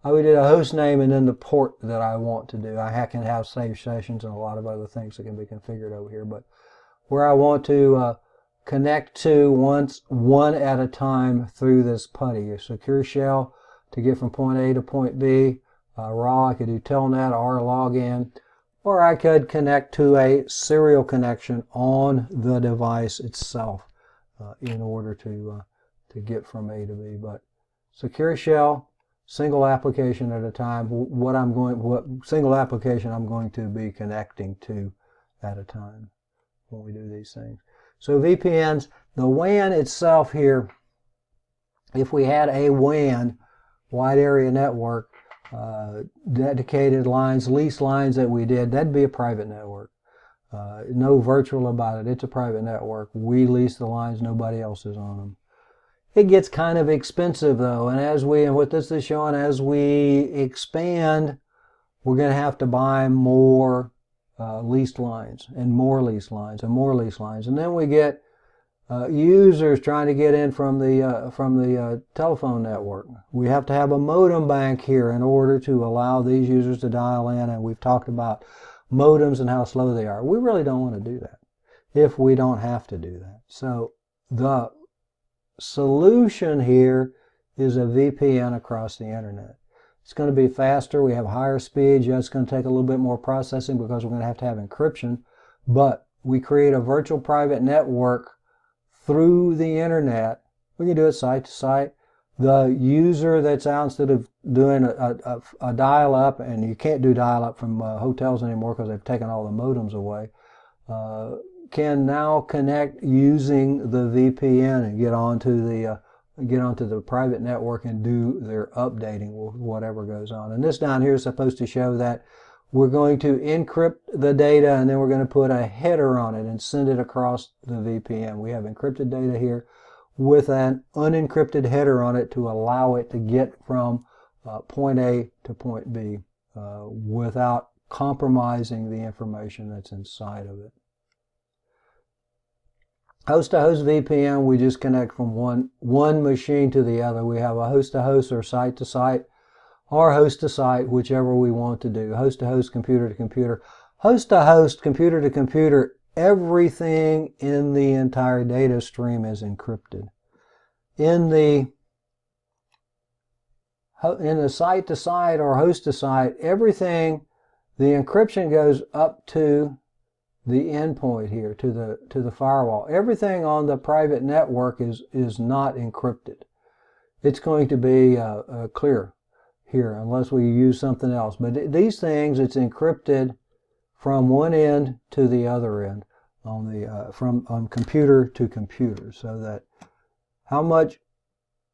I would do a host name and then the port that I want to do. I can have saved sessions and a lot of other things that can be configured over here, but where I want to connect to one at a time through this PuTTY, a secure shell to get from point A to point B. Raw, I could do telnet or login, or I could connect to a serial connection on the device itself in order to get from A to B. But secure shell, single application at a time. What single application I'm going to be connecting to at a time when we do these things. So VPNs, the WAN itself here, if we had a WAN, wide area network, dedicated lines, leased lines that we did, that'd be a private network. No virtual about it. It's a private network. We lease the lines, nobody else is on them. It gets kind of expensive though, and what this is showing, as we expand, we're going to have to buy more leased lines and more leased lines and more leased lines. And then we get users trying to get in from the telephone network. We have to have a modem bank here in order to allow these users to dial in, and we've talked about modems and how slow they are. We really don't want to do that if we don't have to do that. So the solution here is a VPN across the internet. It's going to be faster. We have higher speeds. Yeah, it's going to take a little bit more processing because we're going to have encryption, but we create a virtual private network through the internet. We can do it site to site. The user that's out, instead of doing a dial-up, and you can't do dial-up from hotels anymore because they've taken all the modems away, can now connect using the VPN and get onto the private network and do their updating with whatever goes on. And this down here is supposed to show that we're going to encrypt the data, and then we're going to put a header on it and send it across the VPN. We have encrypted data here with an unencrypted header on it to allow it to get from point A to point B without compromising the information that's inside of it. Host-to-host VPN, we just connect from one machine to the other. We have a host-to-host or site-to-site, or host-to-site, whichever we want to do. Host-to-host, computer-to-computer. Host-to-host, computer-to-computer, everything in the entire data stream is encrypted. In the site-to-site or host-to-site, everything, the encryption goes up to the endpoint here, to the firewall. Everything on the private network is not encrypted. It's going to be clear here unless we use something else. But these things, it's encrypted from one end to the other end from computer to computer, so that how much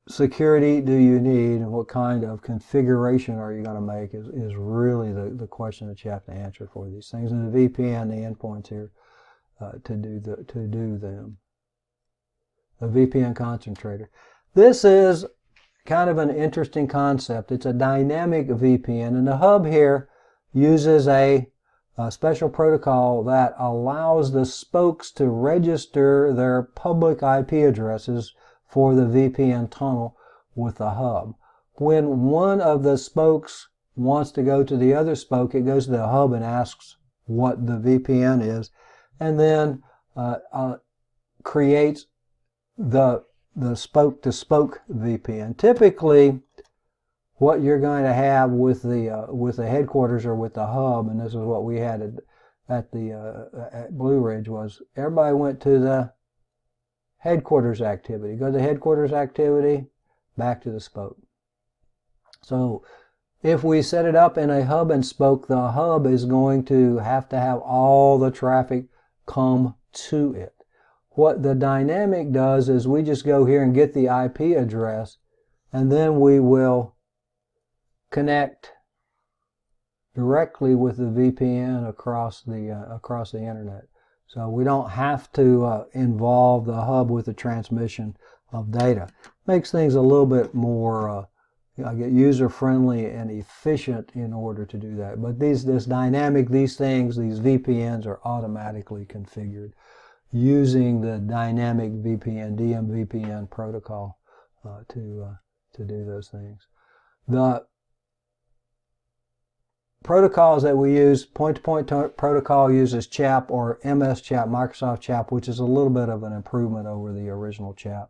security do you need and what kind of configuration are you going to make is really the question that you have to answer for these things. And the VPN, the endpoints here to do them. A VPN concentrator. This is kind of an interesting concept. It's a dynamic VPN, and the hub here uses a special protocol that allows the spokes to register their public IP addresses for the VPN tunnel with the hub. When one of the spokes wants to go to the other spoke, it goes to the hub and asks what the VPN is, and then creates the spoke-to-spoke VPN. Typically, what you're going to have with the headquarters or with the hub, and this is what we had at Blue Ridge, was everybody went to the headquarters activity. Go to the headquarters activity, back to the spoke. So if we set it up in a hub and spoke, the hub is going to have all the traffic come to it. What the dynamic does is we just go here and get the IP address, and then we will connect directly with the VPN across the internet. So we don't have to involve the hub with the transmission of data. Makes things a little bit more user-friendly and efficient in order to do that. But these VPNs are automatically configured using the dynamic VPN, DMVPN protocol to do those things. The protocols that we use, point-to-point protocol uses CHAP or MS CHAP, Microsoft CHAP, which is a little bit of an improvement over the original CHAP.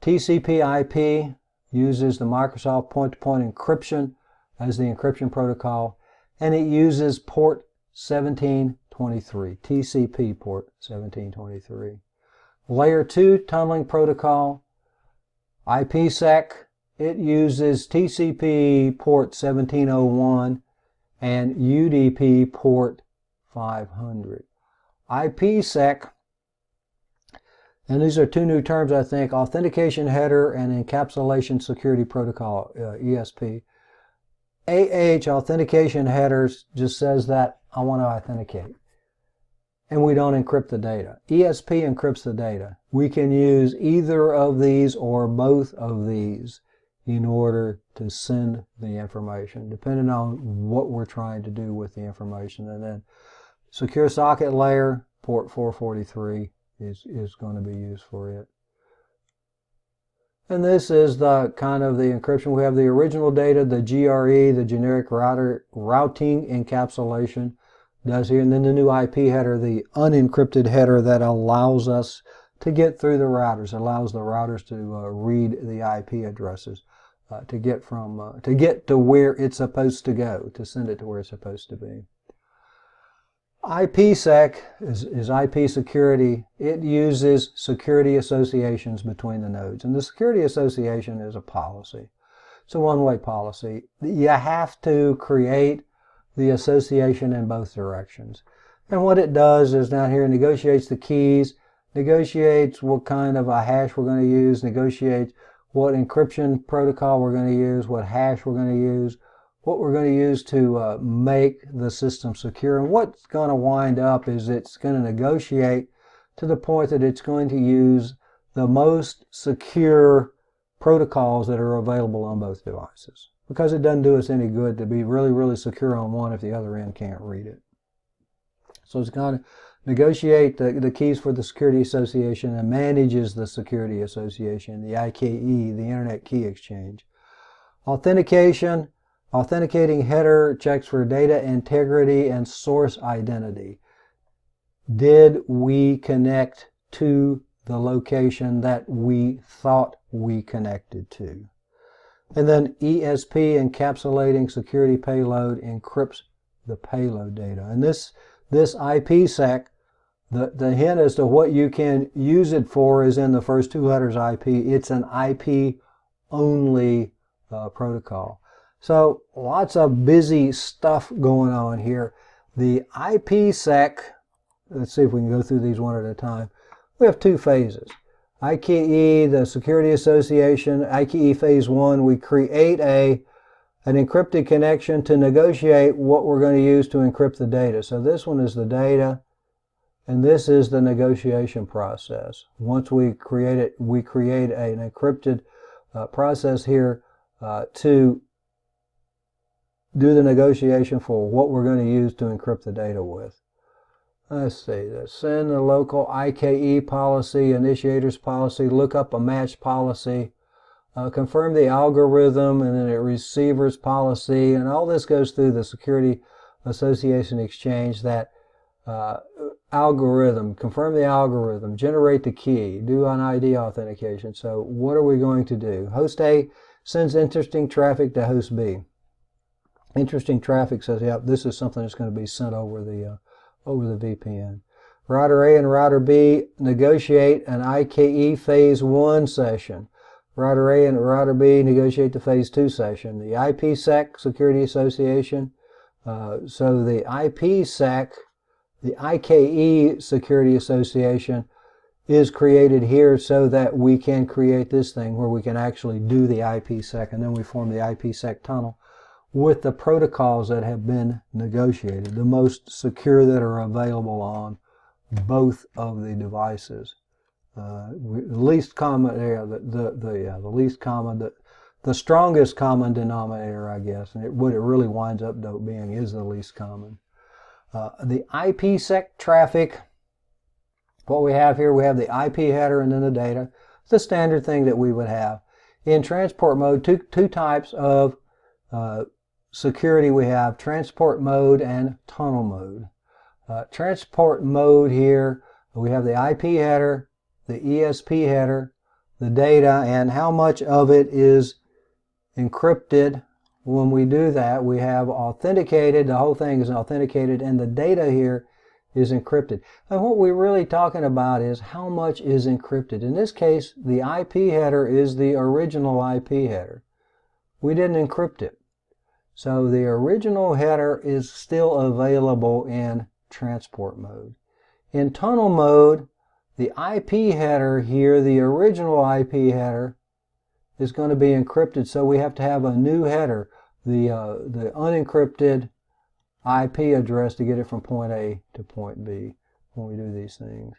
TCP/IP uses the Microsoft point-to-point encryption as the encryption protocol, and it uses port 1723, TCP port 1723. Layer 2 tunneling protocol, IPsec, it uses TCP port 1701 and UDP port 500. IPsec, and these are two new terms, I think, authentication header and encapsulation security protocol, ESP. Authentication headers just says that I want to authenticate, and we don't encrypt the data. ESP encrypts the data. We can use either of these or both of these in order to send the information, depending on what we're trying to do with the information. And then Secure socket layer, port 443 is going to be used for it. And this is the kind of the encryption. We have the original data, the GRE, the generic routing encapsulation does here, and then the new IP header, the unencrypted header that allows us to get through the routers, allows the routers to read the IP addresses, to get to where it's supposed to go, to send it to where it's supposed to be. IPsec is IP security. It uses security associations between the nodes. And the security association is a policy. It's a one-way policy. You have to create the association in both directions. And what it does is down here, negotiates the keys, negotiates what kind of a hash we're going to use, negotiates what encryption protocol we're going to use, what hash we're going to use, what we're going to use to make the system secure. And what's going to wind up is it's going to negotiate to the point that it's going to use the most secure protocols that are available on both devices. Because it doesn't do us any good to be really, really secure on one if the other end can't read it. So it's going to negotiate the keys for the security association and manages the security association, the IKE, the Internet Key Exchange. Authentication. Authenticating header checks for data integrity and source identity. Did we connect to the location that we thought we connected to? And then ESP, encapsulating security payload, encrypts the payload data. And this IPsec, the hint as to what you can use it for is in the first two letters IP. It's an IP-only protocol. So lots of busy stuff going on here. The IPsec, let's see if we can go through these one at a time. We have two phases. IKE, the security association, IKE phase 1, we create an encrypted connection to negotiate what we're going to use to encrypt the data. So this one is the data, and this is the negotiation process. Once we create it, we create an encrypted process here to do the negotiation for what we're going to use to encrypt the data with. Let's see, send the local IKE policy, initiators policy, look up a match policy, confirm the algorithm, and then a receivers policy, and all this goes through the security association exchange. That algorithm, confirm the algorithm, generate the key, do an ID authentication. So what are we going to do? Host A sends interesting traffic to host B. Interesting traffic says, yep, this is something that's going to be sent over the VPN. Router A and Router B negotiate an IKE phase 1 session. Router A and Router B negotiate the phase 2 session. The IPsec Security Association. So the IPsec, the IKE Security Association is created here so that we can create this thing where we can actually do the IPsec, and then we form the IPsec tunnel with the protocols that have been negotiated, the most secure that are available on both of the devices. The least common, the least common, the strongest common denominator, I guess, and what it really winds up being is the least common. The IPsec traffic, what we have here, we have the IP header and then the data. It's the standard thing that we would have. In transport mode, two types of security we have: transport mode and tunnel mode. Transport mode here, we have the IP header, the ESP header, the data, and how much of it is encrypted. When we do that, we have authenticated, the whole thing is authenticated, and the data here is encrypted. And what we're really talking about is how much is encrypted. In this case, the IP header is the original IP header. We didn't encrypt it. So the original header is still available in transport mode. In tunnel mode, the IP header here, the original IP header, is going to be encrypted, so we have to have a new header, the unencrypted IP address, to get it from point A to point B when we do these things.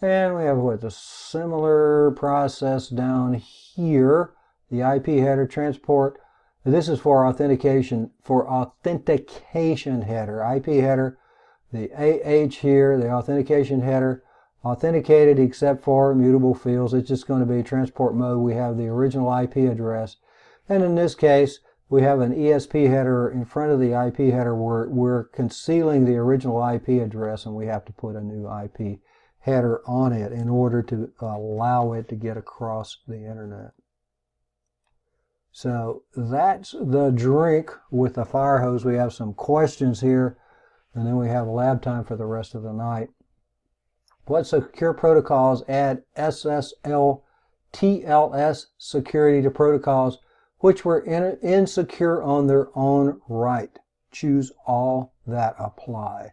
And we have the similar process down here, the IP header transport. This is for authentication header, IP header, the AH here, the authentication header, authenticated except for mutable fields. It's just going to be transport mode. We have the original IP address. And in this case, we have an ESP header in front of the IP header where we're concealing the original IP address, and we have to put a new IP header on it in order to allow it to get across the internet. So that's the drink with the fire hose. We have some questions here, and then we have lab time for the rest of the night. What secure protocols add SSL TLS security to protocols which were insecure on their own right? Choose all that apply.